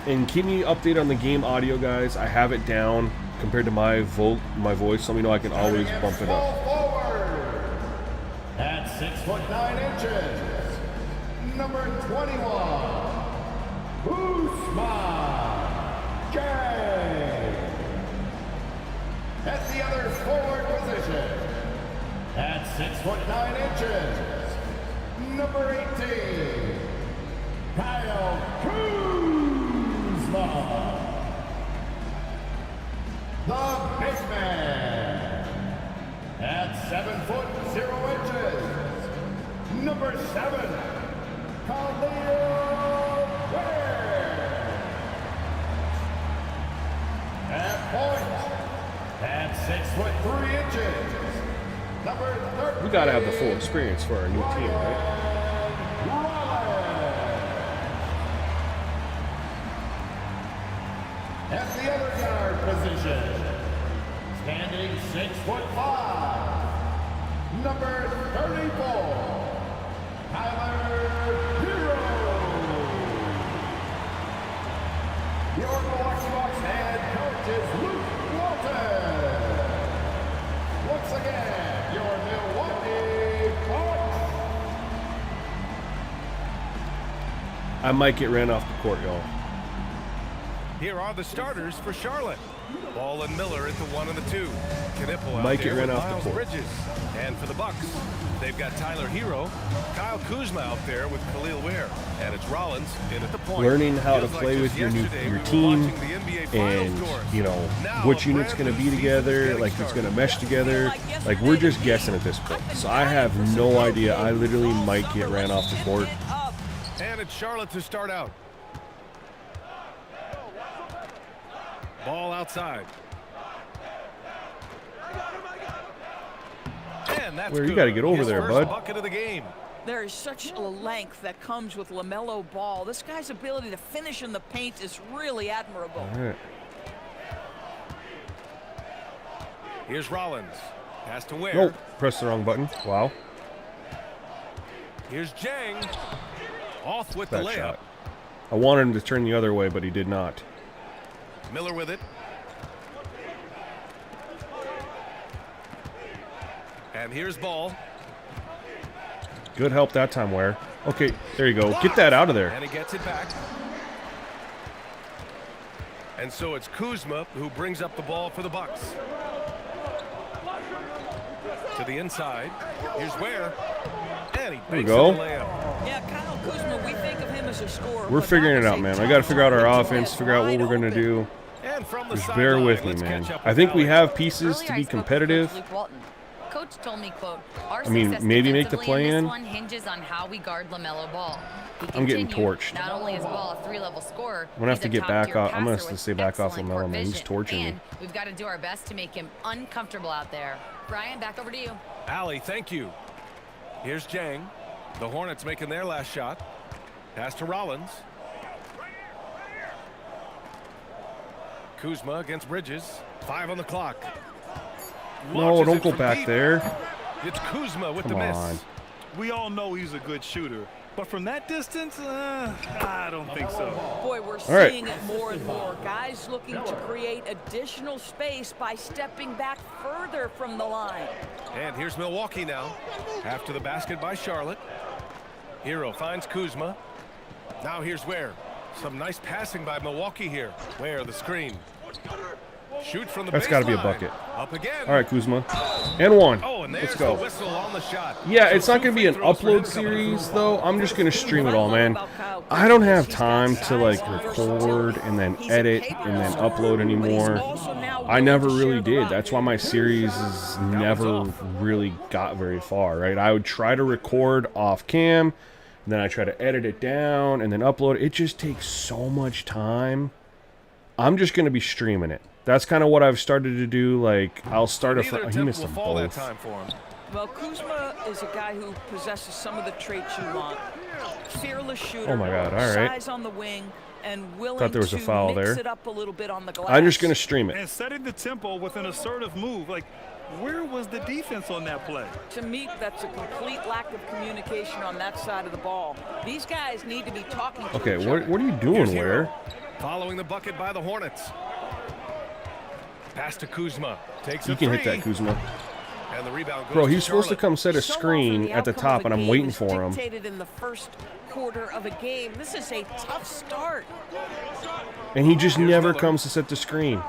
And keep me updated on the game audio, guys. I have it down compared to my voice, so let me know I can always bump it up. Forward. At 6'9", number 21, Usman Jay. At the other forward position, at 6'9", number 18, Kyle Kuzma. The big man, at 7'0", number 7, Khalil Ware. At point, at 6'3", number 13. We got to have the full experience for our new team, right? At the other guard position, standing 6'5", number 34, Tyler Hero. Your Milwaukee Bucks head coach is Luke Walton. Once again, your Milwaukee Bucks. I might get ran off the court, y'all. Here are the starters for Charlotte. Ball and Miller at the 1 and the 2. Knipple out Mike there it ran with off the Miles court. Bridges. And for the Bucks, they've got Tyler Hero, Kyle Kuzma out there with Khalil Ware, and it's Rollins in at the point. Learning how to Feels play like with just your yesterday we were team watching the NBA Finals and scores. you know Now which a unit's brand going to new be season is together, getting like it's going to started. mesh together. Like we're just guessing at this point. So I have no idea. I literally might get ran off the court. And it's Charlotte to start out. Ball outside. And that's Where you good. gotta get over His there, first bud. bucket of the game. There is such a length that comes with LaMelo Ball. This guy's ability to finish in the paint is really admirable. All right. Here's Rollins. Pass to Ware. Nope. Press the wrong button. Wow. Here's Jang. Off with That the layup. shot. I wanted him to turn the other way, but he did not. Miller with it. And here's Ball. Good help that time, Ware. Okay, there you go. Get that out of there. And he gets it back. And so it's Kuzma who brings up the ball for the Bucks. To the inside. Here's Ware. And he There we makes go. it a layup. Yeah, Kyle Kuzma, we think of him as a scorer. We're but figuring it that out, was man. a I got to figure out our tough offense, pass figure out what wide we're going to open. do. And from the Just sideline, bear with me, let's man. catch up I with think we Allen. have pieces Earlier to I be spoke with competitive. Coach Luke Walton. Coach told me, quote, our I mean, success maybe make the defensively play in. This one hinges on how we guard LaMelo Ball. He I'm getting continued, torched. Not only is Ball a 3-level scorer, I'm gonna have he's to a get back top-tier off- I'm gonna have passer to with stay back off excellent LaMelo, court man. He's vision. torching me. And we've got to do our best to make him uncomfortable out there. Brian, back over to you. Allie, thank you. Here's Jang. The Hornets making their last shot. Pass to Rollins. Kuzma against Bridges. 5 on the clock. No, Launches don't it go from back deep. there. It's Kuzma with Come the miss. on. We all know he's a good shooter, But from that distance, I don't think so. Boy, we're right. seeing it more and more. Guys looking to create additional space by stepping back further from the line. And here's Milwaukee now. After the basket by Charlotte. Hero finds Kuzma. Now here's Ware. Some nice passing by Milwaukee here. Ware, the screen. Shoot from the That's got to be a baseline. bucket. Up again. All right, Kuzma. And one. Oh, and there's Let's go. the whistle on the shot. Yeah, So it's not two going to be free an throws for him upload coming up. series, though. I'm just going to stream it all, man. I don't have time to, like, record and then edit and then upload anymore. I never really did. That's why my series has never really got very far, right? I would try to record off cam, and then I try to edit it down and then upload it. It just takes so much time. I'm just going to be streaming it. That's kind of what I've started to do. Like, I'll start Neither he missed attempt them will fall that both. time for him. Well, Kuzma is a guy who possesses some of the traits you want. Fearless shooter. Oh my God, all right. Size on the wing and willing Thought there was a to foul mix there. it up a little bit on the glass. I'm just going to stream it. And setting the tempo with an assertive move. Like, where was the defense on that play? To me, that's a complete lack of communication on that side of the ball. These guys need to be talking to Okay, each what other. are you doing, Here's Ware? Hero. Following the bucket by the Hornets. Pass to Kuzma. Takes You a can hit three. that, Kuzma. And the rebound goes Bro, to he's supposed to Charlotte. come set a So screen often, the at the outcome top, of and a I'm game waiting is for him. dictated in the first quarter of a game. This is a tough start. And he just never Miller. comes to set the screen.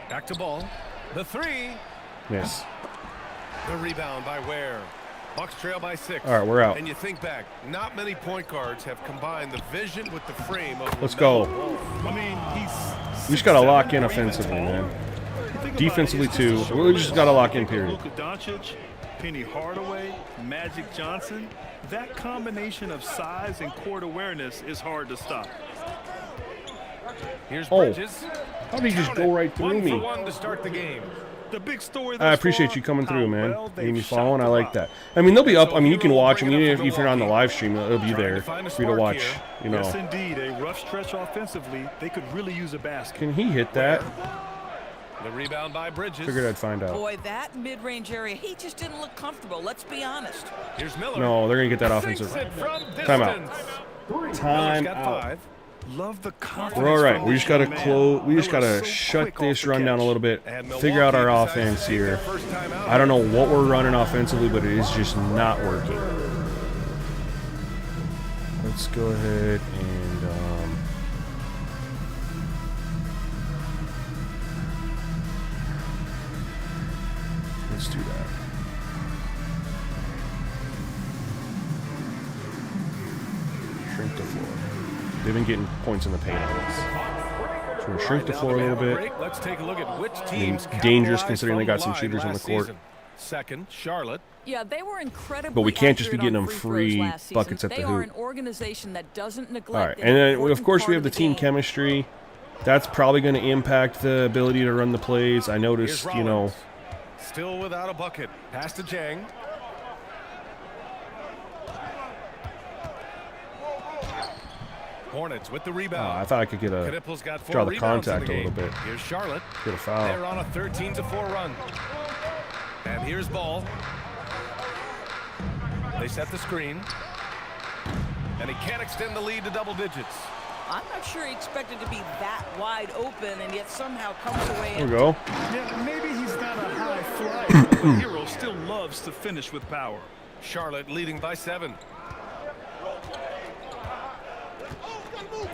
Back to ball. The three. Miss. The rebound by Ware. Bucks trail by 6. All right, we're out. And you think back, not many point guards have combined the vision with the frame of Let's LaMelo go. Ball. I mean, he's We just got to 6'7", lock in or even offensively, taller. man. Think about Defensively, it, it's just a too. short We just list. got to lock in, Think of period. Luka Doncic, Penny Hardaway, Magic Johnson. That combination of size and court awareness is hard to stop. Here's Oh. Bridges. How did he just Count go it. right through 1 me? for 1 to start the game. The big story. I thus appreciate far, you coming how through, man. well Gave me they've following. shot I the like rock. that. I mean, they'll be up. I mean, you can Hero watch. I mean, bringing up for if you're on the Milwaukee. live stream, it'll be Trying there to find a for you to spark watch. here. You know. Yes, indeed. A rough stretch offensively. They could really use a basket. Can he hit that? The rebound by Bridges. Figured I'd find out. Boy, that mid-range area, he just didn't look comfortable. Let's be honest. Here's Miller. No, they're gonna get that Sinks offensive. it from Timeout. distance. Time Miller's got out. 5. Love the confidence. We're all right. from We this just gotta young man. close. We just Miller gotta is so shut quick off this the run down a catch. little bit. And Figure out our Milwaukee offense decides to take here. their first time out. I don't know what we're running offensively, but it is just not working. Let's go ahead and let's do that. Shrink the floor. They've been getting points in the paint on us. So we're gonna shrink the Now floor a that we little have bit. break, let's take a look at which mean, teams dangerous capitalized considering they from got some line shooters on the last court. season. Second, Charlotte. Yeah, they were incredibly But we can't just be accurate getting on them free throws free last season. buckets at the They are hoop. an organization that doesn't neglect All right, an and then important of course we part have the of team game. chemistry. That's probably going to impact the ability to run the plays. I Here's noticed, you know, Rollins. Still without a bucket. Pass to Jang. Hornets with the rebound. I thought I could get a Knipple's got 4 draw the rebounds in contact the a little game. bit. Here's Charlotte. Get a foul. They're on a 13-4 run. And here's Ball. They set the screen. And he can't extend the lead to double digits. I'm not sure he expected to be that wide open and yet somehow comes away. There we go. Yeah, maybe he's not a high flyer, but Hero still loves to finish with power. Charlotte leading by 7.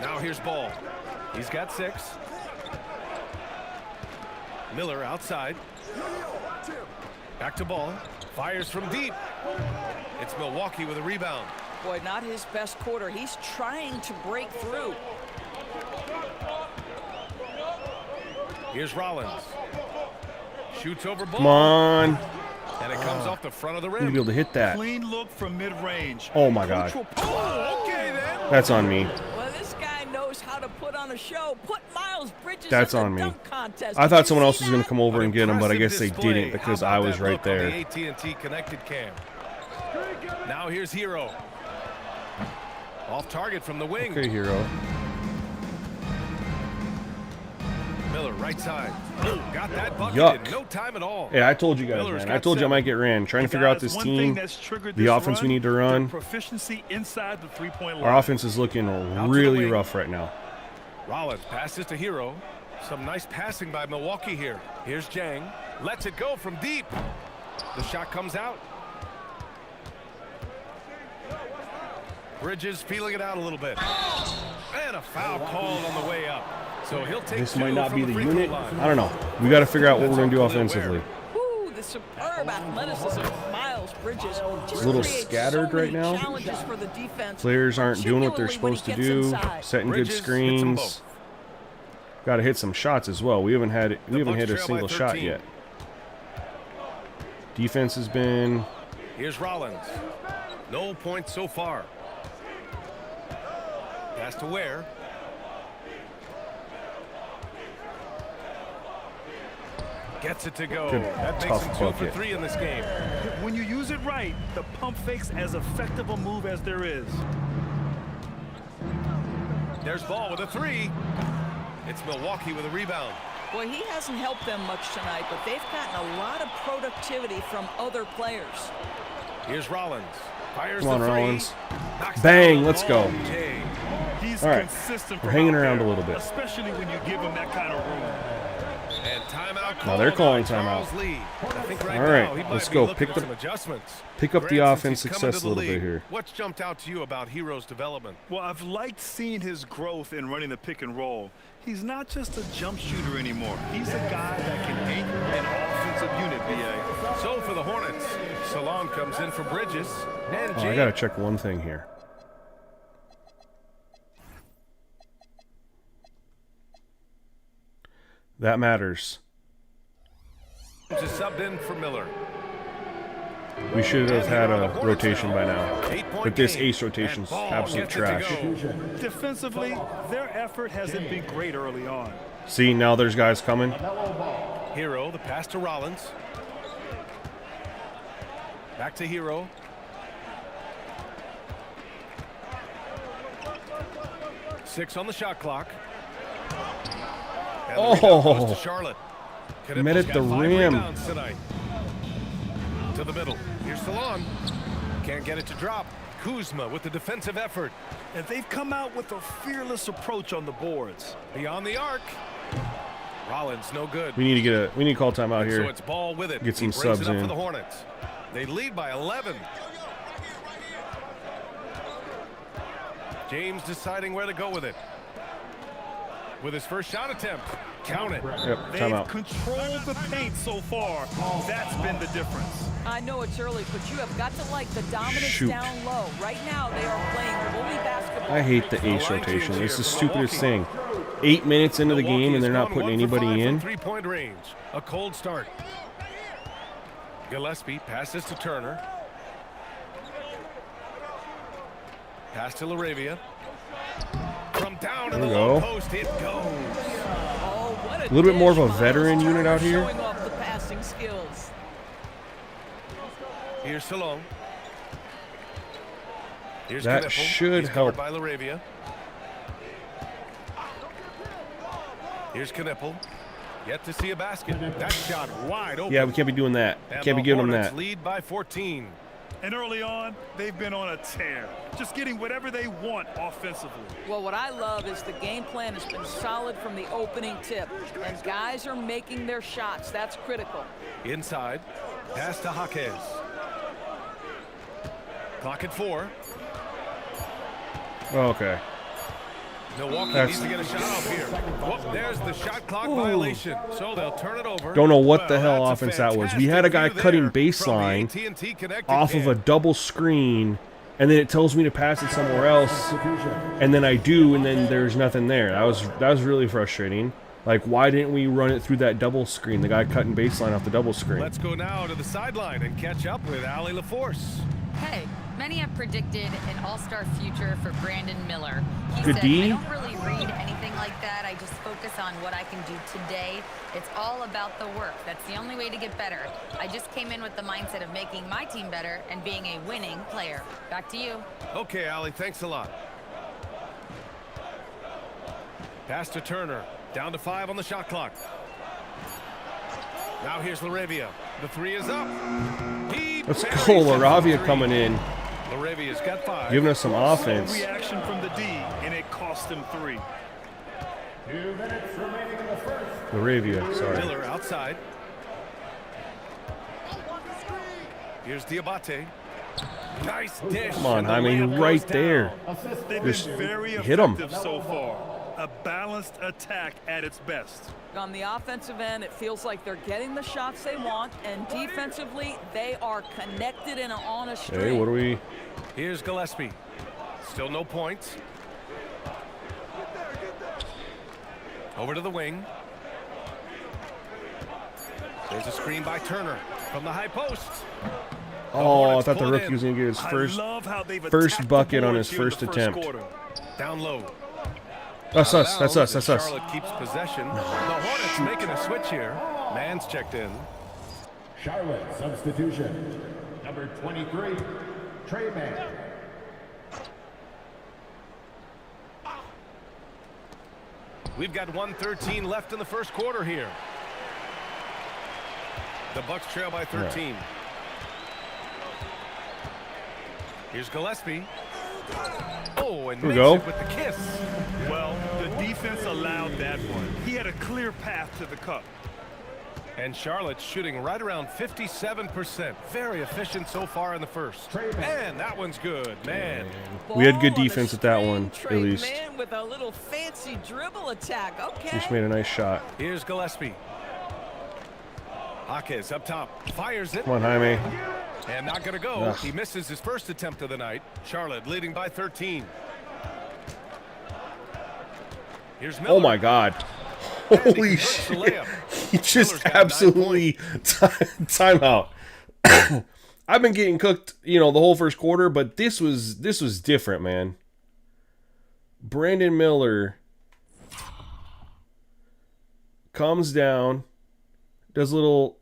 Now here's Ball. He's got 6. Miller outside. Back to Ball. Fires from deep. It's Milwaukee with a rebound. Boy, not his best quarter. He's trying to break through. Here's Rollins. Shoots over Ball. Come on. And it comes off the front of the You need to rim. be able to hit that. Clean look from mid-range. Oh my God. Oh, okay then. That's on me. Well, this guy knows how to put on a show. Put Miles Bridges That's in the on me. dunk contest. I Did thought you someone see else was going that? to come over and get him, but I guess they Impressive didn't display. because How I about was that right look on there. the AT&T connected cam. Now here's Hero. Off target from the wing. Okay, Hero. Miller Right side. Boom, got that bucket Yuck. in no time at all. Yeah, I told you guys, Miller's man. I got told you I seven. might get ran. Trying to figure out this One team, thing that's triggered the this offense we need to their run. proficiency inside the three-point line. Our offense is looking to the really wing. rough right now. Rollins passes to Hero. Some nice passing by Milwaukee here. Here's Jang. Lets it go from deep. The shot comes out. Bridges feeling it out a little bit. And a foul called on the way up. So he'll take This two might not from be the free throw unit. line. I don't know. We got to figure out what we're going to do That's offensively. Woo, the superb athleticism of Miles Bridges. Just A little creates scattered so many right now. Challenges for the defense. Players aren't doing what they're particularly when supposed to he gets do. inside. Setting good Bridges hits them screens. both. Got to hit some shots as well. We haven't hit a Bucks trail by single shot 13. yet. Defense has been Here's Rollins. No points so far. Pass to Ware. Gets it to go. Good, That makes tough him 2 for bucket. 3 in this game. When you use it right, the pump fake's as effective a move as there is. There's Ball with a 3. It's Milwaukee with a rebound. Boy, he hasn't helped them much tonight, but they've gotten a lot of productivity from other players. Here's Rollins. Fires Come on, the 3. Rollins. Knocks Bang, down let's go. Jay. He's All right. consistent. We're from hanging out around there, a little bit. especially when you give him that kind of room. And timeout. Now they're calling by Charles timeout. Lee. I think right All right, now he might let's be go. looking Pick at the- some adjustments. pick up the Grant, offense since he's coming success to a the little bit league, here. What's jumped out to you about Hero's development? Well, I've liked seeing his growth in running the pick and roll. He's not just a jump shooter anymore. He's a guy that can anchor an offensive unit, B.A. So for the Hornets, Salon comes in for Bridges. And Oh, I James. got to check one thing here. That matters. Is subbed in for Miller. We should have And had here are a the Hornets rotation now. by now. 8-point But this game. ace rotation's And Ball absolute gets it to trash. go. Defensively, their effort hasn't been great early on. See, now there's guys coming. Hero, the pass to Rollins. Back to Hero. Six on the shot clock. And the rebound goes to Charlotte. Met at Knippel's the got 5 rim. rebounds tonight. To the middle. Here's Salon. Can't get it to drop. Kuzma with the defensive effort. And they've come out with a fearless approach on the boards. Beyond the arc. Rollins no good. We need to call timeout So here. it's Ball with it. Get some He brings subs it up in. for the Hornets. They lead by 11. James deciding where to go with it. With his first shot attempt. Count it. Yep, They've timeout. controlled the paint so far. That's been the difference. I know it's early, but you have got to like the dominance Shoot. down low. Right now, they are playing bully basketball. I hate the ace rotation. It's the stupidest thing. 8 minutes into the game and they're not putting anybody in. 3-point range. A cold start. Gillespie passes to Turner. Pass to Laravia. From down in the There we low go. post, it goes. Oh, what A little bit more of a dish. veteran Miles unit out Turner here. Showing off the passing skills. Here's Salon. Here's That Knippel. should He's covered help. by Laravia. Here's Knippel. Yet to see a basket. That shot wide open. Yeah, we can't be doing that. And Can't be the giving them Hornets that. lead by 14. And early on, they've been on a tear. Just getting whatever they want offensively. Well, what I love is the game plan has been solid from the opening tip, and guys are making their shots. That's critical. Inside. Pass to Jaquez. Clock at 4. Okay. Milwaukee That's- needs to get a shot off here. Whoop, there's the shot clock violation. So they'll turn it over. Don't know what the Well, hell that's a offense that was. We had a guy fantastic cutting view there from the baseline AT&T connected off of a cam. double screen, and then it tells me to pass it somewhere else, and then I do, and then there's nothing there. That was really frustrating. Like, why didn't we run it through that double screen? The guy cutting baseline off the double screen. Let's go now to the sideline and catch up with Allie LaForce. Hey, many have predicted an all-star future for Brandon Miller. He Good said, D. I don't really read anything like that. I just focus on what I can do today. It's all about the work. That's the only way to get better. I just came in with the mindset of making my team better and being a winning player. Back to you. Okay, Allie, thanks a lot. Pass to Turner. Down to 5 on the shot clock. Now here's Laravia. The 3 is up. Let's go, Laravia coming in. Laravia's got 5. Giving us some offense. Reaction from the D, and it cost him 3. 2 minutes remaining in the first. Laravia, sorry. Miller outside. Here's Diabate. Nice dish. Come on, and the I mean, layup right goes there. They've Just been very hit 'em. effective so far. A balanced attack at its best. On the offensive end, it feels like they're getting the shots they want, and defensively, they are connected and on a streak. Hey, what do we? Here's Gillespie. Still no points. Over to the wing. There's a screen by Turner from the high post. Oh, I thought the pulled rookie in. was going to get his I first. love how they've first attacked the bucket on boards his here in first the attempt. quarter. Down low. That's us. Out That's of us. bounds, That's us. Charlotte keeps possession. The Hornets making a switch here. Man's checked in. Charlotte substitution. Number 23, Trey Man. We've got 1:13 left in the first quarter here. The Bucks trail by 13. Here's Gillespie. Oh, and Here we makes go. it with the kiss. Well, the defense allowed that one. He had a clear path to the cup. And Charlotte's shooting right around 57%. Very efficient so far in the first. And that one's good, man. We had good Ball on the defense at that string, one, at Trey least. Man with a little fancy dribble attack. Okay. Just made a nice shot. Here's Gillespie. Jaquez up top. Fires it. Come on, Jaime. And not going to go. Ugh. He misses his first attempt of the night. Charlotte leading by 13. Here's Miller. Oh my God. And he Holy converts the shit. layup. He just Miller's got 9 absolutely timeout. I've been getting cooked, the whole first quarter, but this was different, man. Brandon Miller comes down, does a little.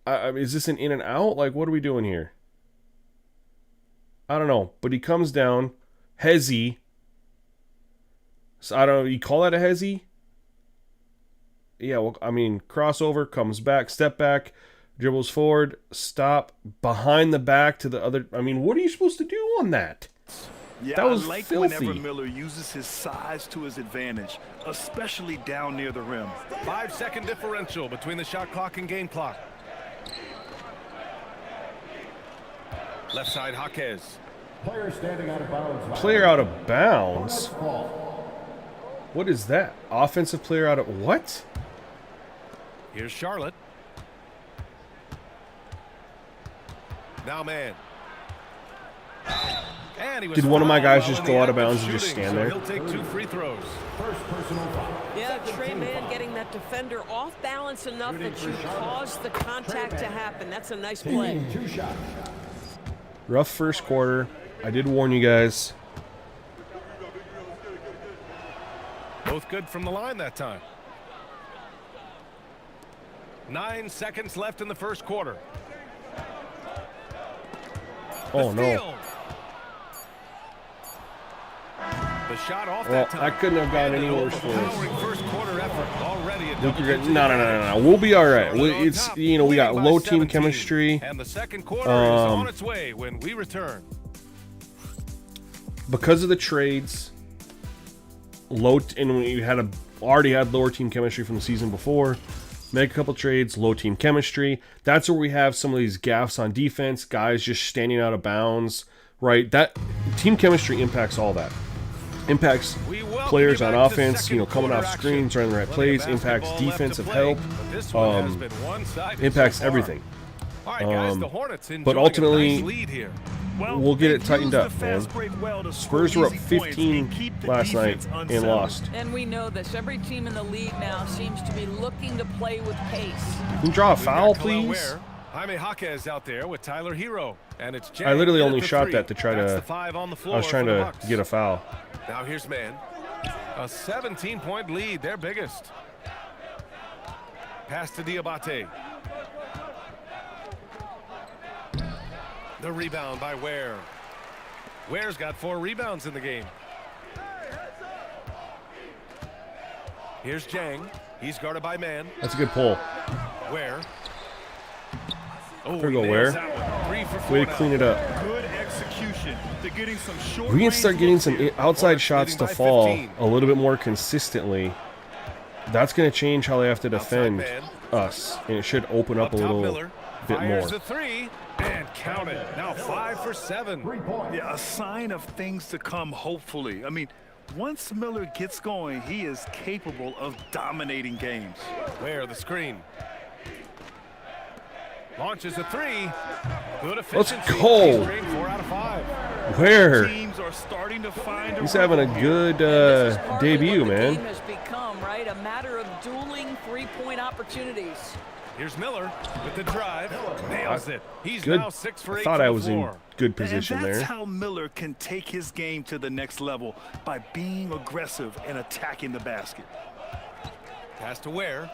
Is this an in and out? Like, what are we doing here? I don't know, but he comes down, hezzy. So I don't know. You call that a hezzy? Yeah, well, I mean, crossover, comes back, step back, dribbles forward, stop, behind the back to the other. I mean, what are you supposed to do on that? Yeah, That was I like filthy. whenever Miller uses his size to his advantage, especially down near the rim. 5-second differential between the shot clock and game clock. Left side, Jaquez. Player standing out of bounds. Player out of bounds? Ball. What is that? Offensive player out of what? Here's Charlotte. Now man. And he was Did one of my guys fouled just while go in the out of act bounds and just shooting, stand so there? He'll take 2 free throws. First personal foul. Yeah, Trey Man getting that defender off balance enough that you cause the contact to happen. That's a nice play. 2 shots. Rough first quarter. I did warn you guys. Both good from the line that time. 9 seconds left in the first quarter. Oh, The no. steal. The shot off Well, that time. that couldn't have gone And any an worse for us. overpowering first quarter effort. Already a Luke, double you're digit good. No. We'll be all right. It's, we got low team chemistry. And the second quarter is on its way when we return. Because of the trades, and we already had lower team chemistry from the season before. Make a couple trades, low team chemistry. That's where we have some of these gaffes on defense, guys just standing out of bounds, right? That team chemistry impacts all that. Impacts players on offense, coming off screens, running the right plays, impacts defensive help, impacts everything. All right, guys, the Hornets but enjoying ultimately, a nice lead here. Well, we'll get it they've tightened used up, the man. fast break well to score Spurs were up easy points 15 and keep the last night defense and unsettled. lost. And we know this. Every team in the league now seems to be looking to play with pace. Can you draw a foul, Got Khalil please? Ware. Jaime Jaquez out there with Tyler Hero. And it's Jay I literally in at only the shot 3. that to try That's to. the 5 on the floor I was trying for the to Bucks. get a foul. Now here's man. A 17-point lead, their biggest. Pass to Diabate. The rebound by Ware. Ware's got 4 rebounds in the game. Here's Jang. He's guarded by man. That's a good pull. Where? Oh, There we go, nails Ware. that one. 3 for 4 Way to now. clean it up. Good execution. They're getting some short We can start range getting looks some here. outside shots to leading by fall 15. a little bit more consistently. That's going to change how they have to defend man. us, and it should open up a Up top, little Miller bit fires more. the 3 and count it. Now 5 for 7. Yeah, a sign of things to come, hopefully. I mean, once Miller gets going, he is capable of dominating games. Where the screen. Launches a 3. Good Let's efficiency. go. He's drained 4 out of 5. Where? Teams are starting to find He's having a good This is partly debut, what the man. game has become, right? A matter of dueling three-point opportunities. Here's Miller with the drive. Nails it. He's Good. now 6 for 8 I thought from I the was in floor. good position and that's there. how Miller can take his game to the next level, by being aggressive and attacking the basket. Pass to Ware.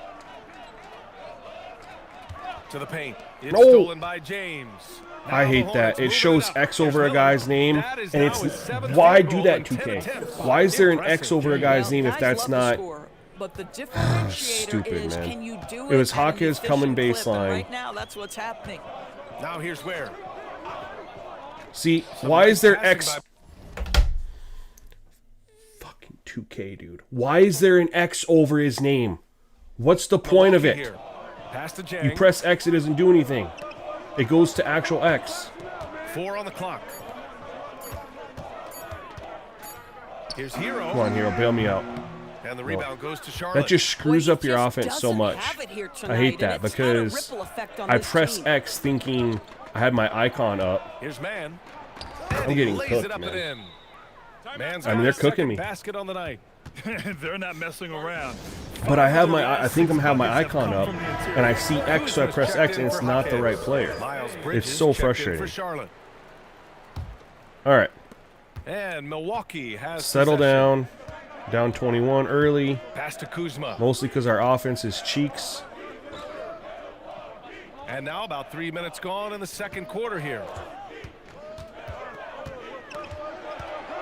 To the paint. It's No. stolen by James. I Now hate the that. Hornets It moving shows up. X Here's over a Miller. guy's name, That is and now it's his 7th why field do goal that, in 10 2K? attempts. Why is there an Impressive, X over a James. guy's name if Guys that's love to not? score, but the differentiator Stupid, is, man. can you do It was at an Hawkins coming efficient clip? And baseline. right now, that's what's happening. Now here's Ware. See, why is there Passing X? Fucking 2K, dude. Why is there an X over his name? What's the point of Milwaukee it? here. Pass to Jang. You press X, it doesn't do anything. It goes to actual X. 4 on the clock. Here's Hero. Come on, Hero, bail me out. And the rebound goes to Charlotte. That just screws Well, up he your just offense so doesn't much. have it here I tonight, hate that and it's had a because ripple effect on I this press team. X thinking I had my icon up. Here's Man. I'm getting Lays cooked, it up man. and in. Man's I mean, got they're his second cooking me. basket on the night. They're not messing around. But I have my, I think I'm having my icon up, and I see X, so I press X, and it's not the right player. Miles Bridges It's so checked in frustrating. For Charlotte. All right, And Milwaukee has settle possession. down. Down 21 early, Pass to Kuzma. mostly because our offense is cheeks. And now about 3 minutes gone in the second quarter here.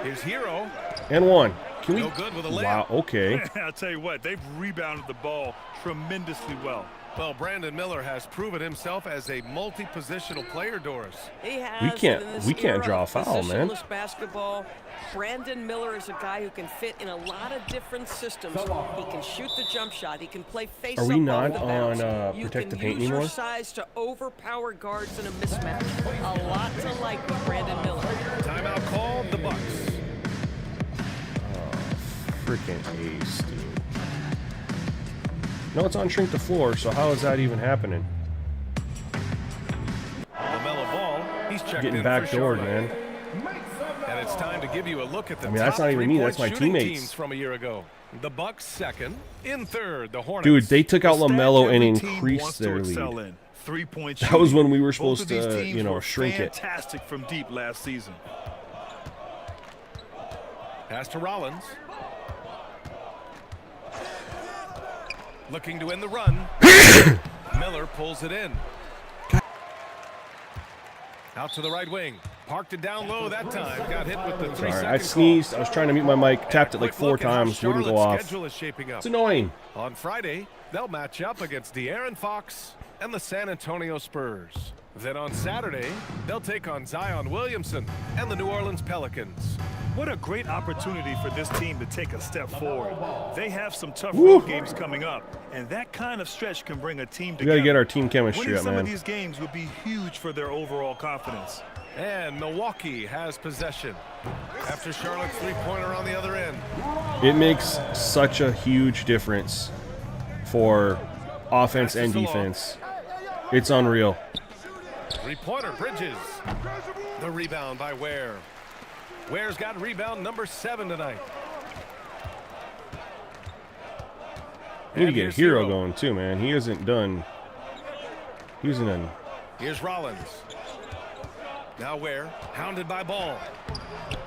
Here's Hero. And one. Can we? No good with a layup. Wow. Okay. I'll tell you what, they've rebounded the ball tremendously well. Well, Brandon Miller has proven himself as a multi-positional player, Doris. He has, We can't- and in this we can't era draw a of foul, man. positionless basketball, Brandon Miller is a guy who can fit in a lot of different systems. He can shoot the jump shot. He can play face Are we up not off the bounce. on, You Protect can the Paint use anymore? your size to overpower guards in a mismatch. A lot to like with Brandon Miller. Timeout called, the Bucks. Freaking ace, dude. No, it's on shrink the floor, so how is that even happening? LaMelo Ball, he's checked Getting in for backdoored, Charlotte. man. And it's time to give you a look at the I mean, that's top not even me, that's three-point my shooting teammates. teams from a year ago. The Bucks second, in third, the Hornets. Dude, they took out The stat LaMelo and every team increased wants to their excel lead. in. 3-point That was shooting. when we were Both supposed of these to, teams you know, were shrink it. fantastic from deep last season. Pass to Rollins. Looking to end the run. Miller pulls it in. Out to the right wing. Parked it down low that time. Got hit with the 3 Sorry, second I sneezed. I was trying to mute my mic, tapped it like 4 times, wouldn't go off. Schedule is shaping up. It's annoying. On Friday, they'll match up against De'Aaron Fox and the San Antonio Spurs. Then on Saturday, they'll take on Zion Williamson and the New Orleans Pelicans. What a great opportunity for this team to take a step forward. They have some tough Woo. road games coming up, and that kind of stretch can bring a team We together. got to get our team chemistry Winning up, some of man. these games would be huge for their overall confidence. And Milwaukee has possession after Charlotte's three-pointer on the other end. It makes such a huge difference for offense and defense. It's unreal. Three-pointer, Bridges. The rebound by Ware. Ware's got rebound number 7 tonight. We need to And get here's Hero going too, man. He isn't done. He isn't done. Here's Rollins. Now Ware, hounded by Ball.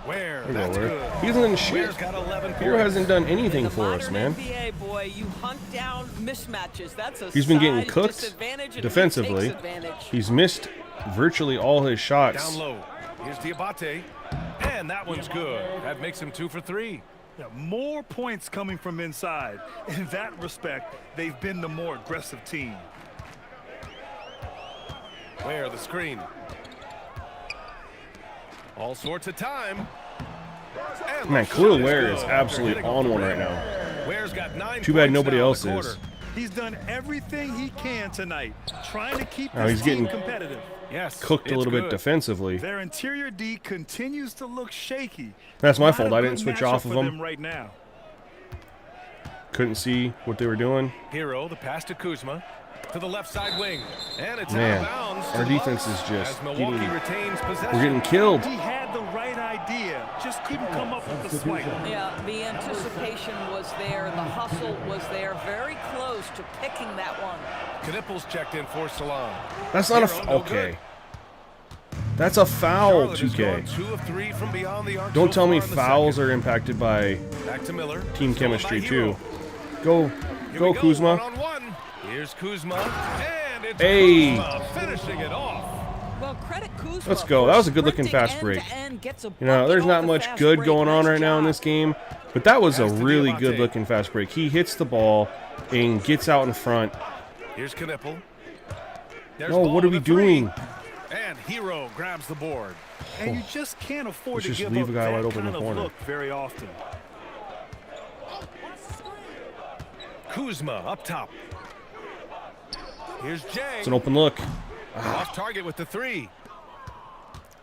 Ware, There you that's go, Ware. good. He hasn't done shit. Ware's got 11 Hero points. hasn't done anything In the for us, modern man. NBA, boy, you hunt down mismatches. That's a He's been getting size cooked disadvantage, and he defensively. takes advantage. He's missed virtually all his shots. Down low. Here's Diabate. And that one's good. That makes him 2 for 3. Yeah, more points coming from inside. In that respect, they've been the more aggressive team. Where the screen. All sorts of time. And Man, the Khalil shot Ware good is after absolutely hitting on the one right rim. now. Ware's got 9 Too bad points nobody now in else the is. quarter. He's done everything he can tonight, trying to keep Oh, this he's team getting competitive. Yes, Cooked a it's little bit good. defensively. Their interior D continues to look shaky. That's my Not fault. a I good didn't switch matchup off of for them. right now. Couldn't see what they were doing. Hero, the pass to Kuzma. To the left side wing. And it's out Man, of bounds. to our the defense Bucks is just as Milwaukee getting- retains possession. We're getting killed. He had the right idea, just couldn't come up with the swipe. Yeah, the anticipation was there. The hustle was there. Very close to picking that one. Knipples checked in for Salam. That's not a Hero, no okay. That's a foul, Charlotte has 2K. gone 2 of 3 from beyond the arc Don't so tell me far in the fouls second. are impacted by Back to Miller. team Stolen chemistry by too. Hero. Go, Here go we Kuzma. One-on-one. Here's Kuzma. And it's Hey. Kuzma finishing it off. Well, credit Kuzma. Let's go. for That was a good-looking sprinting fast break. end-to-end, gets a You know, bucket there's off not the much fast good break. going on Nice right now in job. this game, but that was a Pass to really Diamante. good-looking fast break. He hits the ball and gets out in front. Here's Knippel. There's No, ball what are with we a three. doing? And Hero grabs the board. And you just can't afford Let's to just give leave up a guy that wide open in kind the of corner. look very often. Kuzma up top. Here's Jang. It's an open look. Off target with the 3.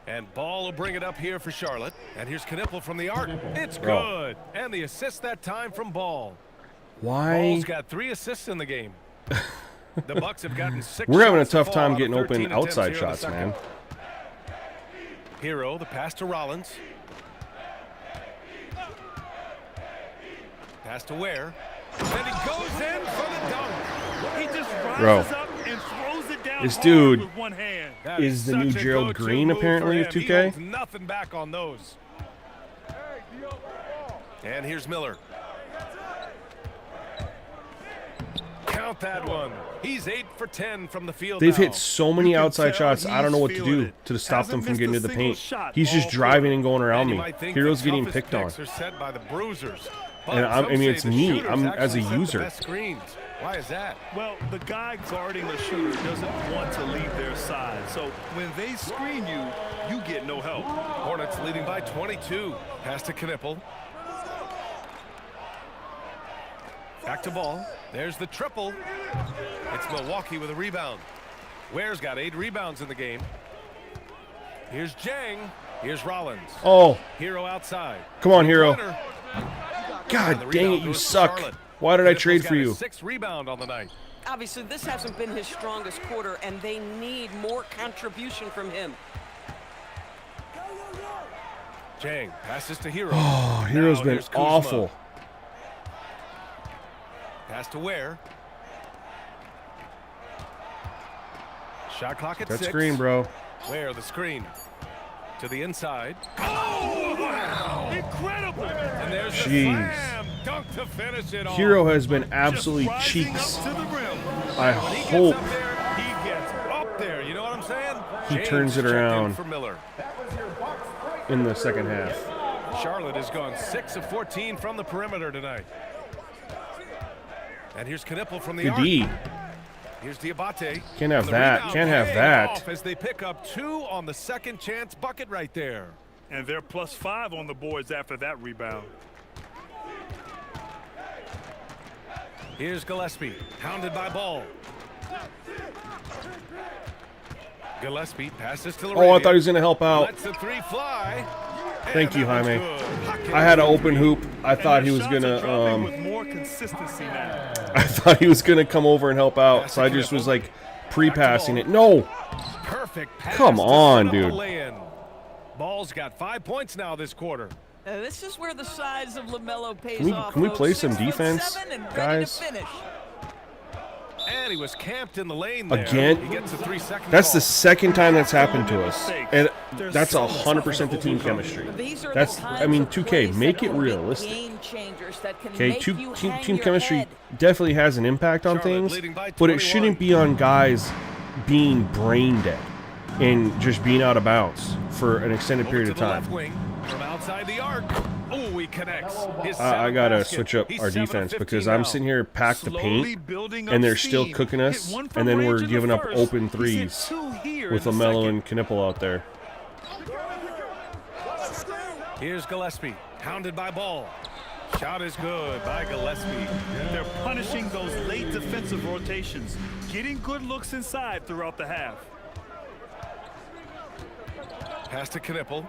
And Ball will bring it up here for Charlotte. And here's Knippel from the arc. It's Bro. good. And the assist that time from Ball. Why? Ball's got 3 assists in the game. The Bucks have gotten 6 We're having a shots to tough fall time out of getting 13 open attempts outside here in the shots, second. man. Hero, the pass to Rollins. Pass to Ware. And he goes in for the dunk. He just Bro. rises up and throws it down This hard dude with one hand. That is the such new a Gerald go-to Green, move apparently, for of him. He 2K. holds nothing back on those. And here's Miller. Count that one. He's 8 for 10 from the field. They've now. hit so many You can outside tell shots. I don't know what to he's feeling do it. to stop them Hasn't from getting to missed the a single paint. shot He's just all driving and going around And you me. might think Hero's the getting toughest picked on. kicks are set by the bruisers. But And I some mean, say it's the me. shooters I'm as a actually set the user. best screens. Why is that? Well, the guy guarding the shooter doesn't want to leave their side. So when they screen you, you get no help. Hornets leading by 22. Pass to Knippel. Back to Ball. There's the triple. It's Milwaukee with a rebound. Ware's got 8 rebounds in the game. Here's Jang. Here's Rollins. Oh, Hero outside. come on, Hero. Pointer. And the God dang rebound it, you goes to suck. Charlotte. Why did I Knippel's trade got for his you? 6th rebound on the night. Obviously, this hasn't been his strongest quarter, and they need more contribution from him. Jang passes to Hero. Oh, Hero's Now been here's Kuzma. awful. Pass to Ware. Shot clock at That 6. screen, bro. Ware the screen. To the inside. Oh, wow. Incredible. And there's the Jeez. slam dunk to finish it off. Hero has been Just absolutely rising cheeks. up to the rim. I When he hope gets up there, he gets up there. You know what I'm saying? He James turns it checked in around. for Miller. in the second half. Charlotte has gone 6 of 14 from the perimeter tonight. And here's Knippel from the Good arc. D. Here's Diabate. Can't have And the that. rebound Can't have paying that. off as they pick up 2 on the second chance bucket right there. And they're +5 on the boards after that rebound. Here's Gillespie, hounded by Ball. Gillespie passes to Oh, I thought he was going to help out. Lets the 3 fly. Thank you, that one's Jaime. good. Pocket I had an open three. hoop. I thought he was And their going shots are dropping to with more consistency now. I thought he was going to come over and help out. So I just was like pre-passing it. No. Perfect pass Come to on, set up the dude. lay-in. Ball's got 5 points now this quarter. This is where the size of LaMelo pays Can we- off. can we folks. play some 6'7" defense, and ready guys? To finish. And he was camped in the lane there. Again? He gets a 3-second That's call. the second time that's happened to us. And that's 100% the team chemistry. These are That's, the I kinds mean, of 2K, plays make that it will be realistic. Game changers that can Okay, make you hang team your chemistry head. definitely has an impact on Charlotte things, leading by but it 21. shouldn't be on guys being brain dead and just being out of bounds for an extended Over period to of the left time. wing from outside the arc. Oh, he connects. His I seventh gotta basket. switch up He's our 7 of defense 15 because now. I'm sitting here packed to Slowly paint, building up and they're still steam. cooking us, Hit one from and then range we're in the giving up first. open He's hit threes 2 here with in the LaMelo second. and Knipple out there. Here's Gillespie, hounded by Ball. Shot is good by Gillespie. They're punishing those late defensive rotations, getting good looks inside throughout the half. Pass to Knipple.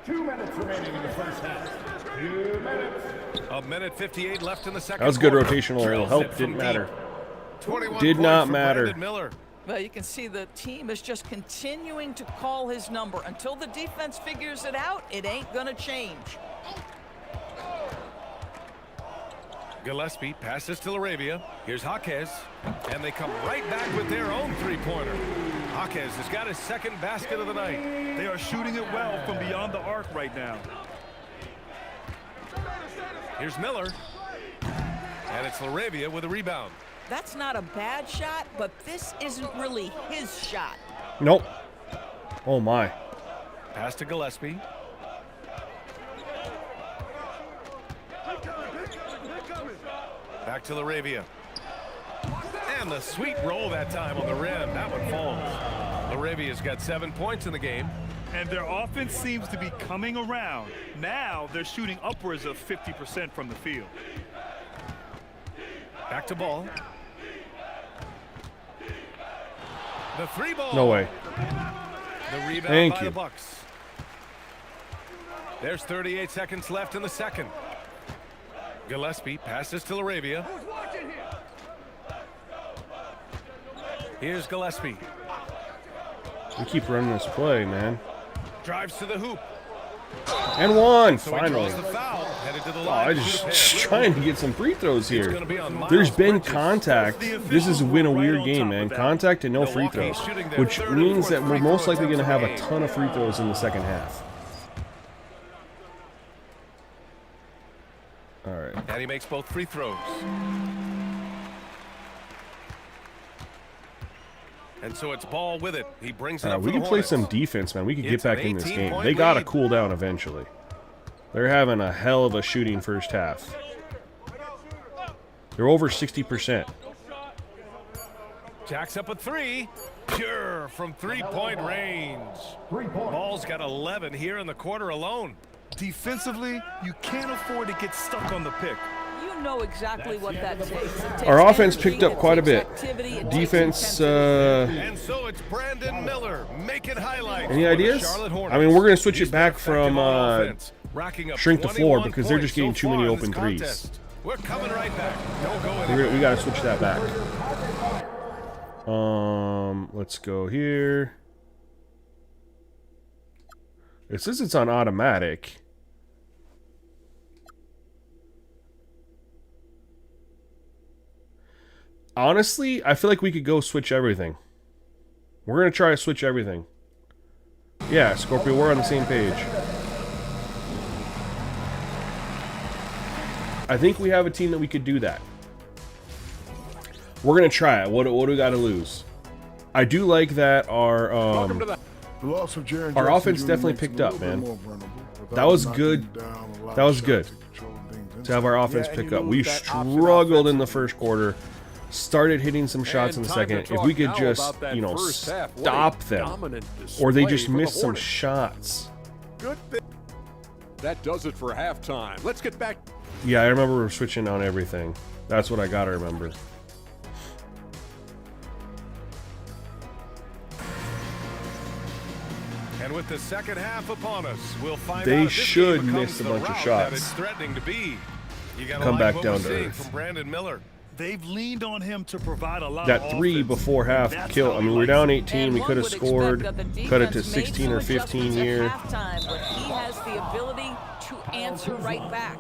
2 minutes remaining in the first half. 2 minutes. A minute 58 left in the second. That was good quarter. rotational Drills help. it from Didn't matter. deep. 21 Did points not for matter. Brandon Miller. Well, you can see the team is just continuing to call his number. Until the defense figures it out, it ain't going to change. Gillespie passes to Laravia. Here's Jaquez. And they come right back with their own three-pointer. Jaquez has got his second basket of the night. They are shooting it well from beyond the arc right now. Here's Miller. And it's Laravia with a rebound. That's not a bad shot, but this isn't really his shot. Nope. Oh my. Pass to Gillespie. Back to Laravia. And the sweet roll that time on the rim. That one falls. Laravia's got 7 points in the game. And their offense seems to be coming around. Now they're shooting upwards of 50% from the field. Back to Ball. The three ball. No way. The rebound Thank by you. the Bucks. There's 38 seconds left in the second. Gillespie passes to Laravia. Here's Gillespie. We keep running this play, man. Drives to the hoop. And one, So he finally. draws the foul. Headed to the Oh, line. I just trying to get some free throws It's here. gonna be on Miles There's been Bridges. contact. This has been a weird game, man. Contact and no free Milwaukee's throws, shooting their which third and means fourth that we're free most throw likely going to have a attempts ton of free throws in the second half. All right. And he makes both free throws. And so it's Ball with it. He brings it up We for the can play Hornets. some defense, man. We could get It's back an in this game. 18-point They got to lead. cool down eventually. They're having a hell of a shooting first half. They're over 60%. Jacks up a three. Pure from three-point range. Ball's got 11 here in the quarter alone. Defensively, you can't afford to get stuck on the pick. You know exactly what that takes. It takes Our offense energy, picked up it quite a takes bit. activity, it takes Defense, intensity. And so it's Brandon Miller making highlights. Any for the ideas? Charlotte Hornets. I mean, we're going to switch He's it back been from effective on offense, racking up shrink the floor 21 because they're just getting points too so many far in open this threes. contest. We're coming right back. Don't go anywhere. We got to switch that back. Let's go here. It says it's on automatic. Honestly, I feel like we could go switch everything. We're going to try to switch everything. Yeah, Scorpio, we're on the same page. I think we have a team that we could do that. We're going to try it. What do we got to lose? I do like that our offense definitely picked up, man. That was good. That was good to have our offense pick up. We struggled in the first quarter. Started hitting some shots in the second. If we could just, you know, stop them, or they just missed some shots. Good thing. That does it for halftime. Let's get back. Yeah, I remember we're switching on everything. That's what I gotta remember. And with the second half upon us, we'll find They out if this should game miss becomes a the bunch of rout shots. that it's threatening to be. You gotta Come like back what down we're to seeing earth. from Brandon Miller. They've leaned on him to provide a lot That of three offense. before half That's killed. how I he mean, we're likes down it. 18. And We one could have would scored, expect that the cut it to defense made 16 some or 15 adjustments at here. halftime, but he has the ability to answer right back.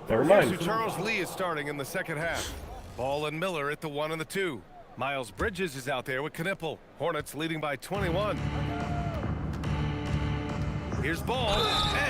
Never Here's who mind. Charles Lee is starting in the second half. Ball and Miller at the 1 and the 2. Miles Bridges is out there with Knipple. Hornets leading by 21. Here's ball,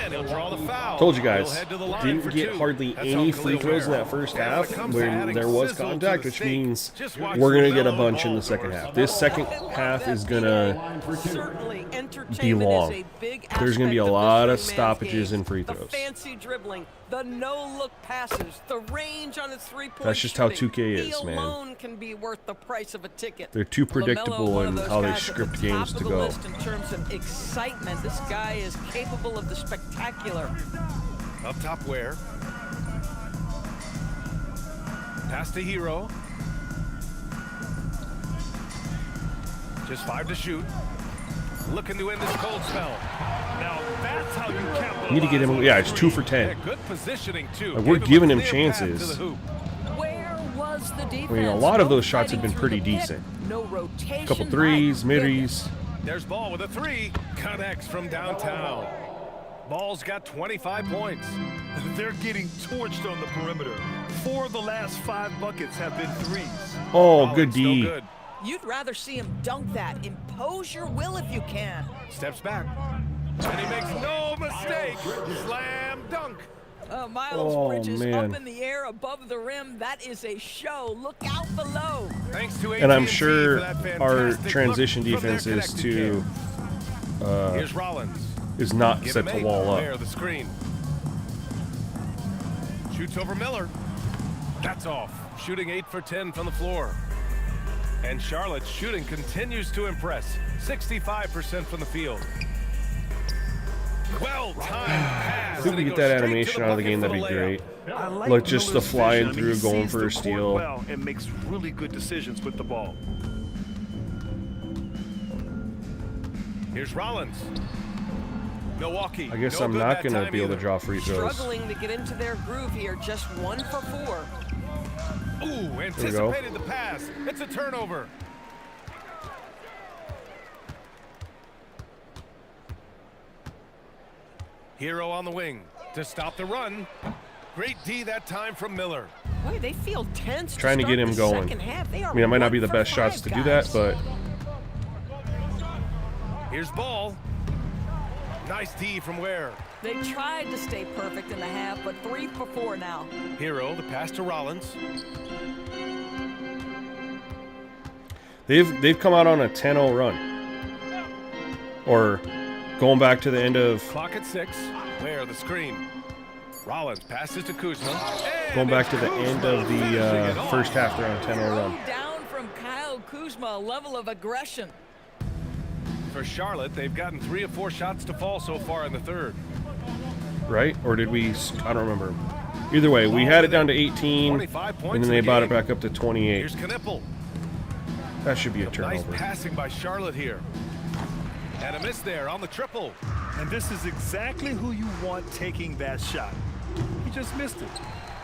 and he'll draw the foul. Told you He'll guys, head to the line didn't for get two. hardly That's any on free Khalil throws in Ware. that first And when half it comes to when adding there was sizzle to contact, the which steak, means just watch we're going to the get a mellow bunch in the ball second doors. half. This second half is going to Certainly, be entertainment long. is a big There's going to be a aspect lot of of this young man's stoppages game. and free The throws. fancy dribbling, the no-look passes, the range on his three-point That's just how shooting. 2K is, He man. alone can be worth the price of a ticket. They're too LaMelo, predictable one in of those how they guys at script the games top to of the go. list in terms of excitement. This guy is capable of the spectacular. Up top, Ware. Pass to Hero. Just 5 to shoot. Looking to end this cold spell. Now that's how you capitalize. Need to get him. on Yeah, the it's screen. 2 for 10. Good positioning, too. Like, we're Gave giving a him clear path to chances. the hoop. Where was the defense? I mean, a lot of No those shots have been fighting pretty through the pick. decent. No rotation. Couple threes, My goodness. middies. There's ball with a 3. Connects from downtown. Ball's got 25 points. They're getting torched on the perimeter. 4 of the last 5 buckets have been threes. Oh, Collins good no D. good. You'd rather see him dunk that. Impose your will if you can. Steps back. And he makes no mistake. Slam dunk. Miles Oh, Bridges man. up in the air above the rim. That is a show. Look out below. Thanks to And I'm AT&T sure for that our fantastic transition look from their defense is connected to kid. Here's Rollins. is not Give set him to 8. wall There, up. the screen. Shoots over Miller. That's off. Shooting 8 for 10 from the floor. And Charlotte's shooting continues to impress. 65% from the field. Well timed pass. If we could get that animation out of the game, that'd be great. I like Look, just the Miller's flying vision. I mean, through, he going sees for the a court steal. well and makes really good decisions with the ball. Here's Rollins. Milwaukee. I guess no I'm good not that going to time be able to either. draw free throws. Struggling to get into their groove here. Just 1 for 4. Ooh, anticipated the pass. It's a turnover. Hero on the wing to stop the run. Great D that time from Miller. Boy, they feel tense. Trying to start get him the going. second half. They are I mean, it might not 1 be the for best 5, shots to do that, guys. but Here's ball. Nice D from Ware. They tried to stay perfect in the half, but 3 for 4 now. Hero, the pass to Rollins. they've come out on a 10-0 run. Or going back to the end of Clock at 6. Ware, the screen. Rollins passes to Kuzma. And going back to it's the end Kuzma of the finishing it off. first half, they're on a 10-0 run. Down from Kyle Kuzma, a level of aggression. For Charlotte, they've gotten 3 of 4 shots to fall so far in the third. Right? Or did we? I don't remember. Either way, we had it down to 18, 25 points and then in they the brought it game. back up to 28. Here's Knipple. That should be a Nice turnover. passing by Charlotte here. And a miss there on the triple. And this is exactly who you want taking that shot. He just missed it.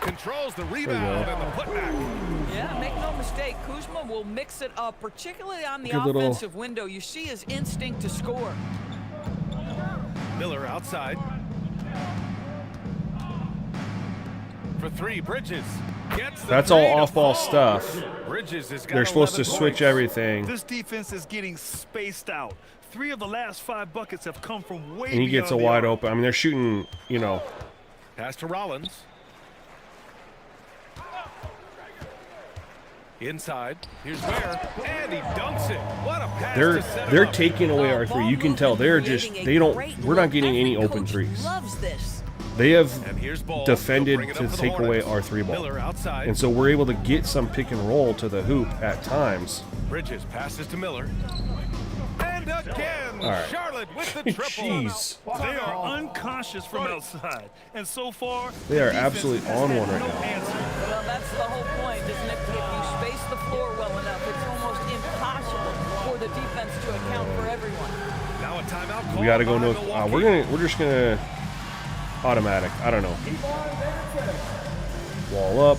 Controls the rebound and the putback. Yeah, make no mistake, Kuzma will mix it up, particularly on the Good little- offensive window. You see his instinct to score. Miller outside. For 3, Bridges. Gets the That's all three to off-ball fall. stuff. Bridges has got They're supposed to 11 switch points. everything, This defense is getting spaced out. 3 of the last 5 buckets have come from way and he gets a beyond the wide arc. open. I mean, they're shooting, you know, Pass to Rollins. Inside. Here's Ware. And he dunks it. What a pass to set him they're up. taking away our three. You can tell they're just we're not getting any open threes. Loves this. They have And here's ball. defended They'll bring it to up for the take away Hornets. our 3 ball. Miller outside. And so we're able to get some pick and roll to the hoop at times. Bridges passes to Miller. And again, All right. Charlotte with the triple. Jeez. They are unconscious from outside. And so far, They are the defense absolutely has on had one right no now. answer. Well, that's the whole point, isn't it? If you space the floor well enough, it's almost impossible for the defense to account for everyone. Now a timeout call. We got to go by no. Milwaukee. We're just gonna automatic. I don't know. Wall up.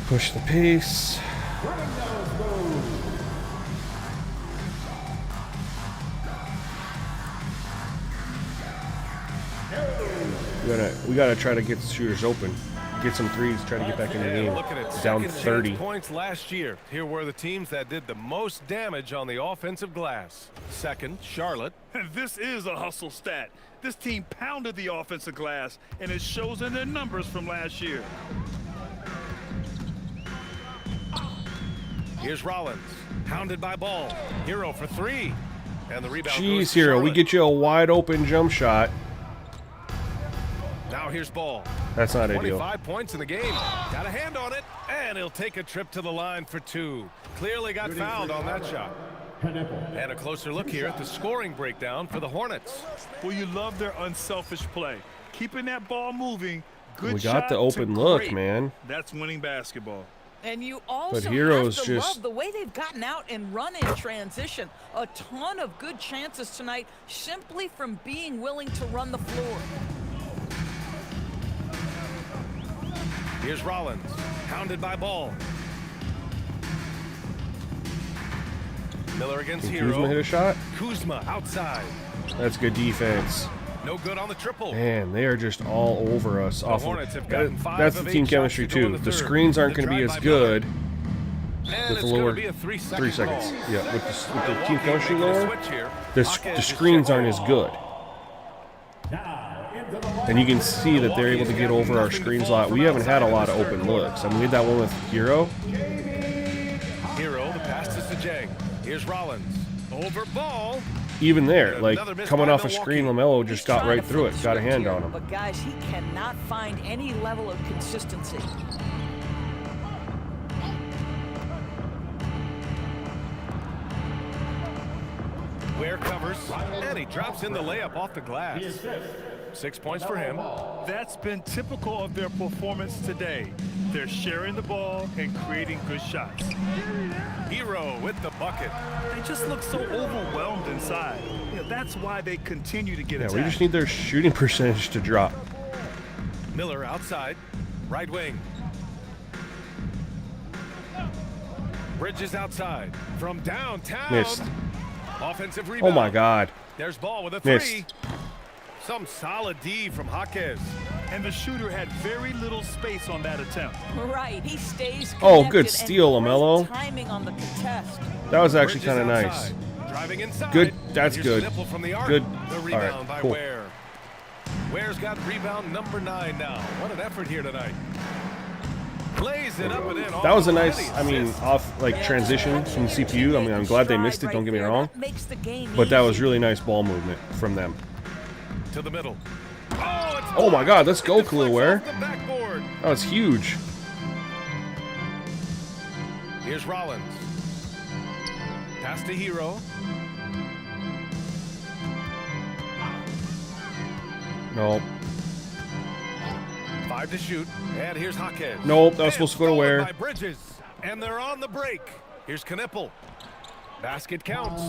Push the pace. We gotta try to get the shooters open. get some threes, try to get back in the game. Look at it. Down Second 30. chance points last year. Here were the teams that did the most damage on the offensive glass. Second, Charlotte. This is a hustle stat. This team pounded the offensive glass, and it shows in their numbers from last year. Here's Rollins, hounded by Ball. Hero for three. And the rebound goes Jeez, to Hero, we Charlotte. get you a wide open jump shot. Now here's Ball. That's not ideal. 25 points in the game. Got a hand on it, and he'll take a trip to the line for two. Clearly got fouled on that shot. And a closer look here at the scoring breakdown for the Hornets. Well, you love their unselfish play. Keeping that ball moving. Good We shot got the to open look, great. man. That's winning basketball. And you also Heroes have to just- love the way they've gotten out and run in transition. A ton of good chances tonight simply from being willing to run the floor. Here's Rollins, hounded by Ball. Miller against Can Hero. Kuzma hit a shot? Kuzma outside. That's good defense. No good on the triple. Man, they are just all over us. The Off Hornets have of, gotten 5 that's of the 8 team shots chemistry to go in too. the The third. screens aren't The going to be drive as by Miller. good And with it's the gonna lower be a 3-second 3 seconds. call. Yeah, with the Milwaukee team chemistry making a lower, switch here. the Hawkins is screens checked aren't as off. good. And you can see that they're able to get over our screens a lot. We haven't had a lot of open looks. I mean, we had that one with Hero. Hero, the pass is to Jang. Here's Rollins. Over Ball. Even there, like Another miss coming by off a Milwaukee. screen, LaMelo He's just got trying right to through it, flip got a switch hand here, on him. But guys, he cannot find any level of consistency. Ware covers, and he drops in the layup off the glass. 6 points for him. That's been typical of their performance today. They're sharing the ball and creating good shots. Hero with the bucket. They just look so overwhelmed inside. Yeah, that's why they continue to get Yeah, attacked. we just need their shooting percentage to drop. Miller outside, right wing. Bridges outside from downtown. Missed. Offensive rebound. Oh my God. There's Ball with a three. Missed. Some solid D from Jaquez. And the shooter had very little space on that attempt. Right, he stays Oh, connected good and steal, great LaMelo. timing on the contest. That was actually Bridges kind of nice. outside, driving inside. Good, that's Here's good. Nipple from the arc. Good. The All rebound right, by cool. Ware. Ware's got rebound number 9 now. What an effort here tonight. Plays it up and in. That was a off nice, the I mean, assist. off like transition from the CPU. I mean, I'm glad they missed it. Don't get me wrong, That makes the game but that was easy. really nice ball movement from them. To the middle. Oh my God, let's go, Khalil Ware. Off the backboard. That was huge. Here's Rollins. Pass to Hero. Nope. 5 to shoot. And here's Jaquez. Nope, that was And supposed to go to stolen Ware. by Bridges. And they're on the break. Here's Knipple. Basket counts.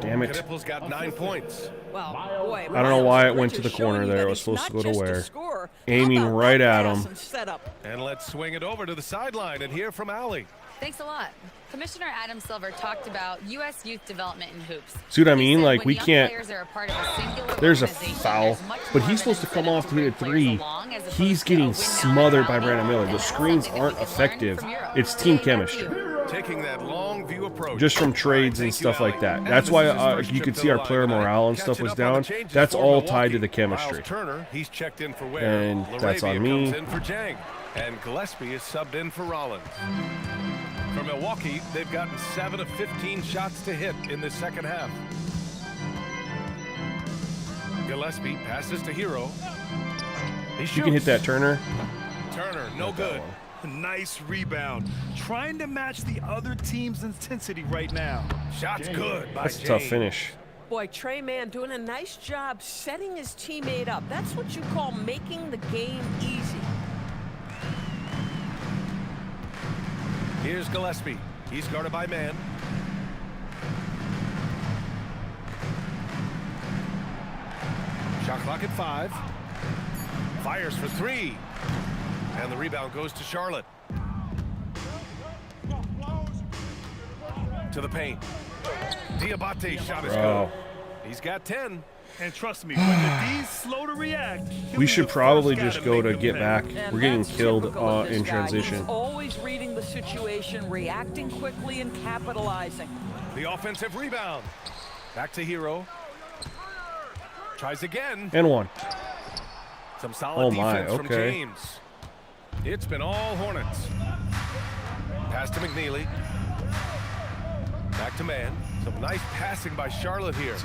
Damn it. Knipple's got 9 points. Well, boy, I don't know why it went Bridges to the showing corner you there. that It was he's supposed to not go to just a Ware. scorer. Aiming How about right that at pass him. and setup? And let's swing it over to the sideline and hear from Allie. Thanks a lot. Commissioner Adam Silver talked about U.S. youth development in hoops. See what I He mean? said Like, when we young can't- players are a part of a singular There's a organization, foul, there's much but more he's of an supposed to come incentive off to hit a bring three. players along as opposed He's to getting a win now smothered by mentality. Brandon Miller. The And that's screens something that aren't we can learn effective. from Europe. It's team Jay, back to chemistry. you. Taking that long view approach. Just from trades All right, and thank stuff you, like Allie. that. And That's this why is his first you trip could to see the our line player tonight. morale and stuff Catching was up on the down. changes That's for all tied to Milwaukee. the chemistry. Miles Turner, he's checked in for Ware. And that's on Laravia me. comes in for Jang. And Gillespie is subbed in for Rollins. For Milwaukee, they've gotten 7 of 15 shots to hit in the second half. Gillespie passes to Hero. He shoots. You can hit that, Turner. Turner, no good. Nice rebound. Trying to match the other team's intensity right now. Shot's good by That's a tough Jang. finish. Boy, Trey Mann doing a nice job setting his teammate up. That's what you call making the game easy. Here's Gillespie. He's guarded by Mann. Shot clock at 5. Fires for 3. And the rebound goes to Charlotte. To the paint. Diabate shot is Bro. good. He's got 10. And trust me, when the D's slow to react, We should probably just go to get pay. back. And We're getting that's killed typical of this in guy. transition. He's always reading the situation, reacting quickly, and capitalizing. The offensive rebound. Back to Hero. Tries again. And one. Some solid defense from okay. James. It's been all Hornets. Pass to McNeely. Back to man. Some nice passing by Charlotte here.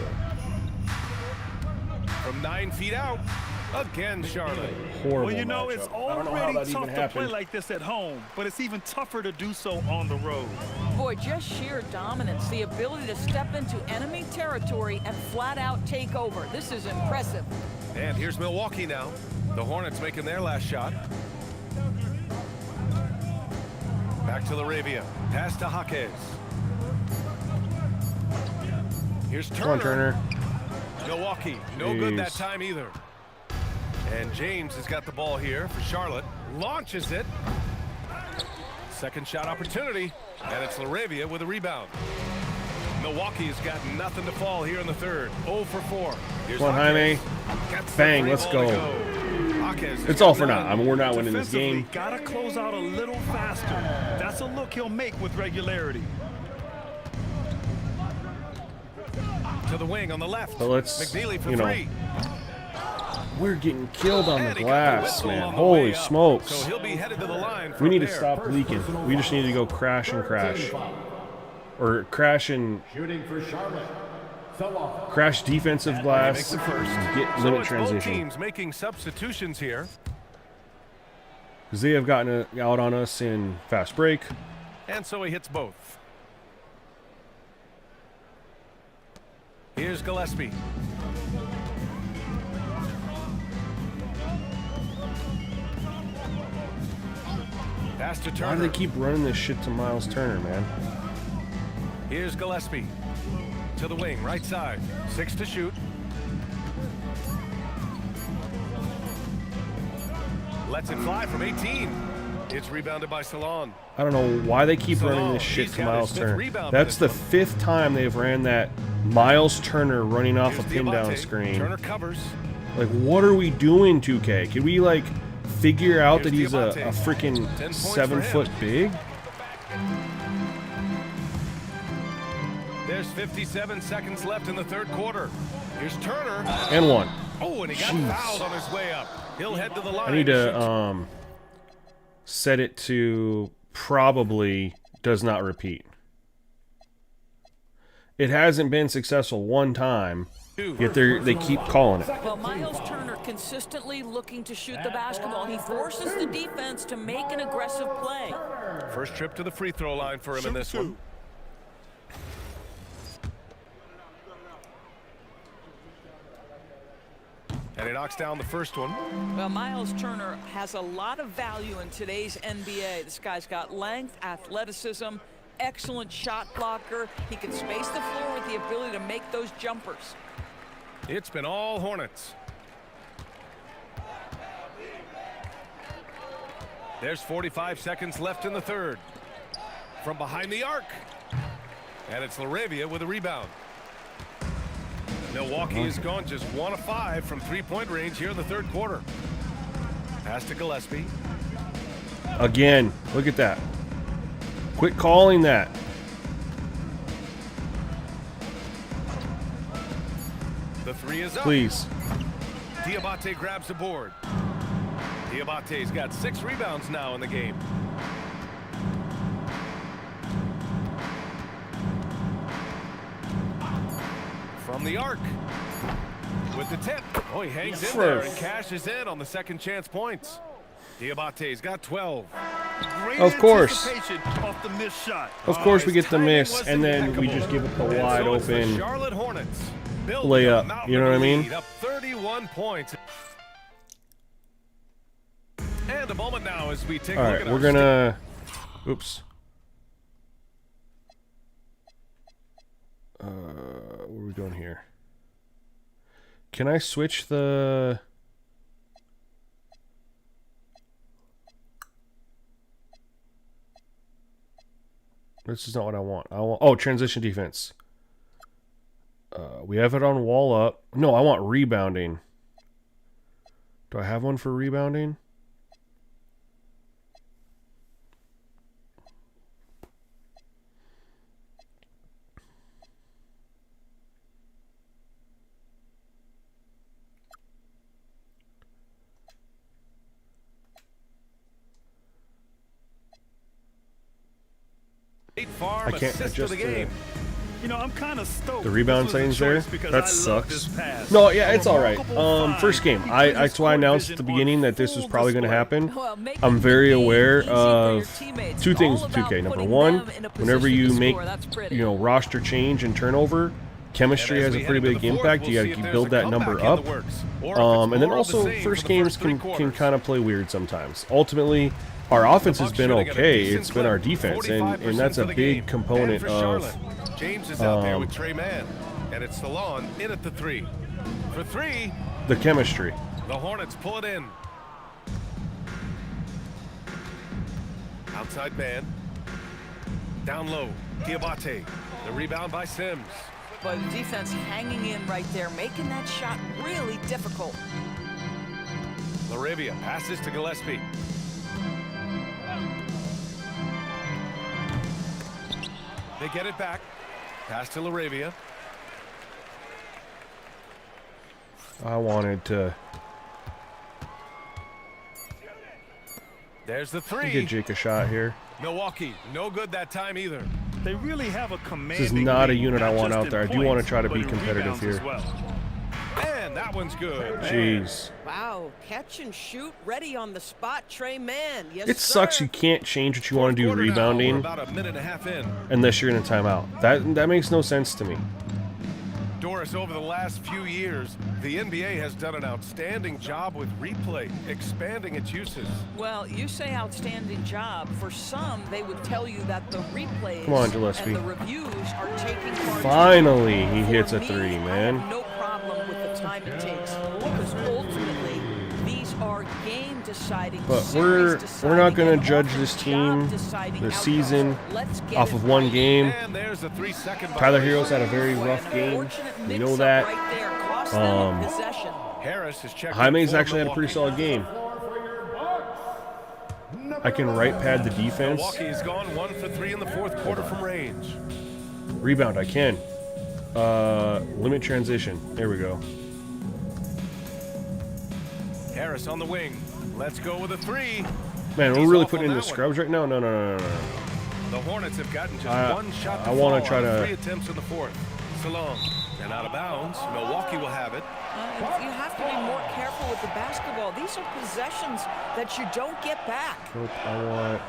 From 9 feet out. Again, Charlotte. Horrible Well, you know, matchup. it's I don't know how already that tough even to play happened. like this at home, but it's even tougher to do so on the road. Boy, just sheer dominance, the ability to step into enemy territory and flat out take over. This is impressive. And here's Milwaukee now. The Hornets making their last shot. Back to Laravia. Pass to Jaquez. Here's Turner. Come on, Turner. Milwaukee, no good that time either. And James has got the ball here for Charlotte. Launches it. Second shot opportunity. And it's Laravia with a rebound. Milwaukee has got nothing to fall here in the third. 0 for 4. Here's Come on, Jaime. Gets the Bang, free let's ball go. to Jaquez has It's all got for naught. none. I mean, we're not winning this game. Gotta close out a little faster. That's a look he'll make with regularity. To the wing on the left. But let's, McNeely for you know, three. We're getting killed on the And he got glass, whistle man. on the Holy way up. smokes. So he'll be headed to the line for We need a to pair. stop leaking. We just need to go crash and crash. Or crash and Shooting for Charlotte. Sell-off. crash defensive glass. Makes the first. Get So limit it's both transition. teams making substitutions here. Because they have gotten out on us in fast break. And so he hits both. Here's Gillespie. Pass to Why do Turner. they keep running this shit to Miles Turner, man? Here's Gillespie. To the wing, right side. 6 to shoot. Lets it fly from 18. It's rebounded by Salon. I don't know why they keep Salon, running this shit he's to got Miles his fifth Turner. rebound That's for the this 5th time they've ran that Miles Turner running off Here's a pin down Diabate. screen. Turner covers. Like, what are we doing, 2K? Can we, like, figure out that Here's he's a Diabate. freaking 10 points 7 for him. foot big? There's 57 seconds left in the third quarter. Here's Turner. And one. Oh, and he got Jeez. fouled on his way up. He'll head to the line. I need to set it to probably does not repeat. It hasn't been successful one time, yet they keep calling it. Well, Miles Turner consistently looking to shoot the basketball. He forces the defense to make an aggressive play. First trip to the free throw line for him in this one. And he knocks down the first one. Well, Miles Turner has a lot of value in today's NBA. This guy's got length, athleticism, excellent shot blocker. He can space the floor with the ability to make those jumpers. It's been all Hornets. There's 45 seconds left in the third. From behind the arc. And it's Laravia with a rebound. Milwaukee has gone just 1 of 5 from three-point range here in the third quarter. Pass to Gillespie. Again, look at that. Quit calling that. The three is up. Please. Diabate grabs the board. Diabate's got 6 rebounds now in the game. From the arc. With the tip. Oh, he hangs in there and cashes in on the second chance points. Diabate's got 12. Great Of course. anticipation off the missed shot. Of course we His get the timing miss, was and then we impeccable. just give it the And wide so it's the open Charlotte Hornets building layup. a mountain You know what I of mean? lead, up 31 points. And a moment now as we take a All look right, at we're our gonna. Oops. Where are we going here? Can I switch the? This is not what I want. I want. Oh, transition defense. We have it on wall up. No, I want rebounding. Do I have one for rebounding? I can't adjust the I'm kind of stoked. The rebound settings there. That sucks. No, No, yeah, it's all right. First game. That's why I announced at the beginning that this was probably going to happen. I'm very aware of two things with 2K. Number one, whenever you make, roster change and turnover, chemistry has a pretty big impact. You got to build that number up. And then also, first games can kind of play weird sometimes. Ultimately, our offense has been okay. It's been our defense, and that's a big component of James is out there with Trey Mann, and it's Salon in at the 3. For 3, the chemistry. The Hornets pull it in. Outside man. Down low, Diabate. The rebound by Sims. But the defense hanging in right there, making that shot really difficult. Laravia passes to Gillespie. They get it back. Pass to Laravia. I wanted to There's the 3. get Jake a shot here. Milwaukee, no good that time either. They really have a commanding This is not a lead, unit I want just out in there. I do want to points, try to but be in competitive rebounds as here. well. And that one's good. Jeez. Wow, catch and shoot, ready on the spot, Trey Mann. Yes, It sucks sir. you can't change what you want to do Quarter now, we're rebounding about a minute and a half in. unless you're in a timeout. That makes no sense to me. Doris, over the last few years, the NBA has done an outstanding job with replay, expanding its uses. Well, you say outstanding job. For some, they would tell you that the replays Come on, Gillespie. and the reviews are taking far too Finally, long. he For hits a me, 3, I man. have no problem with the time it takes because ultimately these are game deciding. But we're not going to judge this team, the season, off of one game. And there's a 3-second Tyler Hero's had a very rough game. We know that. Harris is checking. Jaime's actually had a pretty solid game. I can right pad the defense. Milwaukee has gone 1 for 3 in the fourth quarter from range. Rebound, I can. Limit transition. There we go. Harris on the wing. Let's go with a 3. Man, we're He's really off putting on in the that one. scrubs right now? No. The Hornets have gotten just one shot to I wanna fall try out of to- 3 attempts in the fourth. Salon. And out of bounds. Milwaukee will have it. You have to be more careful with the basketball. These are possessions that you don't get back. Nope, I want...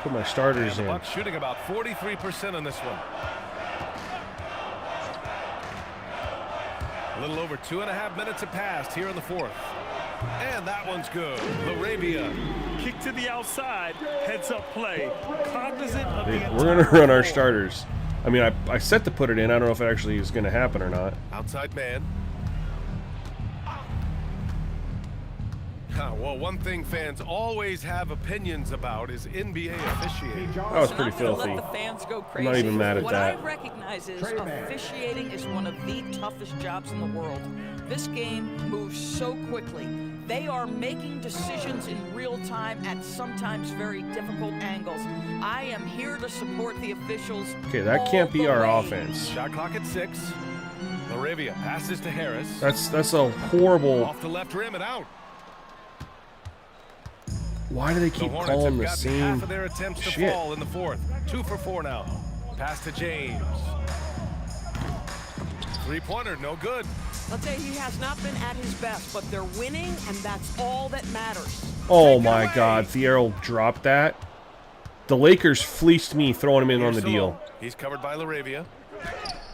Put my starters The in. Bucks shooting about 43% on this one. A little over 2.5 minutes have passed here in the fourth. And that one's good. Laravia. Kick to the outside, heads up play. Cognizant of the We're going to run our starters. I mean, I set to put it in. I don't know if it actually is going to happen or not. Outside man. Well, one thing fans always have opinions about is NBA officiating. That was pretty Not gonna filthy. Let the fans go I'm crazy. not even mad at what that. I recognize is officiating is one of the toughest jobs in the world. This game moves so quickly. They are making decisions in real time at sometimes very difficult angles. I am here to support the officials. Okay, that all can't be the our way. offense. Shot clock at 6. Laravia passes to Harris. That's a horrible... Off the left rim and out. Why do they The keep Hornets calling have the gotten same half of their attempts to shit? fall in the fourth. 2 for 4 now. Pass to James. Three-pointer, no good. I'll tell you, he has not been at his best, but they're winning, and that's all that matters. Oh Take it my away. God, Thiero dropped that. The Lakers fleeced me throwing him in on the Here's deal. Salon. He's covered by Laravia.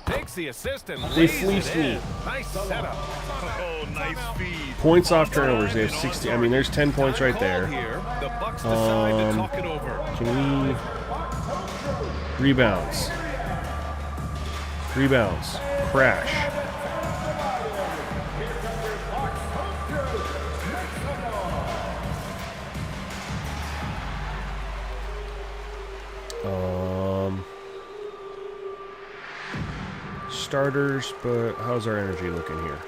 Takes the assist and They lays fleeced it in. me. Nice setup. Oh, nice feed. Points off turnovers. They have 60. I mean, there's 10 points right Call there. Here. The Bucks decide to talk it over. Can we... Rebounds. Rebounds. Crash. starters, but how's our energy looking here?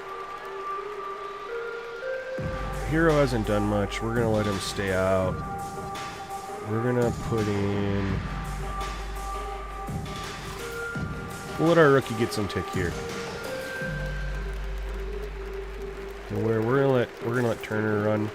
Hero hasn't done much. We're going to let him stay out. We're going to put in... We'll let our rookie get some tick here. And we're gonna let Turner run.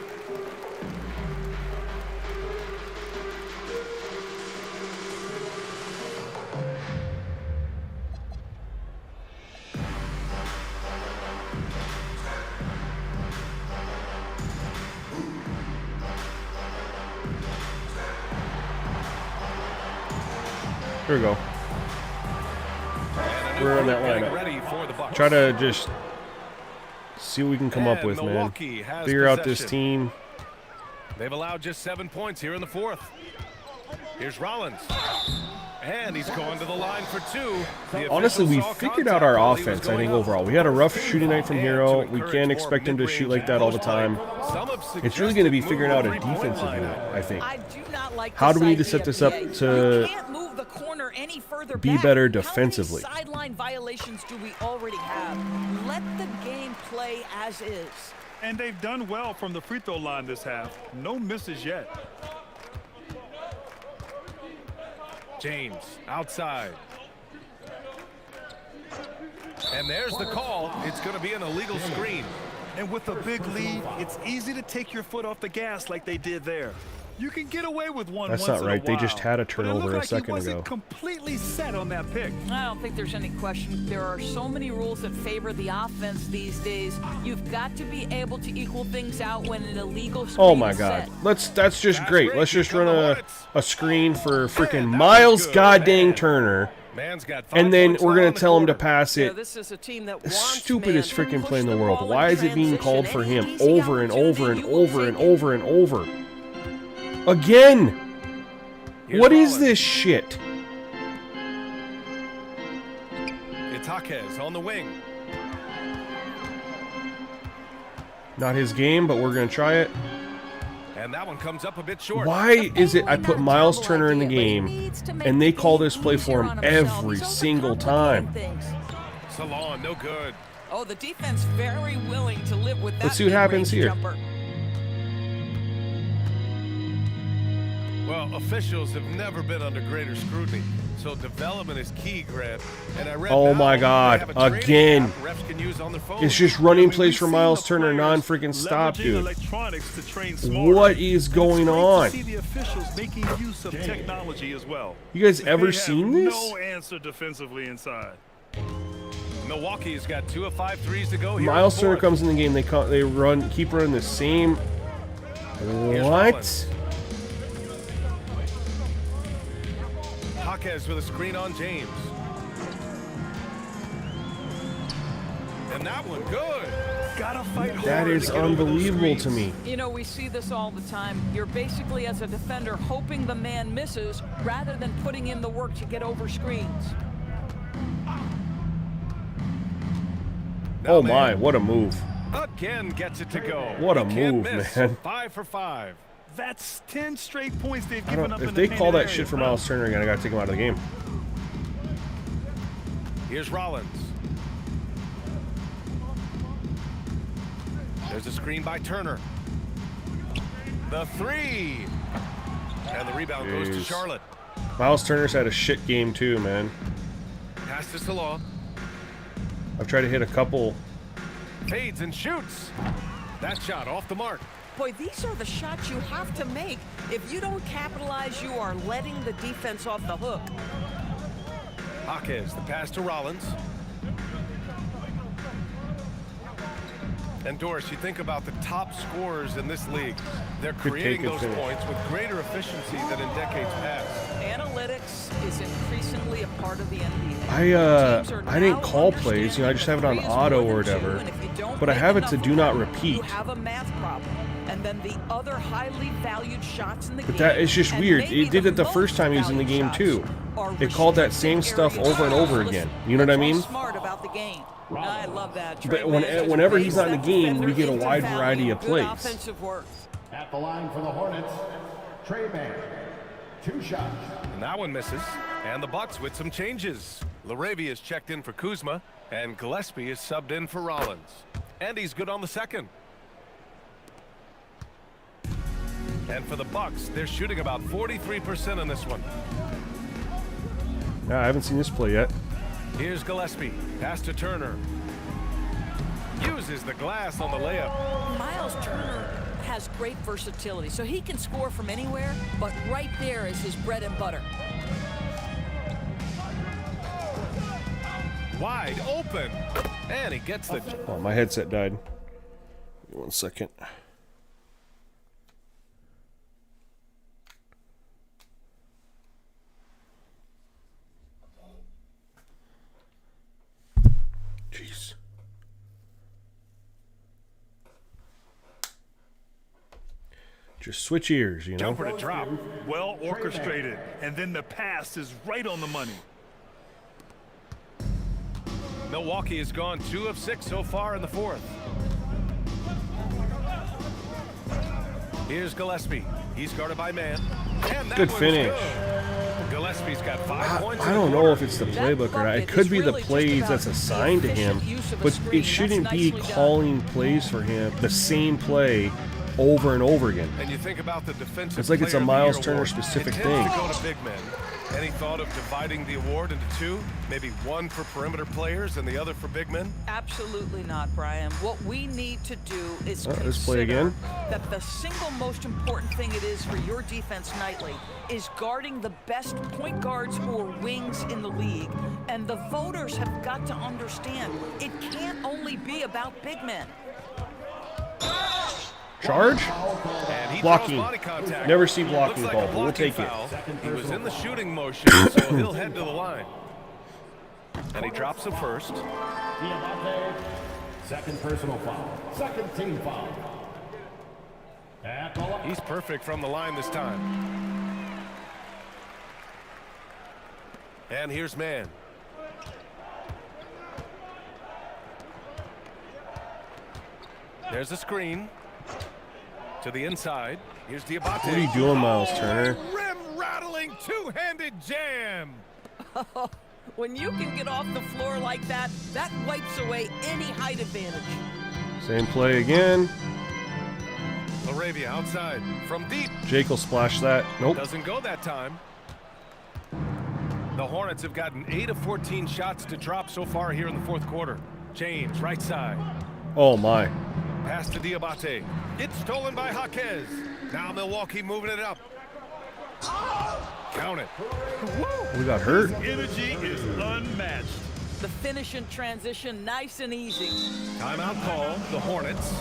Here we go. We're on that lineup. Try to just see what we can come up with, man. Figure out this team. They've allowed just 7 points here in the fourth. Here's Rollins. And he's going to the line for 2. Honestly, we figured out our offense, I think, overall. We had a rough shooting night from Hero. We can't expect him to shoot like that all the time. It's really going to be figuring out a defensive unit, I think. How do we need to set this up to be better defensively? How many sideline violations do we already have? Let the game play as is. And they've done well from the free throw line this half. No misses yet. James outside. And there's the call. It's going to be an illegal screen. And with a big lead, it's easy to take your foot off the gas like they did there. You can get away with one. That's not right. They just had a turnover a second ago. Completely set on that pick. I don't think there's any question. There are so many rules that favor the offense these days. You've got to be able to equal things out when an illegal screen Oh my God. That's just great. Let's just run a screen for freaking Miles goddamn Turner. And then we're going to tell him to pass it. This is a team that Stupidest freaking play in the world. Why is it being called for him over and over and over and over and over? Again! What is this shit? It's Jaquez on the wing. Not his game, but we're going to try it. And that one comes up a bit short. Why is it I put Miles Turner in the game and they call this play for him every single time? Salon, no good. Oh, the defense very willing to live with that. Let's see what happens here. Jumper. Well, officials have never been under greater scrutiny, so development is key, Grant. And I read oh my God, again. It's just running plays for Miles Turner, non-freaking stop, dude. What is going on? You guys ever seen this? No answer defensively inside. Milwaukee's got 2 of 5 threes to go here. Miles Turner comes in the game, they keep running the same. What? Jaquez with a screen on James. And that one good. Gotta fight hard. That is unbelievable to me. You know, we see this all the time. You're basically, as a defender, hoping the man misses rather than putting in the work to get over screens. Oh my, what a move. Again gets it to go. What a move, man. 5 for 5. That's 10 straight points they've given up. If they call that shit for Miles Turner again, I gotta take him out of the game. Here's Rollins. There's a screen by Turner. The 3. And the rebound goes to Charlotte. Miles Turner's had a shit game too, man. Pass to Salon. I've tried to hit a couple. Fades and shoots. That shot off the mark. Boy, these are the shots you have to make. If you don't capitalize, you are letting the defense off the hook. Jaquez, the pass to Rollins. And Doris, you think about the top scorers in this league. They're creating those points with greater efficiency than in decades past. Analytics is increasingly a part of the NBA. I didn't call plays, I just have it on auto or whatever. But I have it to do not repeat. You have a math problem. And then the other highly valued shots in the game. But that is just weird. It did it the first time he was in the game too. It called that same stuff over and over again. You know what I mean? Smart about the game. I love that. But whenever he's not in the game, we get a wide variety of plays. At the line for the Hornets, Trey Man, 2 shots. And that one misses. And the Bucks with some changes. Laravia is checked in for Kuzma, and Gillespie is subbed in for Rollins. And he's good on the second. And for the Bucks, they're shooting about 43% in this one. Yeah, I haven't seen this play yet. Here's Gillespie. Pass to Turner. Uses the glass on the layup. Miles Turner has great versatility, so he can score from anywhere, but right there is his bread and butter. Wide open. And he gets the... Oh, my headset died. Give me 1 second. Jeez. Just switch ears, you know? Jumper to drop. Well orchestrated. And then the pass is right on the money. Milwaukee has gone 2 of 6 so far in the fourth. Here's Gillespie. He's guarded by man. And that Good one's finish. Good. Gillespie's got 5 points. I don't know if it's the playbook or not. It could be the plays that's assigned to him, but it shouldn't be calling plays for him, the same play over and over again. And you think about the defensive It's like it's a player of the Miles year Turner award. specific It tends thing. to go to big men. Any thought of dividing the award into 2? Maybe 1 for perimeter players and the other for big men? Absolutely not, Brian. What we need to do is let's play consider again. that the single most important thing it is for your defense nightly is guarding the best point guards or wings in the league. And the voters have got to understand it can't only be about big men. Charge? And he Blocking. draws body contact. Never see blocking Looks like call, a but we'll blocking take it. foul. He was in the shooting motion, so he'll head to the line. And he drops the first. Diamante, second personal foul. Second team foul. At the line. He's perfect from the line this time. And here's man. There's a screen. To the inside. Here's Diabate. What are you doing, Miles Turner? Rim-rattling two-handed jam. When you can get off the floor like that, that wipes away any height advantage. Same play again. Laravia outside from deep. Jake will splash that. Nope. Doesn't go that time. The Hornets have gotten 8 of 14 shots to drop so far here in the fourth quarter. James, right side. Oh, my. Pass to Diabate. It's stolen by Jaquez. Now Milwaukee moving it up. Count it. We got hurt. Energy is unmatched. The finish in transition, nice and easy. Timeout call, the Hornets.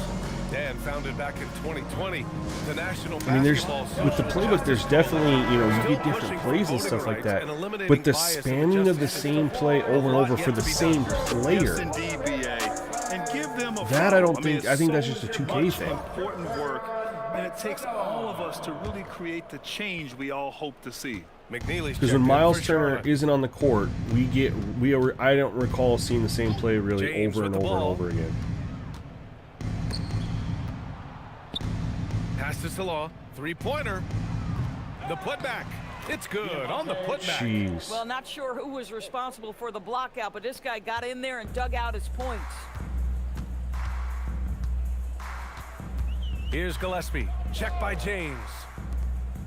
And founded back in 2020, the National I mean, there's Basketball with the Social playbook, there's Justice definitely, you know, Network you get still different pushing plays for and stuff voting like that. rights and eliminating But the bias and spamming of the injustice. same play over and over for the same player, Yes, indeed, BA. And give them a that I don't foul. think. I it's think that's so just a 2K much thing. Important work, and it takes all of us to really create the change we all hope to see. McNeely's Because checked when in Miles for Turner Charlotte. isn't on the court, I don't recall seeing the same play really James over and with the over and ball. over again. Pass to Salah. Three-pointer. The putback. It's good on the putback. Jeez. Well, not sure who was responsible for the block out, but this guy got in there and dug out his points. Here's Gillespie. Check by James.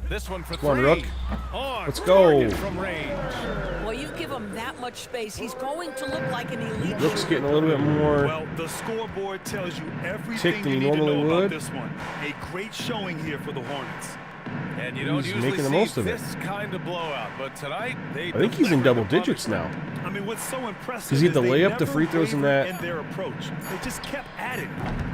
This one for Come on, three. Rook. On Let's go. target from range. Well, you give him that much space, he's going to look like an elite Rook's shooter. getting a little bit more. Well, the scoreboard tells you Tick everything than you he need to normally know would. about this one. A great showing here for the Hornets. And you don't He's usually making the see most of it. this kind of blowout, but tonight they I think he's in double digits now. I mean, what's so impressive Does he is have the they layup, the never free throws, and wavered that? in their approach. They just kept at it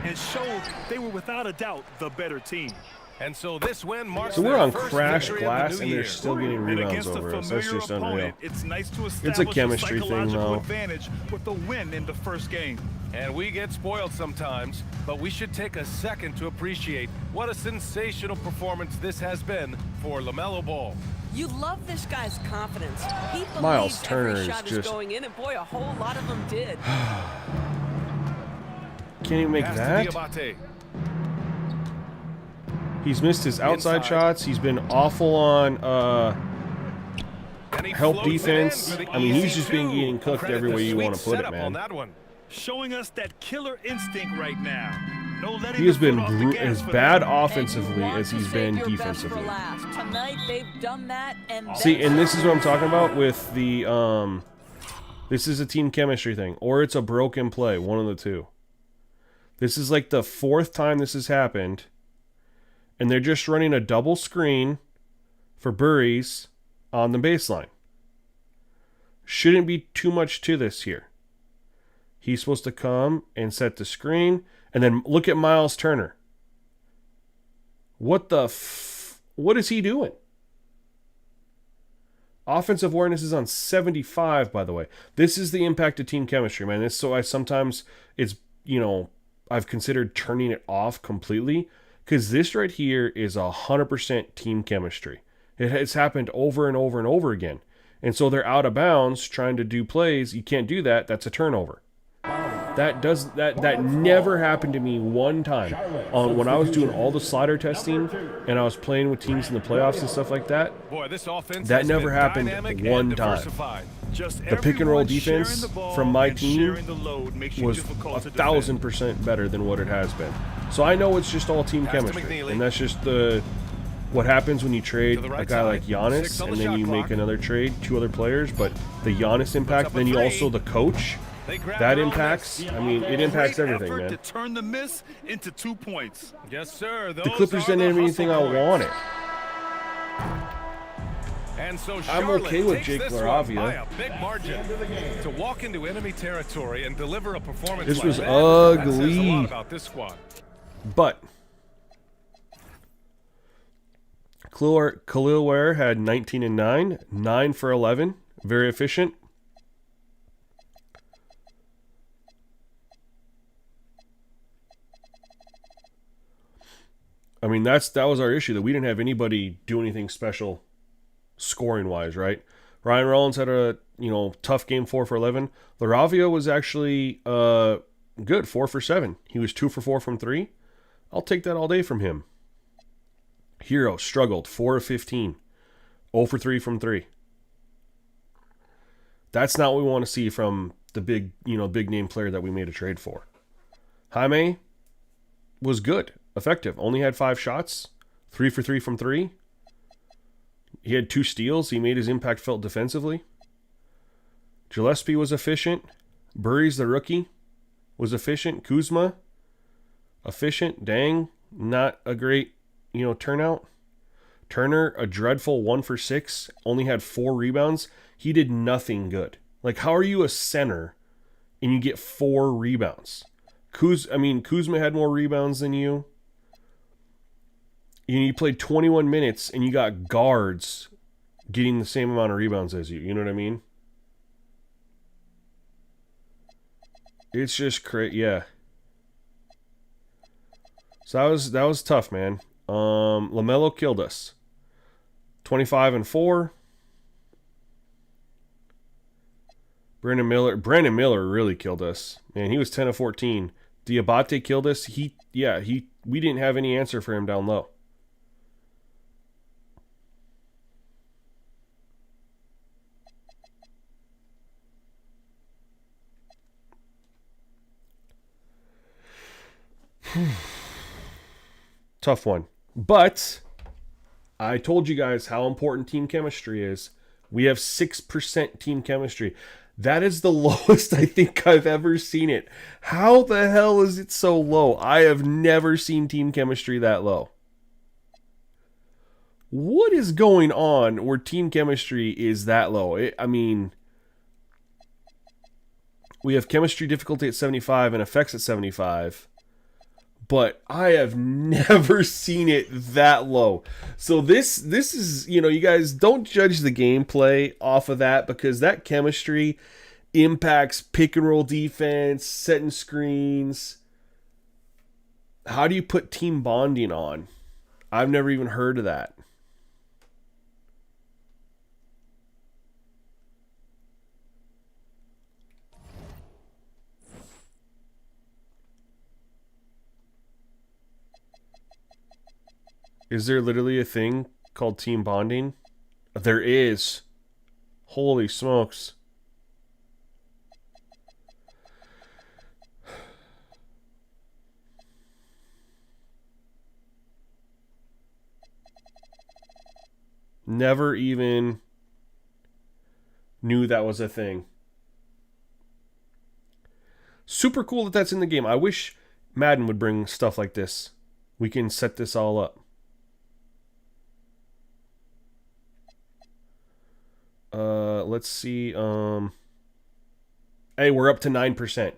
and showed they were without a doubt the better team. And so this win marks So we're their on first crash victory of the glass, new and year. they're still getting And rebounds against a over us. That's familiar just unreal. opponent, it's nice to establish chemistry thing, psychological though. advantage with the win in the first game. And we get spoiled sometimes, but we should take a second to appreciate what a sensational performance this has been for LaMelo Ball. You love this guy's confidence. He believes Miles Turner every is shot is just- going in, and boy, a whole lot of them did. Can't even make Pass that. to Diabate. He's missed his outside Inside. shots. He's been awful on And And he help floats it in defense. for the I mean, he's easy just being two. getting cooked Credit every the way you sweet want to put it, setup on man. that one. Showing us that killer instinct right now. No letting He has the foot been off the gas as for bad them. offensively And you want as to he's save been your best for defensively. last. Tonight they've done that, and See, then and this is what I'm some. talking about with the this is a team chemistry thing, or it's a broken play, one of the two. This is like the fourth time this has happened, and they're just running a double screen for Burries on the baseline. Shouldn't be too much to this here. He's supposed to come and set the screen, and then look at Miles Turner. What is he doing? Offensive awareness is on 75, by the way. This is the impact of team chemistry, man. So I sometimes I've considered turning it off completely, because this right here is 100% team chemistry. It has happened over and over and over again. And so they're out of bounds trying to do plays. You can't do that. That's a turnover. That never happened to me one time when I was doing all the slider testing and I was playing with teams in the playoffs and stuff like that. Boy, this offense That has never been happened dynamic one and time. diversified. Just The pick and roll everyone defense sharing the ball from my and team sharing the load makes you was difficult to defend. 1,000% better than what it has been. So I know it's just all team Pass to chemistry, McNeely. and that's just what happens when you trade To the a right guy side. like Giannis, 6 on and the then shot you clock. make another trade, 2 other players. But the Giannis impact, up a then you three. also the coach. They grab That their own impacts. miss. I mean, it impacts Great everything, effort man. to turn the miss into 2 points. Yes, sir. The Clippers didn't have anything I wanted. And so I'm Charlotte okay with takes Jake this one LaRavia. by a big margin. To walk into enemy territory and deliver a performance This like was that, that says a ugly. lot about this squad. But Khalil Ware had 19 and 9, 9 for 11, very efficient. I mean, that was our issue, that we didn't have anybody do anything special scoring wise, right? Ryan Rollins had a tough game, 4 for 11. LaRavia was actually good, 4 for 7. He was 2 for 4 from 3. I'll take that all day from him. Hero struggled, 4 of 15, 0 for 3 from 3. That's not what we want to see from the big name player that we made a trade for. Jaime was good, effective. Only had 5 shots, 3 for 3 from 3. He had 2 steals. He made his impact felt defensively. Gillespie was efficient. Burries, the rookie, was efficient. Kuzma, efficient. Dang, not a great, turnout. Turner, a dreadful 1 for 6, only had 4 rebounds. He did nothing good. Like, how are you a center and you get 4 rebounds? Kuzma had more rebounds than you. You played 21 minutes and you got guards getting the same amount of rebounds as you. You know what I mean? It's just crazy. Yeah. So that was tough, man. LaMelo killed us. 25 and 4. Brandon Miller really killed us. Man, he was 10 of 14. Diabate killed us. We didn't have any answer for him down low. Tough one. But I told you guys how important team chemistry is. We have 6% team chemistry. That is the lowest I think I've ever seen it. How the hell is it so low? I have never seen team chemistry that low. What is going on where team chemistry is that low? We have chemistry difficulty at 75 and effects at 75. But I have never seen it that low. So this is, you guys don't judge the gameplay off of that, because that chemistry impacts pick and roll defense, setting screens. How do you put team bonding on? I've never even heard of that. Is there literally a thing called team bonding? There is. Holy smokes. Never even knew that was a thing. Super cool that that's in the game. I wish Madden would bring stuff like this. We can set this all up. Let's see. Hey, we're up to 9%.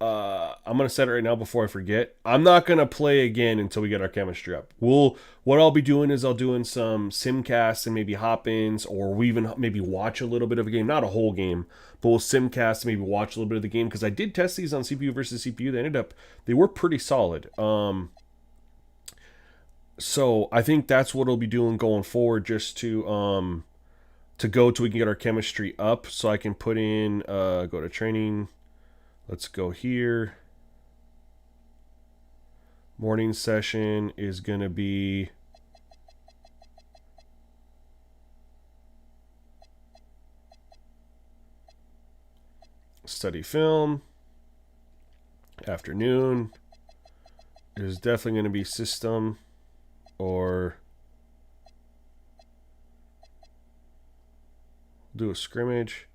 I'm gonna set it right now before I forget. I'm not gonna play again until we get our chemistry up. What I'll be doing is I'll doing some simcasts and maybe hop-ins, or we even maybe watch a little bit of a game, not a whole game, but we'll simcast and maybe watch a little bit of the game, because I did test these on CPU versus CPU. They were pretty solid. So I think that's what I'll be doing going forward, just to go till we can get our chemistry up, so I can put in go to training. Let's go here. Morning session is going to be study film. Afternoon is definitely going to be system or do a scrimmage.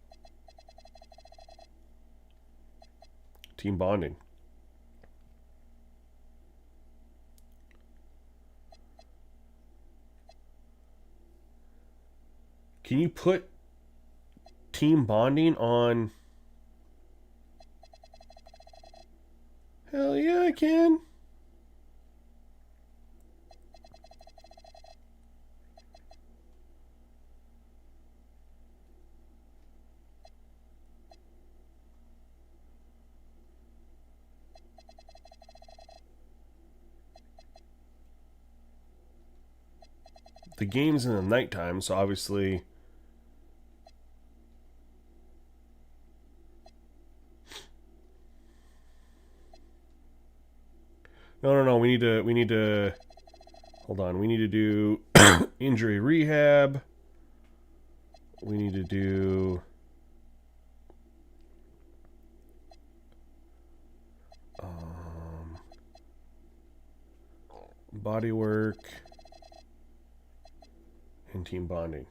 Team bonding. Can you put team bonding on? Hell yeah, I can. The game's in the nighttime, so obviously no, we need to hold on. We need to do injury rehab. We need to do body work and team bonding.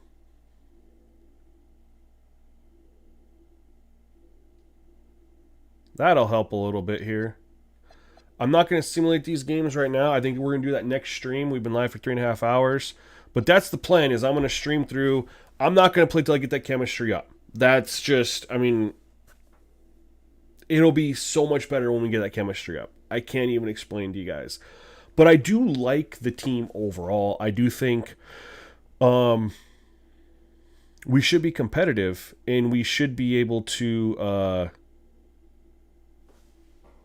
That'll help a little bit here. I'm not going to simulate these games right now. I think we're going to do that next stream. We've been live for 3.5 hours. But that's the plan, is I'm going to stream through. I'm not going to play till I get that chemistry up. That's just, I mean, it'll be so much better when we get that chemistry up. I can't even explain to you guys. But I do like the team overall. I do think we should be competitive, and we should be able to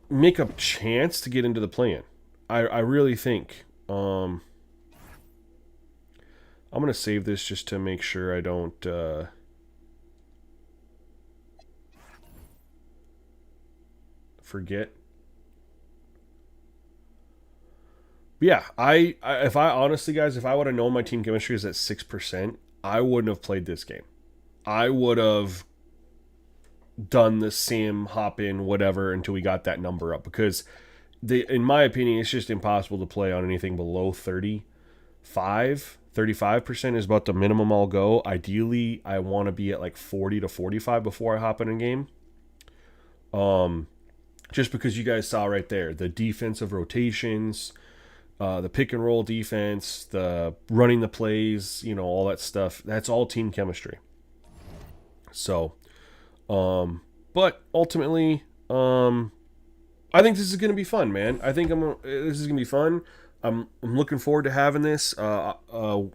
make a chance to get into the play-in. I really think. I'm going to save this just to make sure I don't forget. But yeah, if I honestly, guys, if I would have known my team chemistry is at 6%, I wouldn't have played this game. I would have done the sim, hop in, whatever, until we got that number up, because in my opinion, it's just impossible to play on anything below 35% is about the minimum I'll go. Ideally, I want to be at like 40 to 45 before I hop in a game. Just because you guys saw right there, the defensive rotations, the pick and roll defense, the running the plays, all that stuff, that's all team chemistry. So, but ultimately, I think this is going to be fun, man. I think this is going to be fun. I'm looking forward to having this, going.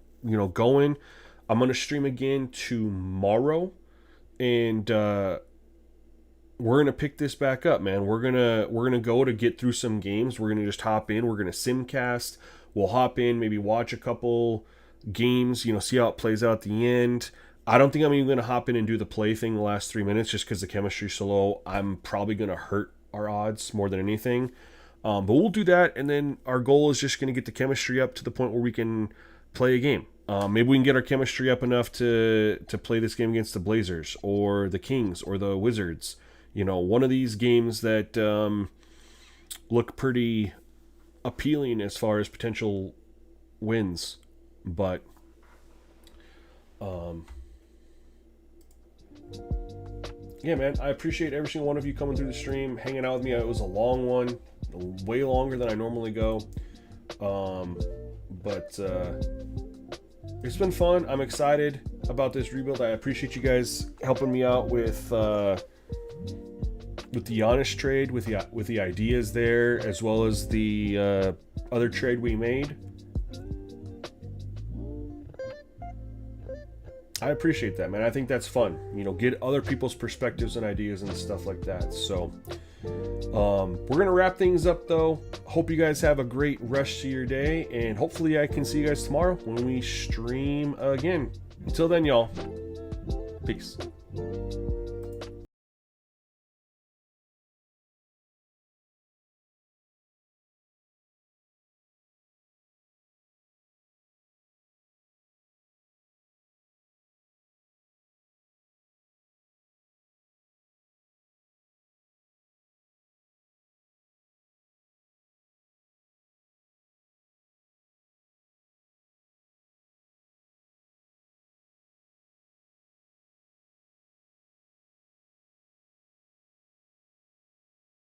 I'm going to stream again tomorrow, and we're going to pick this back up, man. We're going to go to get through some games. We're going to just hop in. We're going to simcast. We'll hop in, maybe watch a couple games, see how it plays out at the end. I don't think I'm even going to hop in and do the play thing the last 3 minutes, just because the chemistry's so low. I'm probably going to hurt our odds more than anything. But we'll do that, and then our goal is just going to get the chemistry up to the point where we can play a game. Maybe we can get our chemistry up enough to play this game against the Blazers or the Kings or the Wizards. You know, one of these games that look pretty appealing as far as potential wins. But yeah, man, I appreciate every single one of you coming through the stream, hanging out with me. It was a long one, way longer than I normally go. But it's been fun. I'm excited about this rebuild. I appreciate you guys helping me out with the Giannis trade, with the ideas there, as well as the other trade we made. I appreciate that, man. I think that's fun. You know, get other people's perspectives and ideas and stuff like that. So we're gonna wrap things up, though. Hope you guys have a great rest of your day, and hopefully I can see you guys tomorrow when we stream again. Until then, y'all, peace.